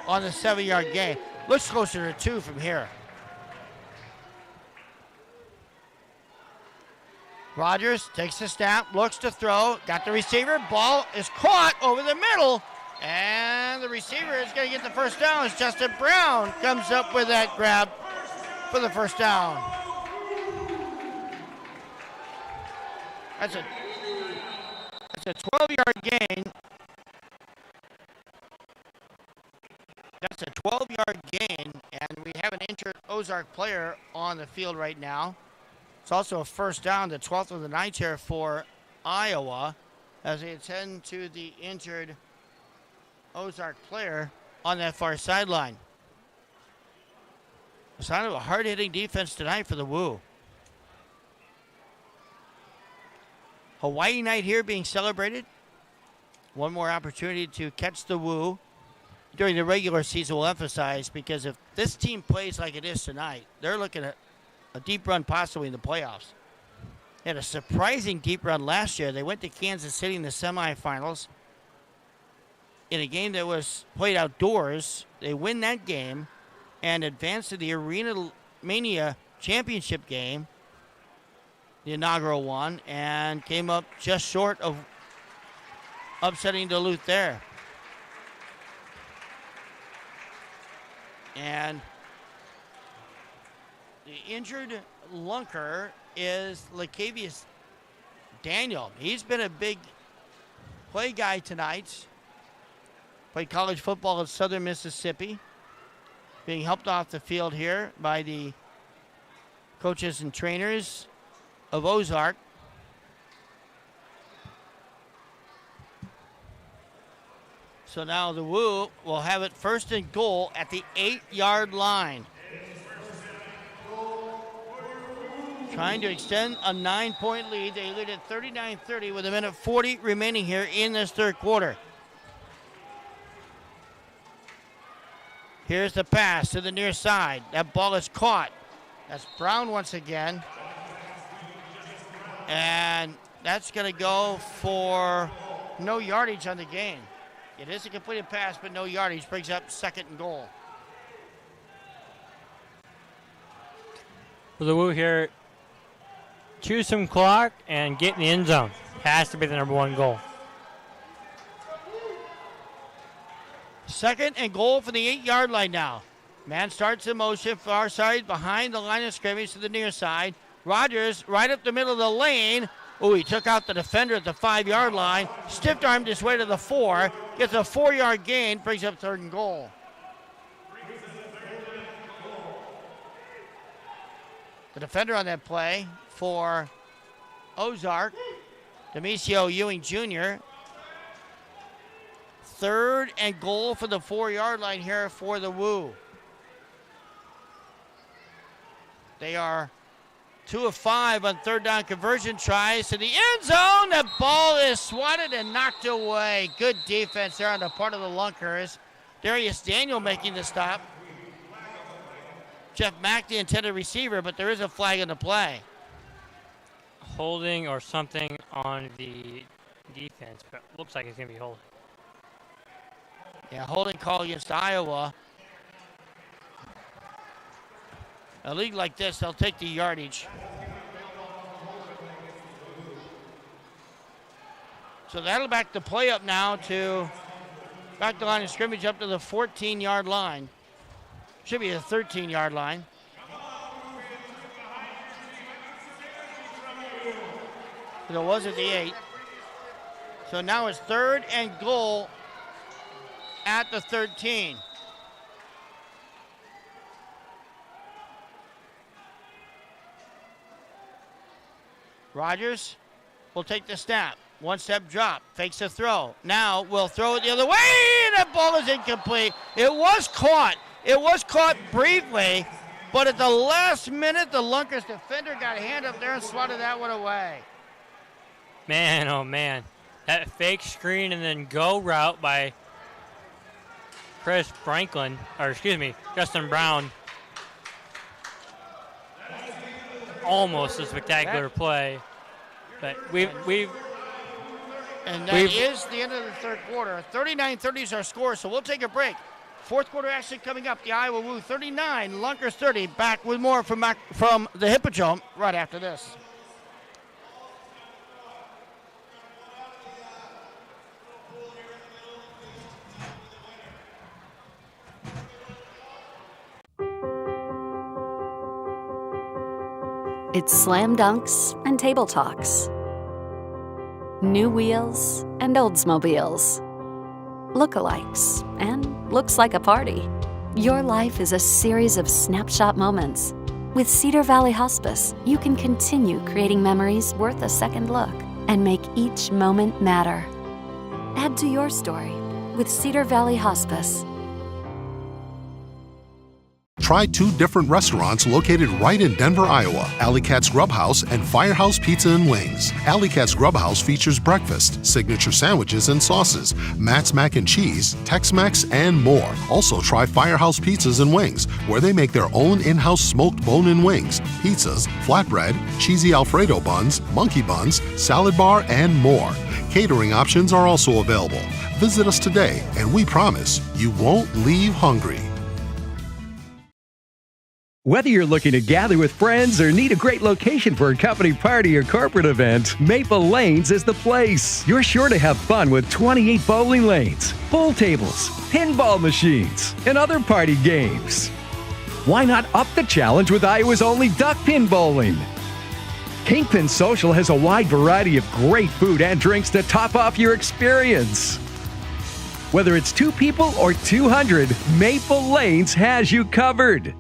on the 7-yard gain. Looks closer to 2 from here. Rogers takes the snap, looks to throw, got the receiver, ball is caught over the middle, and the receiver is going to get the first down as Justin Brown comes up with that grab for the first down. That's a 12-yard gain. That's a 12-yard gain, and we have an injured Ozark player on the field right now. It's also a first down, the 12th of the night here for Iowa, as they attend to the injured Ozark player on that far sideline. A sign of a hard-hitting defense tonight for the Woo. Hawaii night here being celebrated. One more opportunity to catch the Woo during the regular season, we'll emphasize, because if this team plays like it is tonight, they're looking at a deep run possibly in the playoffs. They had a surprising deep run last year. They went to Kansas City in the semifinals in a game that was played outdoors. They win that game and advance to the Arena Mania championship game, the inaugural one, and came up just short of upsetting Duluth there. And the injured Lunker is Lacavius Daniel. He's been a big play guy tonight. Played college football at Southern Mississippi. Being helped off the field here by the coaches and trainers of Ozark. So now the Woo will have it 1st and goal at the 8-yard line. Trying to extend a 9-point lead. They lead at 39-30 with 1:40 remaining here in this third quarter. Here's the pass to the near side. That ball is caught. That's Brown once again. And that's going to go for no yardage on the game. It is a completed pass, but no yardage. Brings up 2nd and goal. For the Woo here, choose some clock and get in the end zone. Has to be the number 1 goal. 2nd and goal for the 8-yard line now. Man starts in motion, far side, behind the line of scrimmage to the near side. Rogers right up the middle of the lane. Oh, he took out the defender at the 5-yard line. Stiff-armed his way to the 4. Gets a 4-yard gain, brings up 3rd and goal. The defender on that play for Ozark, Demisio Ewing Jr. 3rd and goal for the 4-yard line here for the Woo. They are 2 of 5 on third down conversion tries to the end zone. The ball is swatted and knocked away. Good defense there on the part of the Lunkers. Darius Daniel making the stop. Jeff Mack, the intended receiver, but there is a flag in the play. Holding or something on the defense, but looks like it's going to be holding. Yeah, holding call against Iowa. A league like this, they'll take the yardage. So that'll back the play up now to back the line of scrimmage up to the 14-yard line. Should be the 13-yard line. It was at the 8. So now it's 3rd and goal at the 13. Rogers will take the snap. 1-step drop, fakes a throw. Now will throw it the other way, and that ball is incomplete. It was caught. It was caught briefly, but at the last minute, the Lunkers defender got a hand up there and swatted that one away. Man, oh man. That fake screen and then go route by Justin Brown. Almost a spectacular play, but and that is the end of the third quarter. 39-30 is our score, so we'll take a break. Fourth quarter action coming up. The Iowa Woo 39, Lunkers 30. Back with more from the Hippodrome right after this. It's slam dunks and table talks. New wheels and Oldsmobiles. Lookalikes and looks like a party. Your life is a series of snapshot moments. With Cedar Valley Hospice, you can continue creating memories worth a second look and make each moment matter. Add to your story with Cedar Valley Hospice. Try 2 different restaurants located right in Denver, Iowa. Alley Cat's Grub House and Firehouse Pizza and Wings. Alley Cat's Grub House features breakfast, signature sandwiches and sauces, Matt's Mac and Cheese, Tex-Mex, and more. Also try Firehouse Pizzas and Wings, where they make their own in-house smoked bone-in wings, pizzas, flatbread, cheesy Alfredo buns, monkey buns, salad bar, and more. Catering options are also available. Visit us today, and we promise you won't leave hungry. Whether you're looking to gather with friends or need a great location for a company party or corporate event, Maple Lanes is the place. You're sure to have fun with 28 bowling lanes, pool tables, pinball machines, and other party games. Why not up the challenge with Iowa's only duck pin bowling? Kingpin Social has a wide variety of great food and drinks to top off your experience. Whether it's 2 people or 200, Maple Lanes has you covered.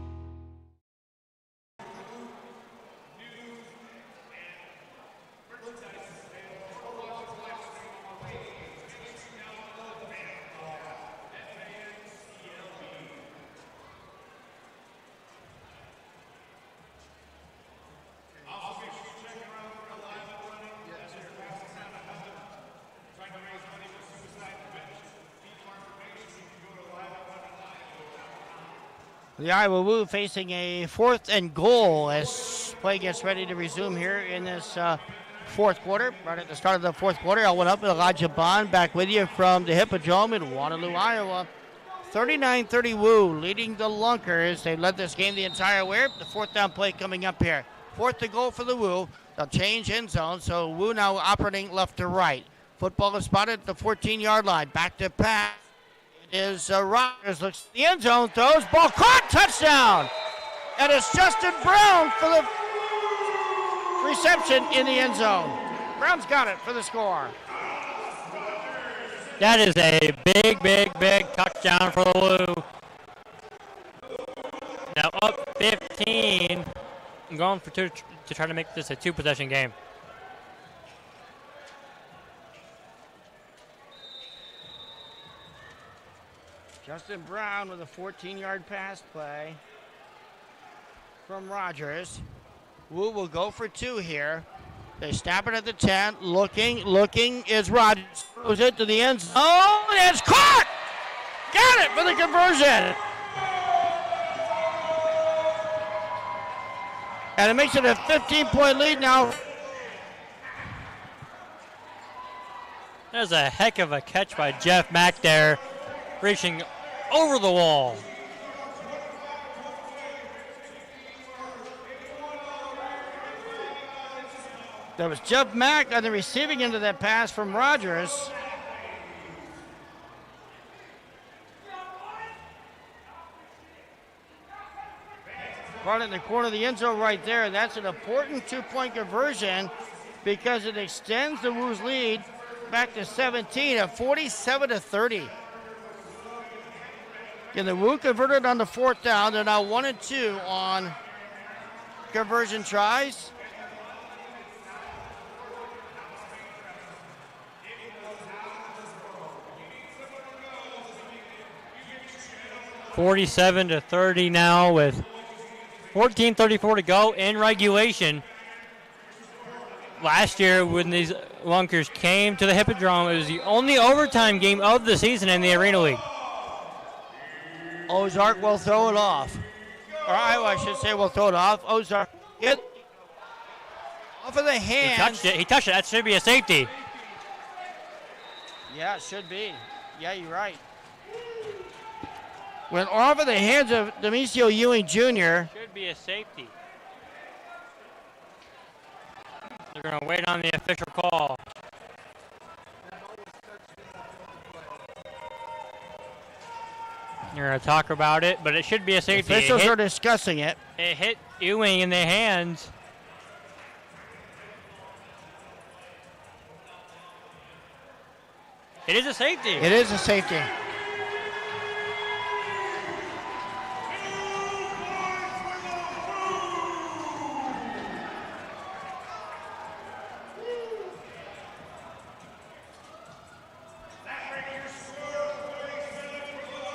The Iowa Woo facing a 4th and goal as play gets ready to resume here in this fourth quarter. Right at the start of the fourth quarter, I went up with Elijah Bond back with you from the Hippodrome in Waterloo, Iowa. 39-30 Woo leading the Lunkers. They led this game the entire way. The 4th down play coming up here. 4th to goal for the Woo. They'll change end zone, so Woo now operating left to right. Football is spotted at the 14-yard line. Back to pass. It is Rogers, looks at the end zone, throws, ball caught, touchdown! And it's Justin Brown for the reception in the end zone. Brown's got it for the score. That is a big touchdown for the Woo. Now up 15. I'm going for 2 to try to make this a 2-possession game. Justin Brown with a 14-yard pass play from Rogers. Wu will go for 2 here. They snap it at the 10. Looking is Rogers. Throws it to the end zone. Oh, and it's caught! Got it for the conversion. And it makes it a 15-point lead now. There's a heck of a catch by Jeff Mack there, reaching over the wall. That was Jeff Mack on the receiving end of that pass from Rogers. Brought it in the corner of the end zone right there. That's an important 2-point conversion because it extends the Woo's lead back to 17 at 47-30. And the Woo converted on the 4th down. They're now 1 and 2 on conversion tries. (47-30) now with 14:34 to go in regulation. Last year, when these Lunkers came to the Hippodrome, it was the only overtime game of the season in the Arena League. Ozark will throw it off. Or I should say will throw it off. Ozark get off of the hands. He touched it. That should be a safety. Yeah, it should be. Yeah, you're right. Went off of the hands of Demisio Ewing Jr. Should be a safety. They're going to wait on the official call. You're going to talk about it, but it should be a safety. Officials are discussing it. It hit Ewing in the hands. It is a safety. It is a safety.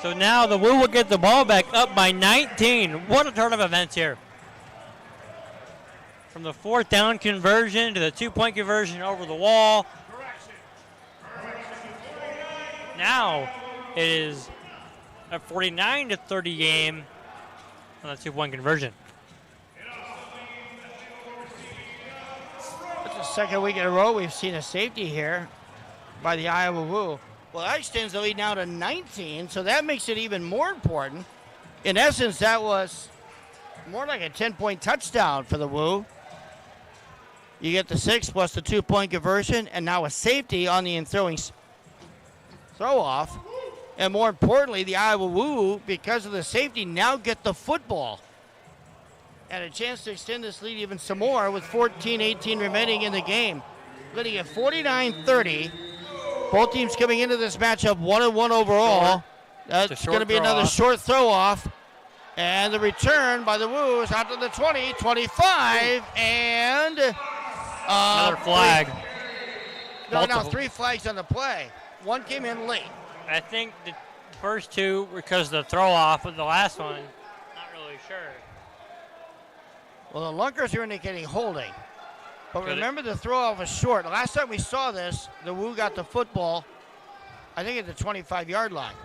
So now the Woo will get the ball back up by 19. What a turn of events here. From the 4th down conversion to the 2-point conversion over the wall. Now it is a 49-30 game on the 2-point conversion. That's the second week in a row we've seen a safety here by the Iowa Woo. Well, that extends the lead now to 19, so that makes it even more important. In essence, that was more like a 10-point touchdown for the Woo. You get the 6 plus the 2-point conversion, and now a safety on the in-throwing throw-off. And more importantly, the Iowa Woo, because of the safety, now get the football. And a chance to extend this lead even some more with 14-18 remaining in the game. Leading at 49-30. Both teams coming into this matchup 1-1 overall. That's going to be another short throw off. And the return by the Woos out to the 20, 25, and another flag. No, 3 flags on the play. One came in late. I think the first 2 because of the throw off, but the last one, not really sure. Well, the Lunkers are indicating holding. But remember, the throw-off was short. Last time we saw this, the Woo got the football, I think, at the 25-yard line.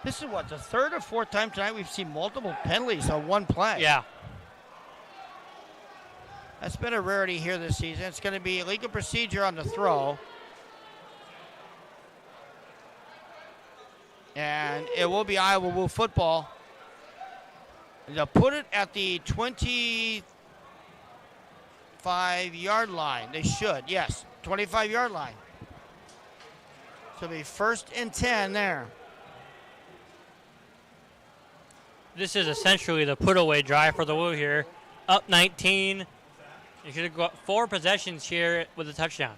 This is what, the 3rd or 4th time tonight we've seen multiple penalties on one play. Yeah. That's been a rarity here this season. It's going to be illegal procedure on the throw. And it will be Iowa Woo football. They'll put it at the 25-yard line. They should, yes, 25-yard line. So it'll be 1st and 10 there. This is essentially the put-away drive for the Woo here. Up 19. You should have got 4 possessions here with a touchdown.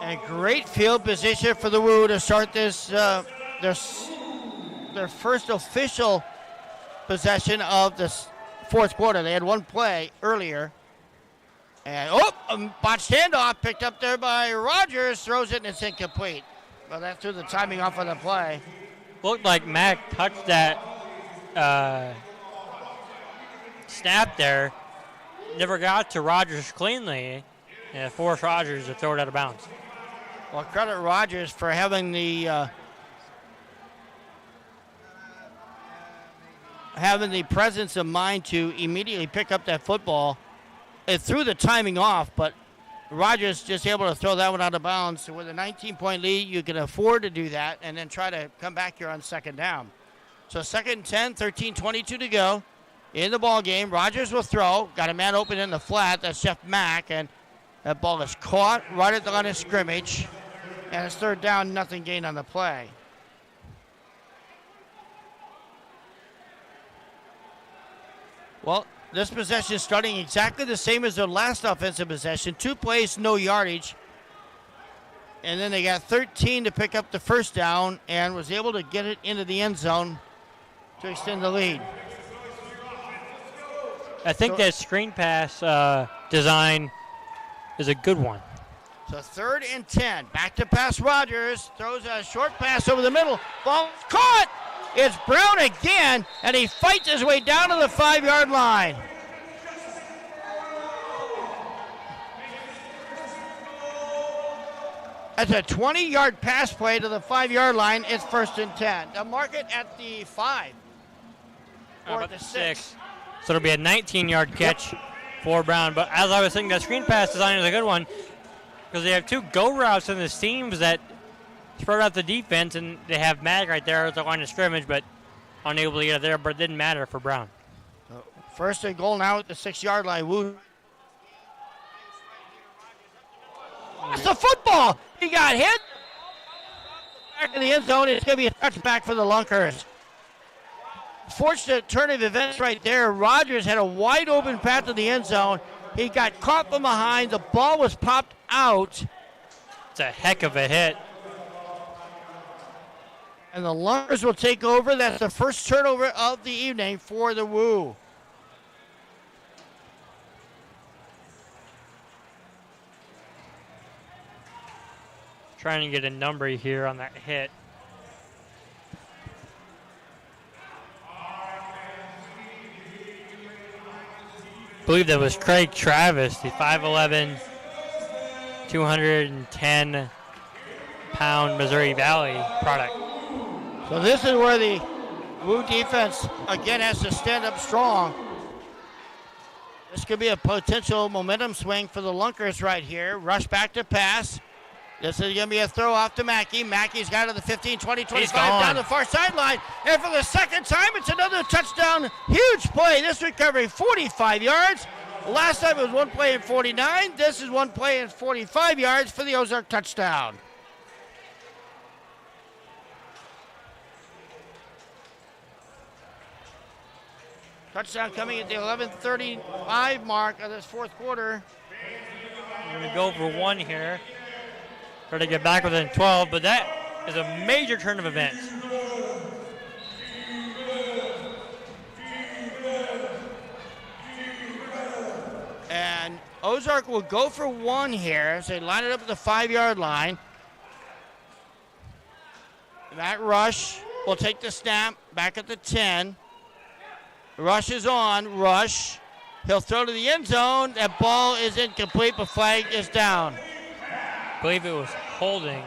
And great field position for the Woo to start this, their first official possession of the 4th quarter. They had one play earlier. And, botched handoff picked up there by Rogers. Throws it and it's incomplete. Well, that threw the timing off on the play. looked like Mack touched that snap there. Never got to Rogers cleanly, and forced Rogers to throw it out of bounds. Well, credit Rogers for having the presence of mind to immediately pick up that football. It threw the timing off, but Rogers just able to throw that one out of bounds. So with a 19-point lead, you can afford to do that and then try to come back here on second down. So second and 10, 13:22 to go in the ball game. Rogers will throw. Got a man open in the flat. That's Jeff Mack, and that ball is caught right at the line of scrimmage. And it's third down, nothing gained on the play. Well, this possession is starting exactly the same as their last offensive possession. 2 plays, no yardage. And then they got 13 to pick up the first down and was able to get it into the end zone to extend the lead. I think that screen pass design is a good one. So third and 10. Back to pass Rogers. Throws a short pass over the middle. Ball caught. It's Brown again, and he fights his way down to the 5-yard line. That's a 20-yard pass play to the 5-yard line. It's first and 10. They'll mark it at the 5. Or at the 6. So it'll be a 19-yard catch for Brown. But as I was thinking, that screen pass design is a good one because they have 2 go routes in the seams that spread out the defense, and they have Mack right there at the line of scrimmage, but unable to get it there. But it didn't matter for Brown. So first and goal now at the 6-yard line. Wu. It's the football. He got hit. Back in the end zone. It's going to be a touchback for the Lunkers. Fortunate turn of events right there. Rogers had a wide open path to the end zone. He got caught from behind. The ball was popped out. It's a heck of a hit. And the Lunkers will take over. That's the first turnover of the evening for the Woo. Trying to get a number here on that hit. I believe that was Craig Travis, the 5'11", 210-pound Missouri Valley product. So this is where the Woo defense, again, has to stand up strong. This could be a potential momentum swing for the Lunkers right here. Rush back to pass. This is going to be a throw off to Mackey. Mackey's got to the 15, 20, 25, down the far sideline. And for the second time, it's another touchdown. Huge play. This recovery, 45 yards. Last time it was one play in 49. This is one play in 45 yards for the Ozark touchdown. Touchdown coming at the 11:35 mark of this fourth quarter. We're going to go for one here. Try to get back within 12, but that is a major turn of events. And Ozark will go for one here as they line it up at the 5-yard line. Matt Rush will take the snap back at the 10. Rush is on. Rush. He'll throw to the end zone. That ball is incomplete, but flag is down. I believe it was holding.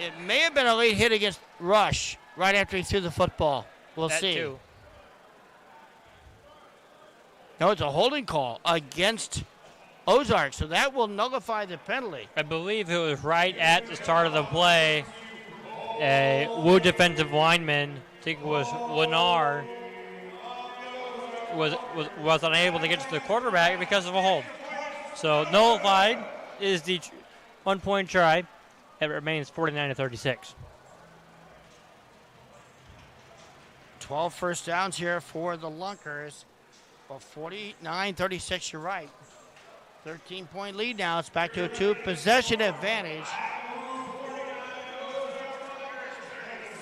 It may have been a late hit against Rush right after he threw the football. We'll see. Too. No, it's a holding call against Ozark, so that will nullify the penalty. I believe it was right at the start of the play. A Woo defensive lineman, I think it was Lennar, was unable to get to the quarterback because of a hold. So nullified is the 1-point try. It remains 49-36. 12 first downs here for the Lunkers. Well, 49-36, you're right. 13-point lead now. It's back to a 2-possession advantage.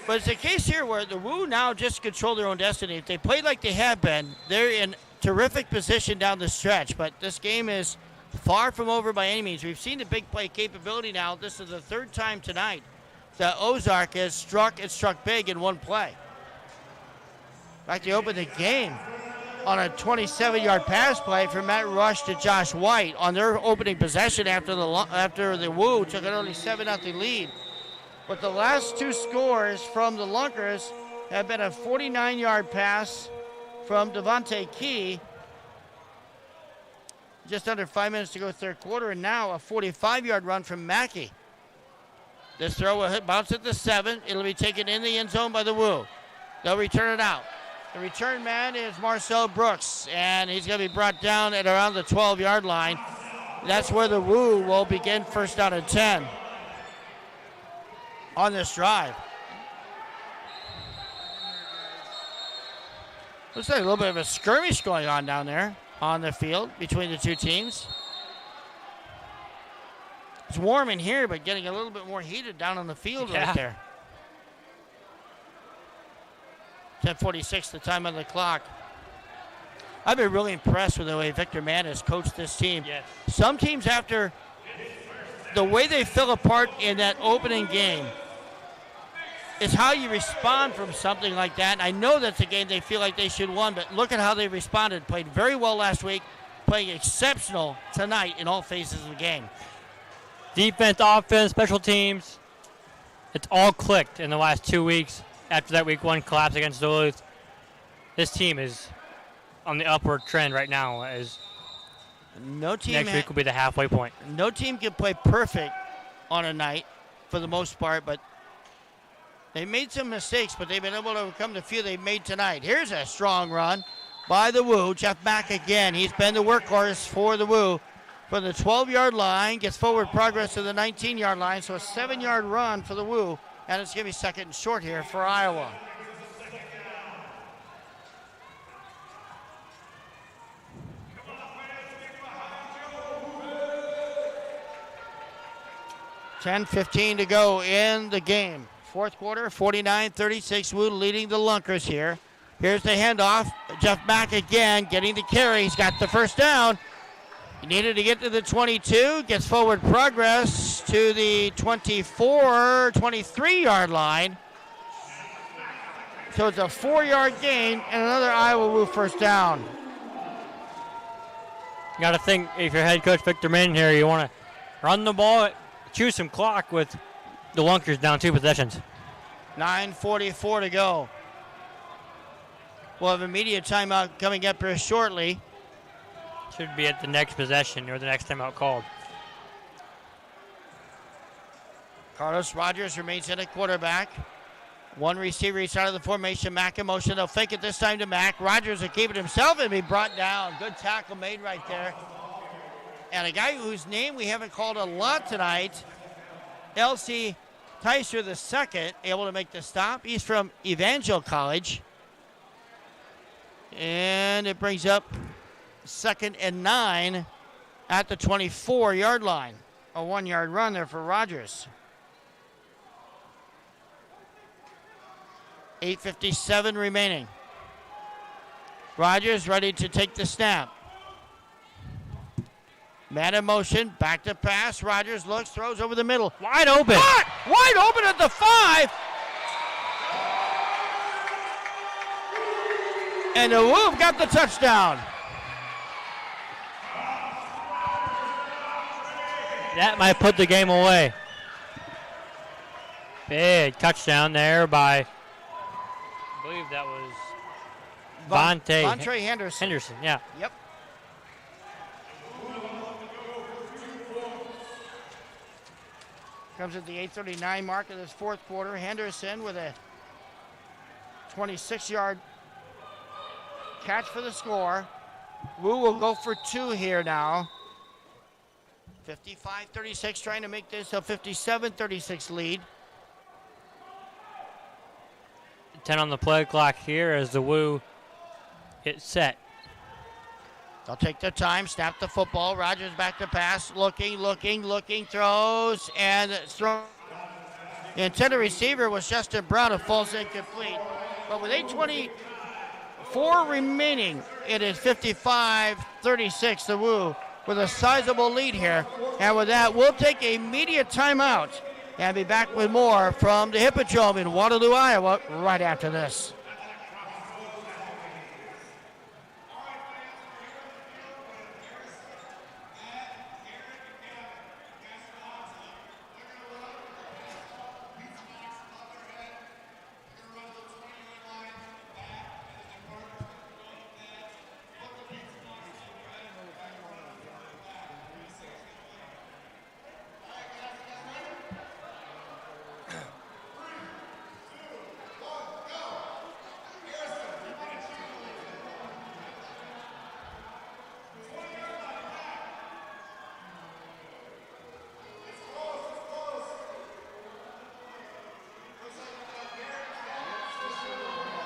But it's a case here where the Woo now just control their own destiny. If they play like they have been, they're in terrific position down the stretch. But this game is far from over by any means. We've seen the big play capability now. This is the third time tonight that Ozark has struck and struck big in one play. In fact, they opened the game on a 27-yard pass play from Matt Rush to Josh White on their opening possession after the Woo took an early 7-0 lead. But the last two scores from the Lunkers have been a 49-yard pass from Devontae Key, just under 5 minutes to go third quarter, and now a 45-yard run from Mackey. This throw will bounce at the 7. It'll be taken in the end zone by the Woo. They'll return it out. The return man is Marcel Brooks, and he's going to be brought down at around the 12-yard line. That's where the Woo will begin first down and 10 on this drive. Looks like a little bit of a skirmish going on down there on the field between the two teams. It's warm in here, but getting a little bit more heated down on the field right there. 10:46, the time on the clock. I've been really impressed with the way Victor Mann has coached this team. Yes. Some teams, after the way they fell apart in that opening game, is how you respond from something like that. And I know that's a game they feel like they should have won, but look at how they responded. Played very well last week, playing exceptional tonight in all phases of the game. Defense, offense, special teams, it's all clicked in the last 2 weeks after that week 1 collapse against Duluth. This team is on the upward trend right now. As next week will be the halfway point. No team can play perfect on a night for the most part, but they made some mistakes, but they've been able to overcome the few they made tonight. Here's a strong run by the Woo. Jeff Mack again. He's been the workhorse for the Woo. From the 12-yard line, gets forward progress to the 19-yard line, so a 7-yard run for the Woo, and it's going to be second and short here for Iowa. $10:15 to go in the game. Fourth quarter, 49-36, Woo leading the Lunkers here. Here's the handoff. Jeff Mack again getting the carry. He's got the first down. He needed to get to the 22, gets forward progress to the 24, 23-yard line. So it's a 4-yard gain and another Iowa Woo first down. You got to think, if you're head coach Victor Mann here, you want to run the ball, choose some clock with the Lunkers down 2 possessions. 9:44 to go. We'll have a media timeout coming up here shortly. Should be at the next possession or the next timeout called. Carlos Rogers remains in at quarterback. One receiver each side of the formation. Mack in motion. They'll fake it this time to Mack. Rogers will keep it himself and be brought down. Good tackle made right there. And a guy whose name we haven't called a lot tonight, L.C. Tyser II, able to make the stop. He's from Evangel College. And it brings up 2nd and 9 at the 24-yard line. A 1-yard run there for Rogers. 8:57 remaining. Rogers ready to take the snap. Man in motion, back to pass. Rogers looks, throws over the middle. Wide open. Wide open at the 5. And the Woo got the touchdown. That might put the game away. Big touchdown there by, I believe that was Vontae Henderson. Henderson, yeah. Yep. Comes at the 8:39 mark of this fourth quarter. Henderson with a 26-yard catch for the score. Woo will go for 2 here now. 55-36, trying to make this a 57-36 lead. 10 on the play clock here as the Woo hit set. They'll take their time, snap the football. Rogers back to pass, looking, throws, and throw. The intended receiver was Justin Brown, a falls incomplete. But with 8:24 remaining, it is 55-36, the Woo with a sizable lead here. And with that, we'll take a media timeout. And be back with more from the Hippodrome in Waterloo, Iowa, right after this.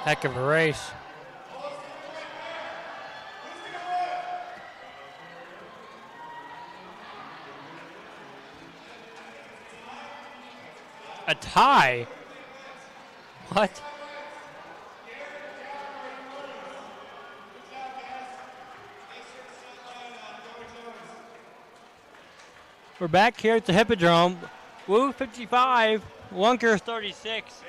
Heck of a race. A tie? What? We're back here at the Hippodrome. Woo 55, Lunkers 36.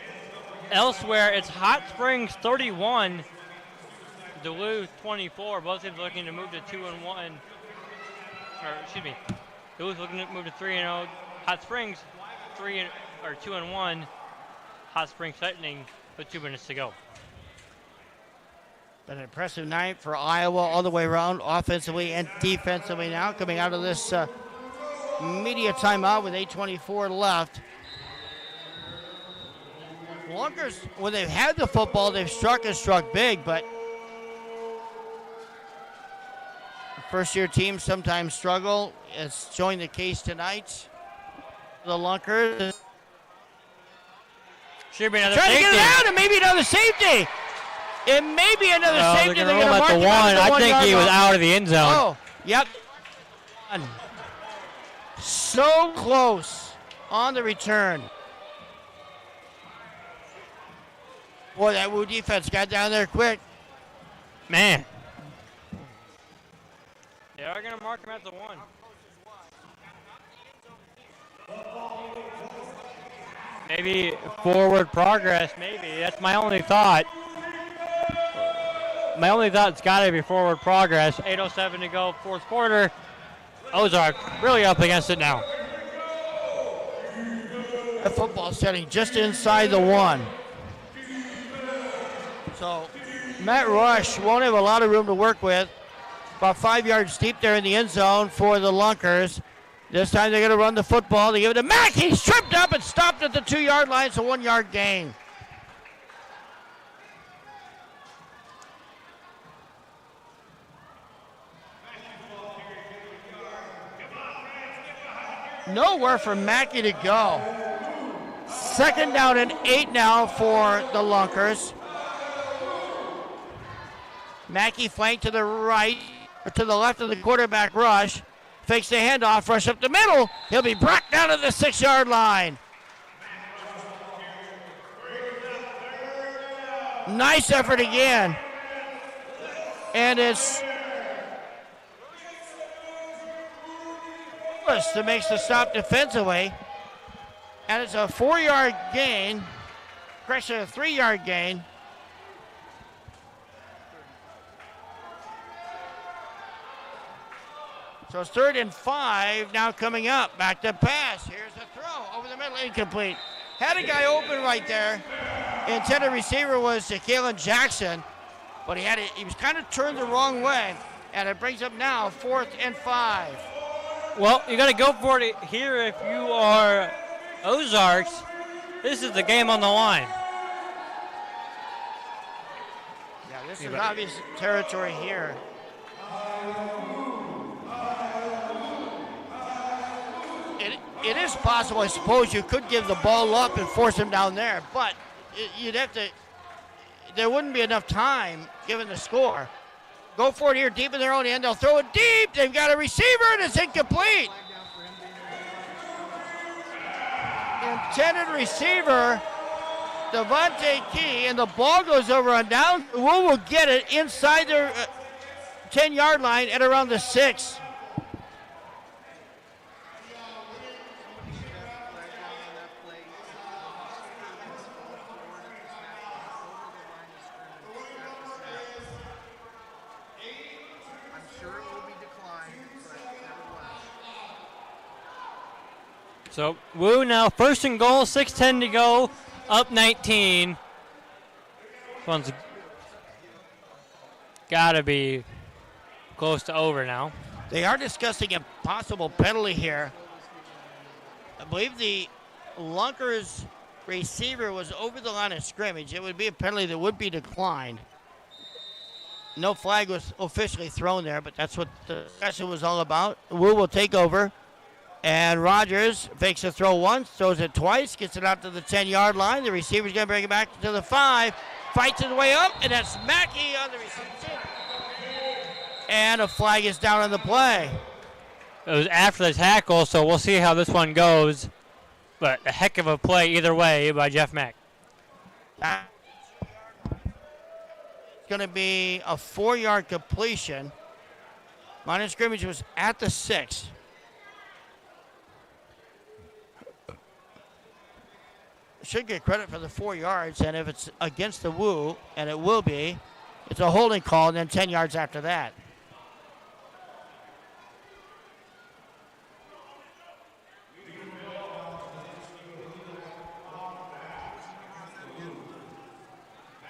Elsewhere, it's Hot Springs 31, Duluth 24. Both teams looking to move to 2-1. Or excuse me, Duluth looking to move to 3-0. Hot Springs 2-1. Hot Springs threatening with 2 minutes to go. Been an impressive night for Iowa all the way around, offensively and defensively now, coming out of this media timeout with 8:24 left. Lunkers, when they've had the football, they've struck and struck big, but first-year teams sometimes struggle. It's showing the case tonight. The Lunkers. Should be another trying safety. To get it out, and maybe another safety. It may be another safety. They're going to roll at the 1. I think he was out of the end zone. Oh, yep. So close on the return. Boy, that Woo defense got down there quick. Man. They are going to mark him at the 1. Maybe forward progress, maybe. That's my only thought. My only thought's got to be forward progress. 8:07 to go, fourth quarter. Ozarks really up against it now. The football setting just inside the 1. So Matt Rush won't have a lot of room to work with. About 5 yards deep there in the end zone for the Lunkers. This time they're going to run the football. They give it to Mack. He's tripped up and stopped at the 2-yard line. It's a 1-yard gain. Nowhere for Mackey to go. 2nd down and 8 now for the Lunkers. Mackey flanked to the right, or to the left of the quarterback rush. Fakes the handoff, rush up the middle. He'll be brought down to the 6-yard line. Nice effort again. And it's that makes the stop defensively. And it's a 4-yard gain. Correction, a 3-yard gain. So it's 3rd and 5 now coming up. Back to pass. Here's a throw over the middle, incomplete. Had a guy open right there. Intended receiver was Kalen Jackson, but he was kind of turned the wrong way. And it brings up now 4th and 5. Well, you got to go for it here if you are Ozarks. This is the game on the line. Yeah, this is obvious territory here. It is possible, I suppose, you could give the ball up and force him down there, but you'd have to, there wouldn't be enough time given the score. Go for it here deep in their own end. They'll throw it deep. They've got a receiver, and it's incomplete. Intended receiver, Devontae Key, and the ball goes over on down. Woo will get it inside their 10-yard line at around the 6. So Woo now first and goal, 6:10 to go, up 19. This one's got to be close to over now. They are discussing a possible penalty here. I believe the Lunkers receiver was over the line of scrimmage. It would be a penalty that would be declined. No flag was officially thrown there, but that's what the discussion was all about. Woo will take over. And Rogers fakes a throw once, throws it twice, gets it out to the 10-yard line. The receiver's going to bring it back to the 5. Fights his way up, and that's Mackey on the reception. And a flag is down on the play. It was after the tackle, so we'll see how this one goes. But a heck of a play either way by Jeff Mack. It's going to be a 4-yard completion. Line of scrimmage was at the 6. Should get credit for the 4 yards, and if it's against the Woo, and it will be, it's a holding call, and then 10 yards after that.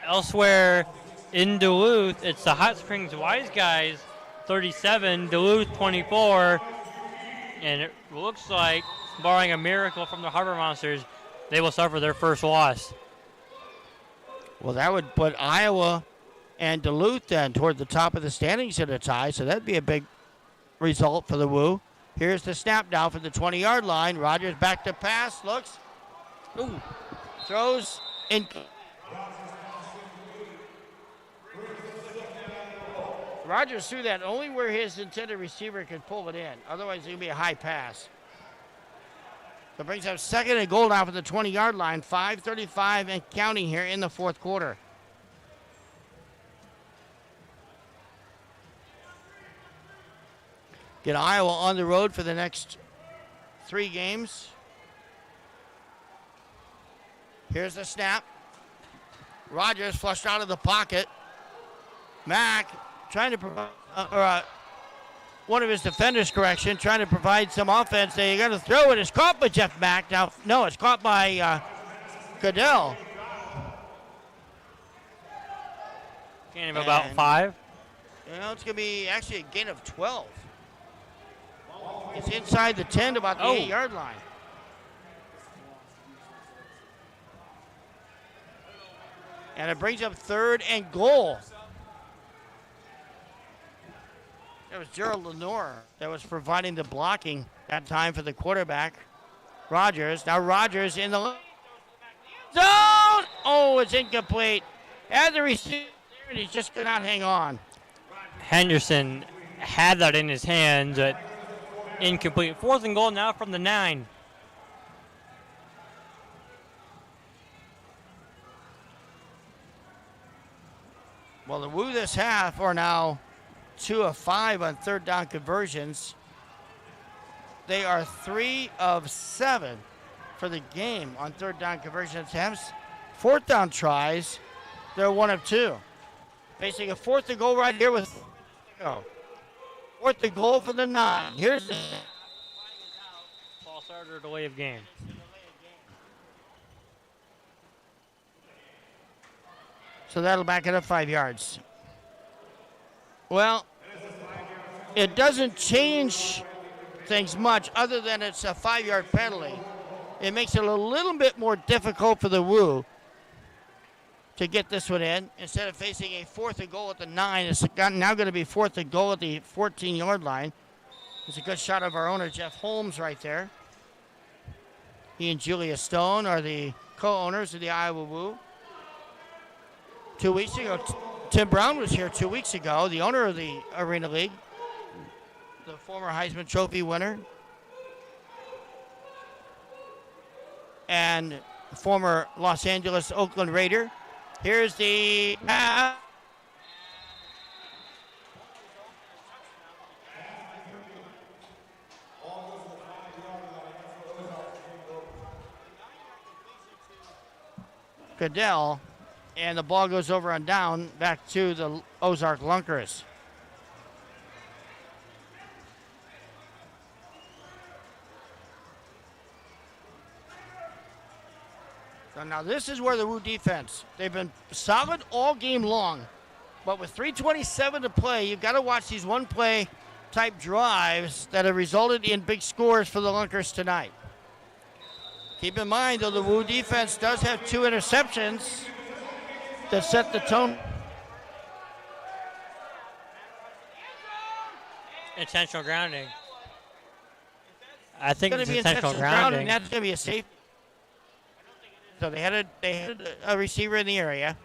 Elsewhere in Duluth, it's the Hot Springs Wise Guys 37, Duluth 24, and it looks like, barring a miracle from the Harbor Monsters, they will suffer their first loss. Well, that would put Iowa and Duluth then toward the top of the standings in a tie, so that'd be a big result for the Woo. Here's the snap down from the 20-yard line. Rogers back to pass, looks, throws in. Rogers threw that only where his intended receiver could pull it in. Otherwise, it's going to be a high pass. So it brings up 2nd and goal now for the 20-yard line. 5:35 and counting here in the 4th quarter. Get Iowa on the road for the next 3 games. Here's the snap. Rogers flushed out of the pocket. Mack trying to provide, one of his defenders, trying to provide some offense. They got to throw it. It's caught by Jeff Mack. Now, no, it's caught by Goodell. Gain of about 5. It's going to be actually a gain of 12. It's inside the 10 to about the 8-yard line. And it brings up 3rd and goal. It was Gerald Lenore that was providing the blocking that time for the quarterback. Rogers. Now Rogers in the zone. Oh, it's incomplete. And the receiver, and he just could not hang on. Henderson had that in his hands, but incomplete. 4th and goal now from the 9. Well, the Woo this half are now 2 of 5 on 3rd down conversions. They are 3 of 7 for the game on 3rd down conversion attempts. 4th down tries, they're 1 of 2. Facing a 4th and goal right here with 4th and goal for the 9. Here's the false start or delay of game. So that'll back it up 5 yards. Well, it doesn't change things much other than it's a 5-yard penalty. It makes it a little bit more difficult for the Woo to get this one in. Instead of facing a 4th and goal at the 9, it's now going to be 4th and goal at the 14-yard line. It's a good shot of our owner, Jeff Holmes, right there. He and Julia Stone are the co-owners of the Iowa Woo. 2 weeks ago, Tim Brown was here 2 weeks ago, the owner of the Arena League, the former Heisman Trophy winner, and former Los Angeles Oakland Raider. Here's the Goodell, and the ball goes over and down back to the Ozark Lunkers. So now this is where the Woo defense, they've been solid all game long. But with 3:27 to play, you've got to watch these one-play type drives that have resulted in big scores for the Lunkers tonight. Keep in mind, though, the Woo defense does have 2 interceptions that set the tone. Intentional grounding. I think It's it's going to be intentional intentional grounding. That's going to be a safe. So they had a receiver in the area.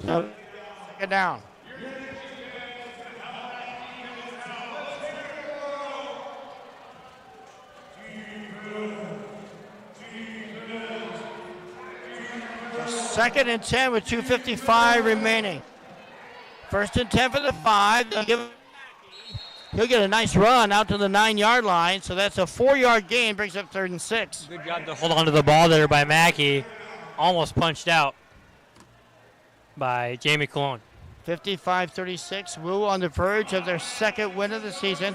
So, get down. Second and 10 with 2:55 remaining. First and 10 for the 5. He'll get a nice run out to the 9-yard line, so that's a 4-yard gain, brings up 3rd and 6. Good job to hold on to the ball there by Mackey. Almost punched out by Jamie Cologne. 55-36, Woo on the verge of their second win of the season.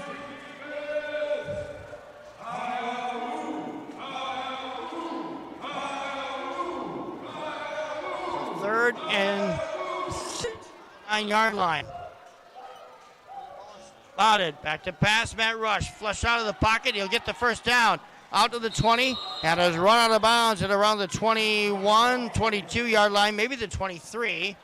Third and 9-yard line. Spotted, back to pass, Matt Rush, flush out of the pocket, he'll get the first down. Out to the 20, and has run out of bounds at around the 21, 22-yard line, maybe the 23.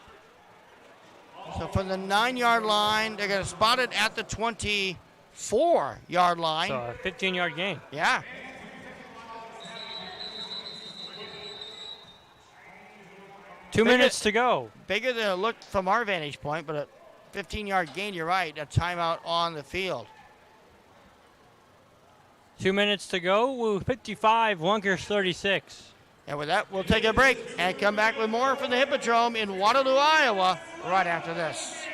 So from the 9-yard line, they're going to spot it at the 24-yard line. So a 15-yard gain. Yeah. Two minutes to go. Bigger than it looked from our vantage point, but a 15-yard gain, you're right, a timeout on the field. 2 minutes to go. Woo 55, Lunkers 36. And with that, we'll take a break and come back with more from the Hippodrome in Waterloo, Iowa, right after this.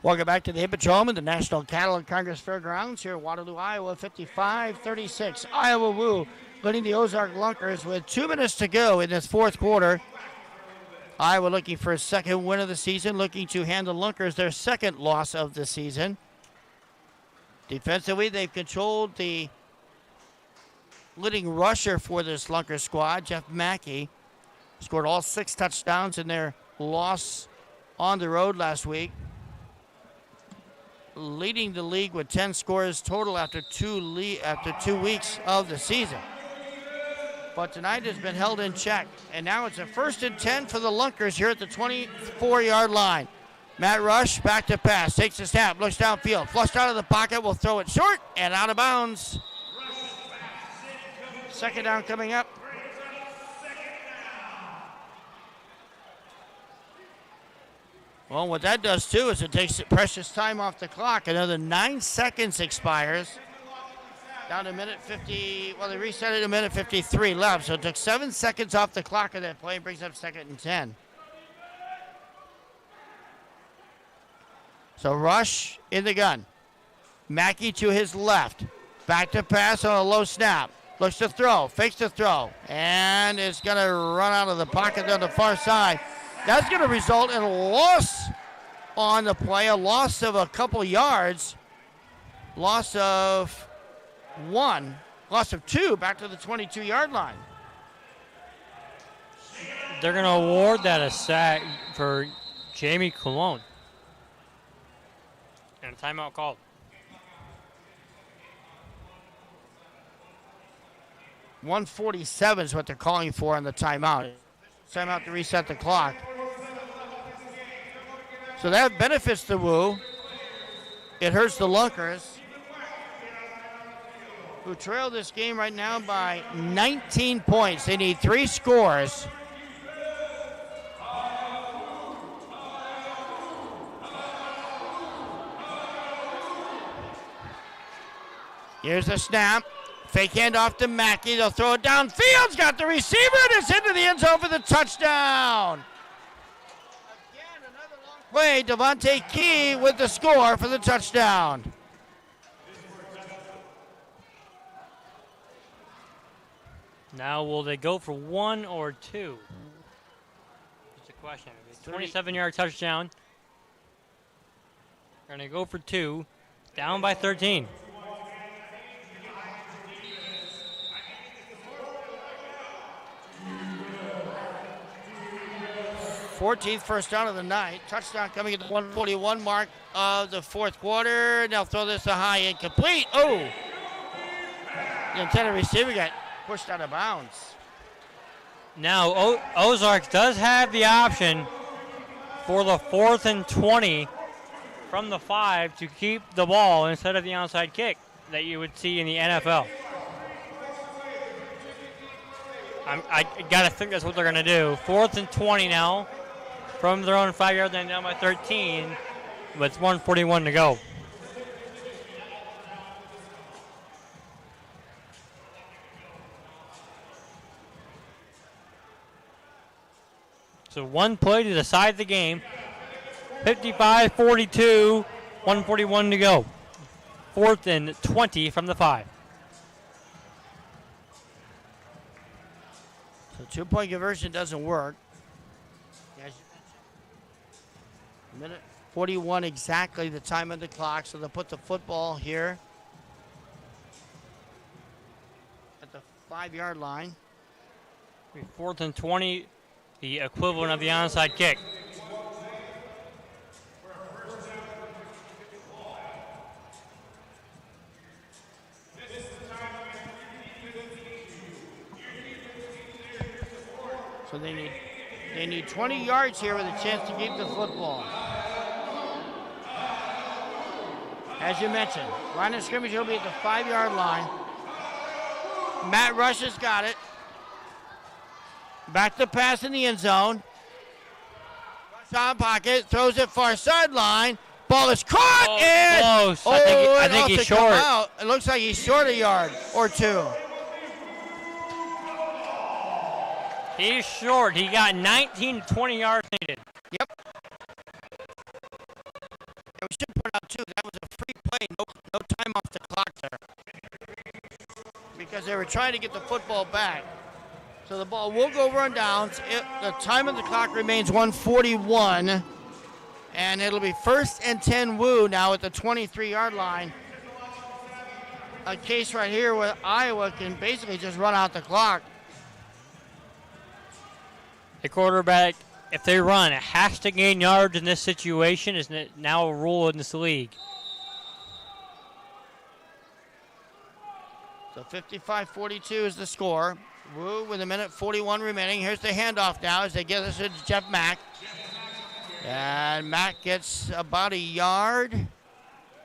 Welcome back to the Hippodrome and the National Cattle and Congress Fairgrounds here in Waterloo, Iowa. 55-36. Iowa Woo leading the Ozark Lunkers with 2 minutes to go in this fourth quarter. Iowa looking for a second win of the season, looking to hand the Lunkers their second loss of the season. Defensively, they've controlled the leading rusher for this Lunkers squad, Jeff Mackey. Scored all 6 touchdowns in their loss on the road last week. Leading the league with 10 scores total after 2 weeks of the season. But tonight has been held in check. And now it's a 1st and 10 for the Lunkers here at the 24-yard line. Matt Rush back to pass, takes a snap, looks downfield, flushed out of the pocket, will throw it short and out of bounds. Second down coming up. Well, what that does, too, is it takes precious time off the clock. Another 9 seconds expires. Down to minute 50. Well, they reset it a minute 53 left. So it took 7 seconds off the clock of that play and brings up 2nd and 10. So Rush in the gun. Mackey to his left. Back to pass on a low snap. Looks to throw. Fakes to throw. And it's going to run out of the pocket on the far side. That's going to result in a loss on the play, a loss of a couple yards, loss of 1, loss of 2, back to the 22-yard line. They're going to award that a sack for Jamie Cologne. And a timeout called. 147 is what they're calling for on the timeout. Timeout to reset the clock. So that benefits the Woo. It hurts the Lunkers, who trail this game right now by 19 points. They need 3 scores. Here's the snap. Fake handoff to Mackey. They'll throw it downfield. Got the receiver, and it's into the end zone for the touchdown. Again, another long play. Devontae Key with the score for the touchdown. Now, will they go for 1 or 2? That's a question. 27-yard touchdown. They're going to go for 2. Down by 13. 14th first down of the night. Touchdown coming at the 141 mark of the fourth quarter. They'll throw this a high incomplete. Oh! The intended receiver got pushed out of bounds. Now, Ozarks does have the option for the 4th and 20 from the 5 to keep the ball instead of the onside kick that you would see in the NFL. I got to think that's what they're going to do. 4th and 20 now from their own 5-yard line, down by 13, but it's 1:41 to go. So one play to decide the game. 55-42, 1:41 to go. 4th and 20 from the 5. So 2-point conversion doesn't work. As you mentioned, minute 41 exactly the time of the clock. So they'll put the football here at the 5-yard line. 4th and 20, the equivalent of the onside kick. So they need 20 yards here with a chance to keep the football. As you mentioned, line of scrimmage will be at the 5-yard line. Matt Rush has got it. Back to pass in the end zone. Rush on pocket, throws it far sideline. Ball is caught and close. I think he's short. Out. It looks like he's short a yard or 2. He's short. He got 19 to 20 yards needed. Yep. And we should point out, too, that was a free play. No time off the clock there. Because they were trying to get the football back. So the ball will go run downs. The time of the clock remains 1:41. And it'll be 1st and 10 Woo now at the 23-yard line. A case right here where Iowa can basically just run out the clock. The quarterback, if they run, has to gain yards in this situation. Is now a rule in this league. So 55-42 is the score. Woo with 1:41 remaining. Here's the handoff now as they get this to Jeff Mack. And Mack gets about a yard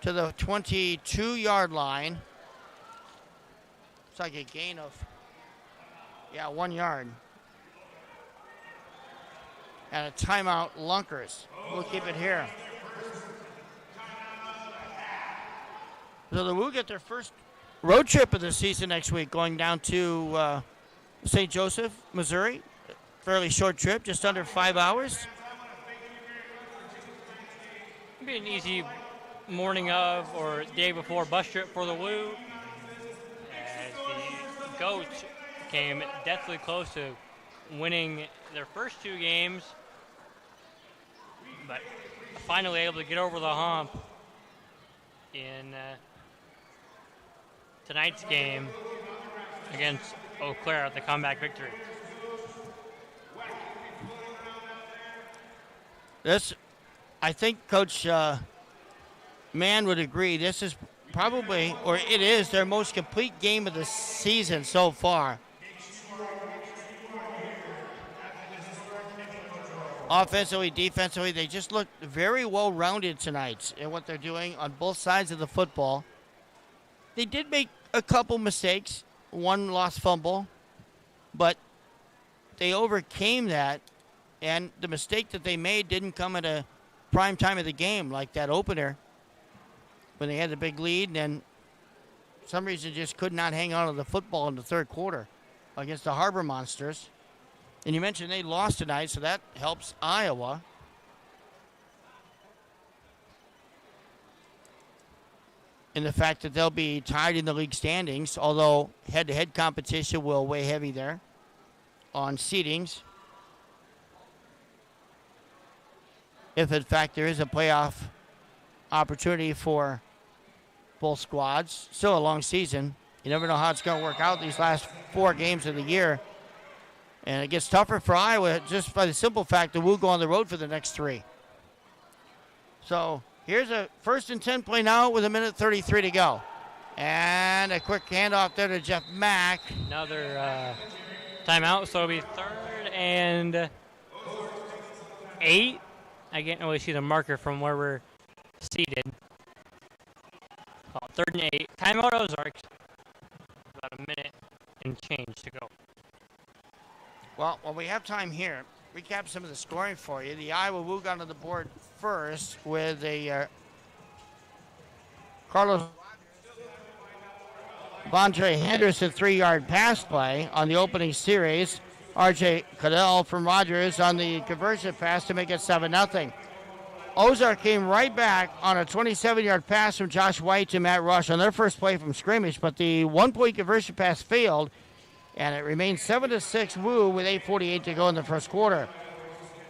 to the 22-yard line. It's like a gain of, 1 yard. And a timeout, Lunkers. We'll keep it here. So the Woo get their first road trip of the season next week, going down to St. Joseph, Missouri. Fairly short trip, just under 5 hours. It'll be an easy morning of or day before bus trip for the Woo. As the Goats came deathly close to winning their first 2 games, but finally able to get over the hump in tonight's game against Eau Claire at the comeback victory. This, I think Coach Mann would agree, this is probably, or it is, their most complete game of the season so far. offensively, defensively, they just look very well-rounded tonight in what they're doing on both sides of the football. They did make a couple mistakes, one lost fumble, but they overcame that, and the mistake that they made didn't come at a prime time of the game like that opener when they had the big lead, and then for some reason just could not hang on to the football in the third quarter against the Harbor Monsters. And you mentioned they lost tonight, so that helps Iowa. In the fact that they'll be tied in the league standings, although head-to-head competition will weigh heavy there on seedings. If, in fact, there is a playoff opportunity for both squads. Still a long season. You never know how it's going to work out these last 4 games of the year. And it gets tougher for Iowa just by the simple fact that we'll go on the road for the next 3. So here's a 1st and 10 play now with 1:33 to go. And a quick handoff there to Jeff Mack. Another timeout, so it'll be 3rd and 8. I can't really see the marker from where we're seated. 3rd and 8. Timeout Ozarks. About a minute and change to go. Well, while we have time here, recap some of the scoring for you. The Iowa Woo got on the board first with a Carlos Vontae Henderson 3-yard pass play on the opening series. R.J. Cadell from Rogers on the conversion pass to make it 7-0. Ozark came right back on a 27-yard pass from Josh White to Matt Rush on their first play from scrimmage, but the 1-point conversion pass failed, and it remains 7-6 Woo with 8:48 to go in the first quarter.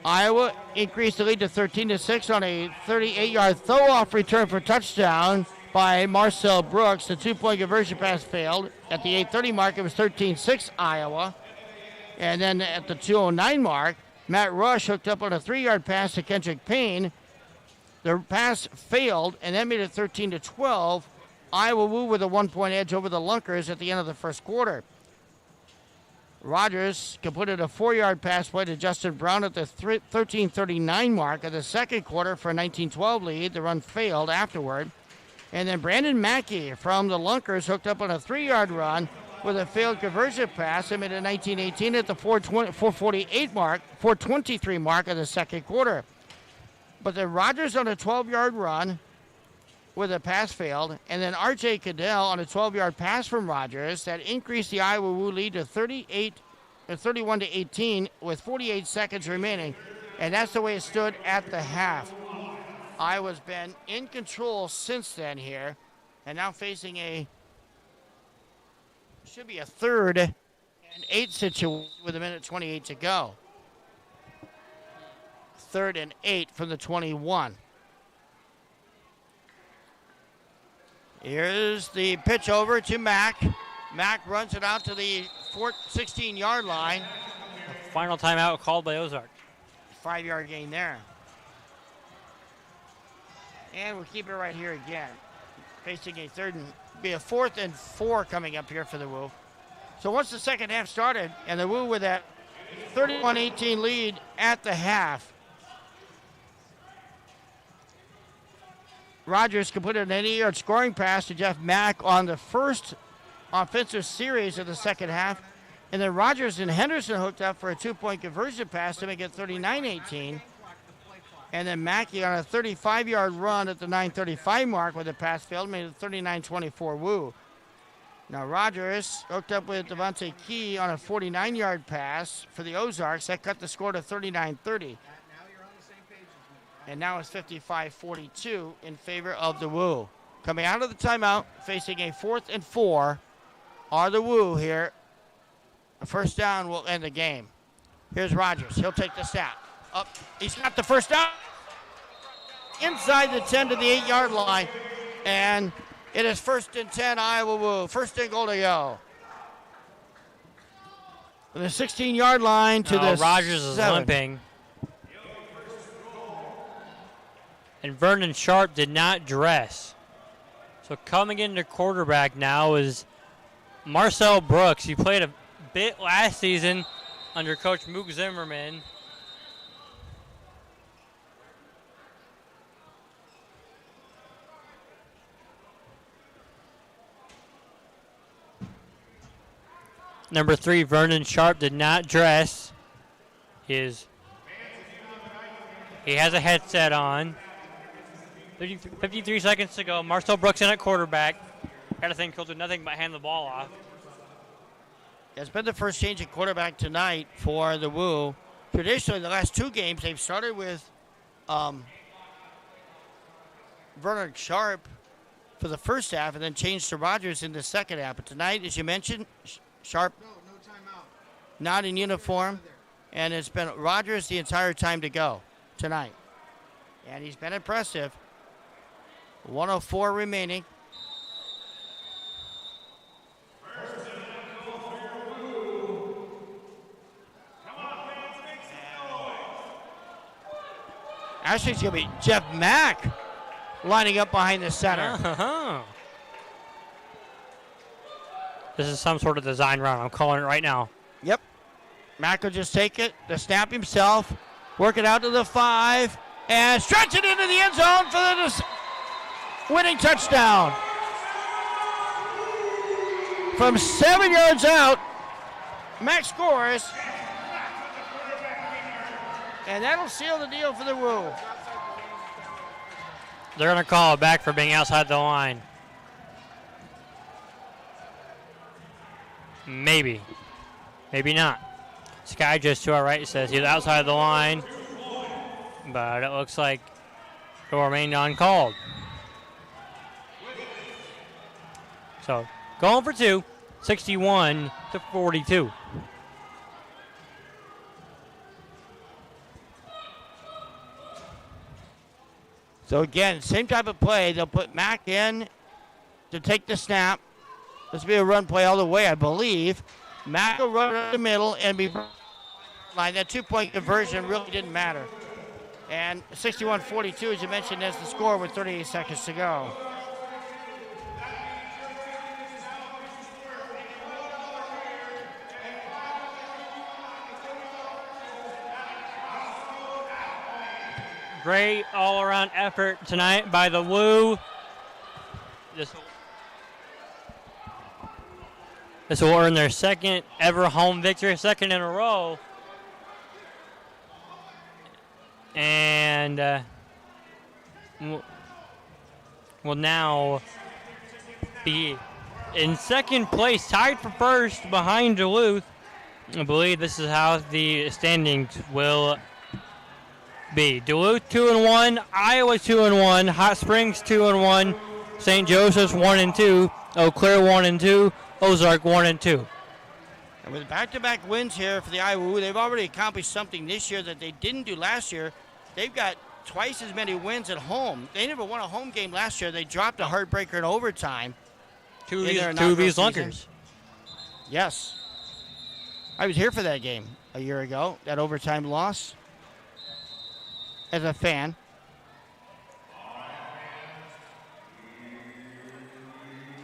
Iowa increased the lead to 13-6 on a 38-yard throw-off return for touchdown by Marcel Brooks. The 2-point conversion pass failed. At the 8:30 mark, it was 13-6 Iowa. And then at the 2:09 mark, Matt Rush hooked up on a 3-yard pass to Kendrick Payne. The pass failed, and that made it 13-12. Iowa Woo with a 1-point edge over the Lunkers at the end of the first quarter. Rogers completed a 4-yard pass play to Justin Brown at the 13:39 mark of the second quarter for a 19-12 lead. The run failed afterward. And then Brandon Mackey from the Lunkers hooked up on a 3-yard run with a failed conversion pass. They made it 19-18 at the 4:23 mark of the second quarter. But then Rogers on a 12-yard run with a pass failed, and then R.J. Cadell on a 12-yard pass from Rogers that increased the Iowa Woo lead to 31-18 with 48 seconds remaining, and that's the way it stood at the half. Iowa's been in control since then here, and now facing should be a 3rd and 8 situation with 1:28 to go. 3rd and 8 from the 21. Here's the pitch over to Mack. Mack runs it out to the 16-yard line. Final timeout called by Ozark. 5-yard gain there. And we'll keep it right here again. Facing a 4th and 4 coming up here for the Woo. So once the second half started, and the Woo with that 31-18 lead at the half, Rogers completed an 8-yard scoring pass to Jeff Mack on the first offensive series of the second half. And then Rogers and Henderson hooked up for a 2-point conversion pass to make it 39-18. And then Mackey on a 35-yard run at the 9:35 mark with a pass failed made it 39-24 Woo. Now Rogers hooked up with Devontae Key on a 49-yard pass for the Ozarks. That cut the score to 39-30. And now it's 55-42 in favor of the Woo. Coming out of the timeout, facing a 4th and 4 are the Woo here. A first down will end the game. Here's Rogers. He'll take the snap. Up. He's got the first down. Inside the 10 to the 8-yard line. And it is 1st and 10 Iowa Woo. 1st and goal to go. From the 16-yard line to the Rogers is limping. And Vernon Sharp did not dress. So coming into quarterback now is Marcel Brooks. He played a bit last season under Coach Mook Zimmerman. Number 3, Vernon Sharp, did not dress. He has a headset on. 53 seconds to go. Marcel Brooks in at quarterback. Got to think he'll do nothing but hand the ball off. It's been the first change at quarterback tonight for the Woo. Traditionally, the last 2 games, they've started with Vernon Sharp for the first half and then changed to Rogers in the second half. But tonight, as you mentioned, Sharp No timeout. not in uniform, and it's been Rogers the entire time to go tonight. And he's been impressive. 1:04 remaining. Actually, it's going to be Jeff Mack lining up behind the center. This is some sort of design run. I'm calling it right now. Yep. Mack will just take it, the snap himself, work it out to the 5, and stretch it into the end zone for the winning touchdown. From 7 yards out, Mack scores. And that'll seal the deal for the Woo. They're going to call it back for being outside the line. Maybe. Maybe not. Sky just to our right says he's outside the line. But it looks like it will remain uncalled. So, going for 2. 61-42. So again, same type of play. They'll put Mack in to take the snap. This will be a run play all the way, I believe. Mack will run in the middle and be line. That 2-point conversion really didn't matter. And 61-42, as you mentioned, is the score with 38 seconds to go. Great all-around effort tonight by the Woo. This will earn their second ever home victory, second in a row. And will now be in second place, tied for first behind Duluth. I believe this is how the standings will be. Duluth 2-1, Iowa 2-1, Hot Springs 2-1, St. Joseph's 1-2, Eau Claire 1-2, Ozark 1-2. And with back-to-back wins here for the Iowa, they've already accomplished something this year that they didn't do last year. They've got twice as many wins at home. They never won a home game last year. They dropped a heartbreaker in overtime. Two of these Lunkers. Yes. I was here for that game a year ago, that overtime loss, as a fan.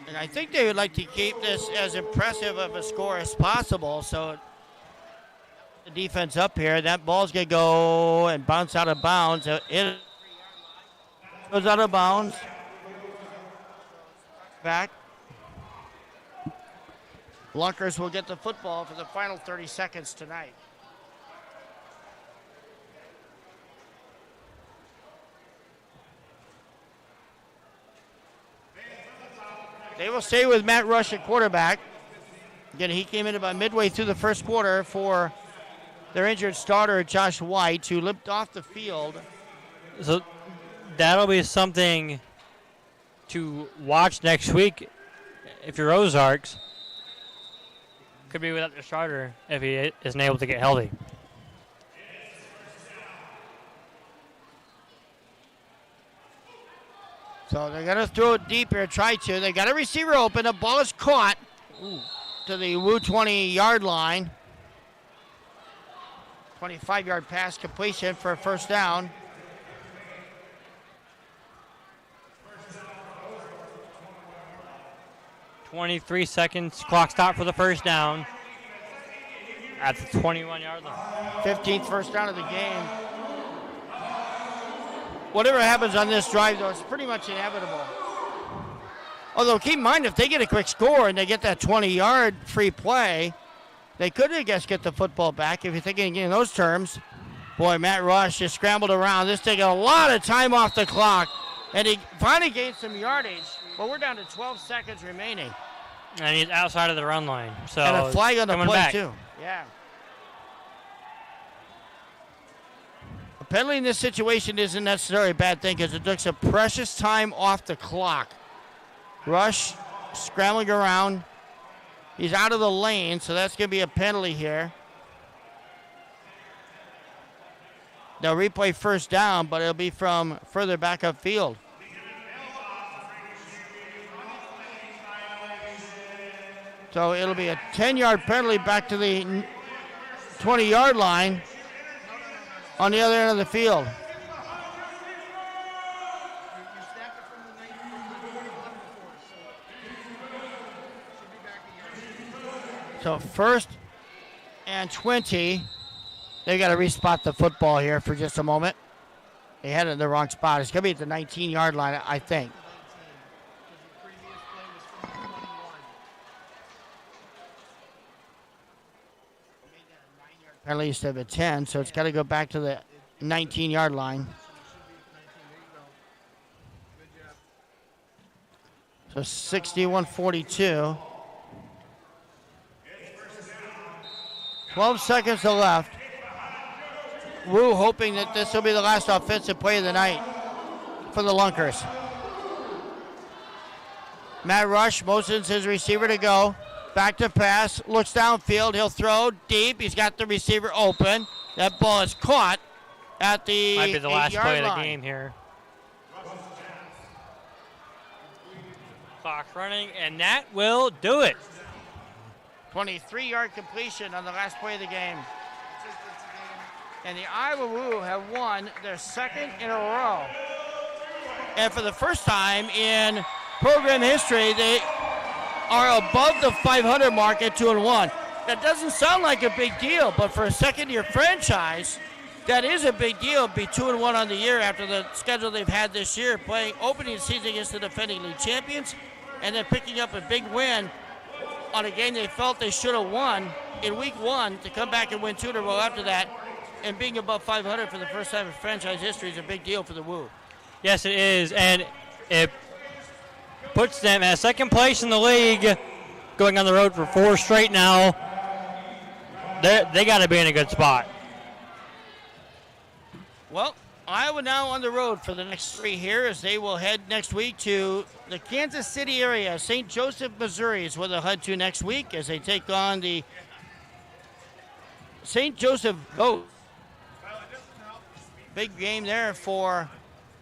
And I think they would like to keep this as impressive of a score as possible. So the defense up here, that ball's going to go and bounce out of bounds. It goes out of bounds. Back. Lunkers will get the football for the final 30 seconds tonight. They will stay with Matt Rush at quarterback. Again, he came in about midway through the first quarter for their injured starter, Josh White, who limped off the field. So that'll be something to watch next week if you're Ozarks. Could be without their starter if he isn't able to get healthy. So they're going to throw it deep here, try to. They got a receiver open. The ball is caught to the Woo 20-yard line. 25-yard pass completion for a first down. .23 seconds, clock stop for the first down at the 21-yard line. 15th first down of the game. Whatever happens on this drive, though, it's pretty much inevitable. Although, keep in mind, if they get a quick score and they get that 20-yard free play, They could, I guess, get the football back if you're thinking in those terms. Boy, Matt Rush just scrambled around. This taking a lot of time off the clock. And he finally gained some yardage. But we're down to 12 seconds remaining. And he's outside of the run line. So and a flag on the play, back. too. Yeah. A penalty in this situation isn't necessarily a bad thing because it took some precious time off the clock. Rush scrambling around. He's out of the lane, so that's going to be a penalty here. They'll replay first down, but it'll be from further back upfield. So it'll be a 10-yard penalty back to the 20-yard line on the other end of the field. So 1st and 20. They got to respot the football here for just a moment. They had it in the wrong spot. It's going to be at the 19-yard line, I think. Penalty instead of a 10, so it's got to go back to the 19-yard line. So 61-42. 12 seconds to left. Wu hoping that this will be the last offensive play of the night for the Lunkers. Matt Rush motions his receiver to go. Back to pass, looks downfield, he'll throw deep. He's got the receiver open. That ball is caught at the 8-yard line. Might be the last play of the game here. Clock running, and that will do it. 23-yard completion on the last play of the game. And the Iowa Woo have won their second in a row. And for the first time in program history, they are above the 500 mark at 2-1. That doesn't sound like a big deal, but for a second-year franchise, that is a big deal. Be 2-1 on the year after the schedule they've had this year, playing opening season against the defending league champions, and then picking up a big win on a game they felt they should have won in week 1 to come back and win 2 in a row after that. And being above 500 for the first time in franchise history is a big deal for the Woo. Yes, it is, and it puts them at second place in the league, going on the road for 4 straight now. They got to be in a good spot. Well, Iowa now on the road for the next 3 here as they will head next week to the Kansas City area. St. Joseph, Missouri is where they'll head to next week as they take on the St. Joseph Goats. Big game there for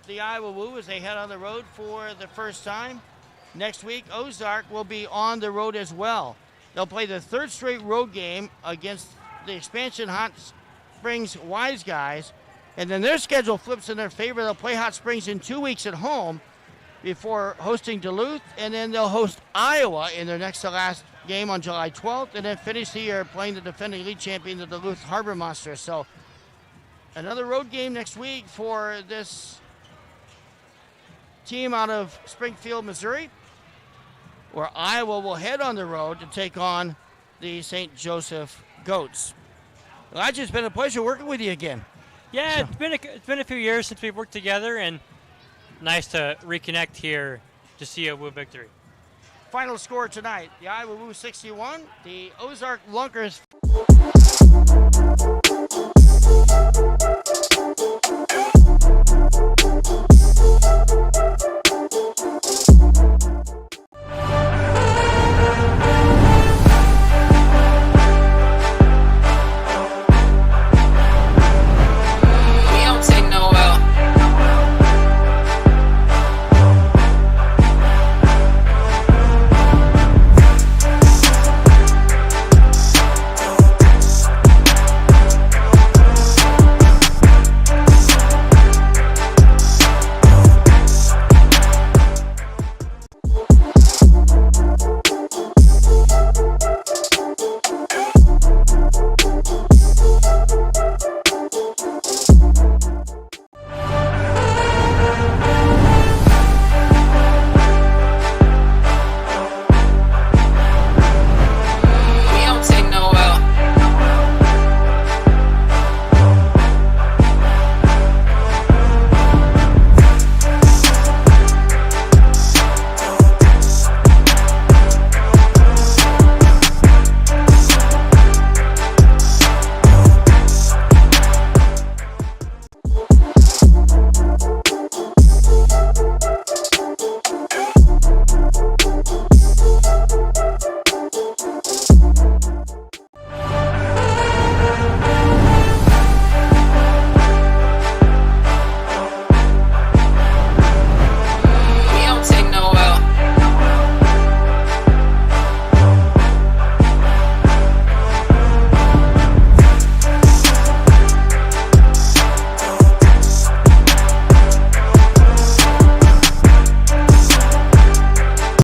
the Iowa Woo as they head on the road for the first time. Next week, Ozarks will be on the road as well. They'll play the 3rd straight road game against the expansion Hot Springs Wise Guys. And then their schedule flips in their favor. They'll play Hot Springs in 2 weeks at home before hosting Duluth. And then they'll host Iowa in their next to last game on July 12th. And then finish the year playing the defending league champion, the Duluth Harbor Monsters. So another road game next week for this team out of Springfield, Missouri, where Iowa will head on the road to take on the St. Joseph Goats. Elijah, it's been a pleasure working with you again. Yeah, it's been a few years since we've worked together, and nice to reconnect here to see a Woo victory. Final score tonight, the Iowa Woo 61, the Ozark Lunkers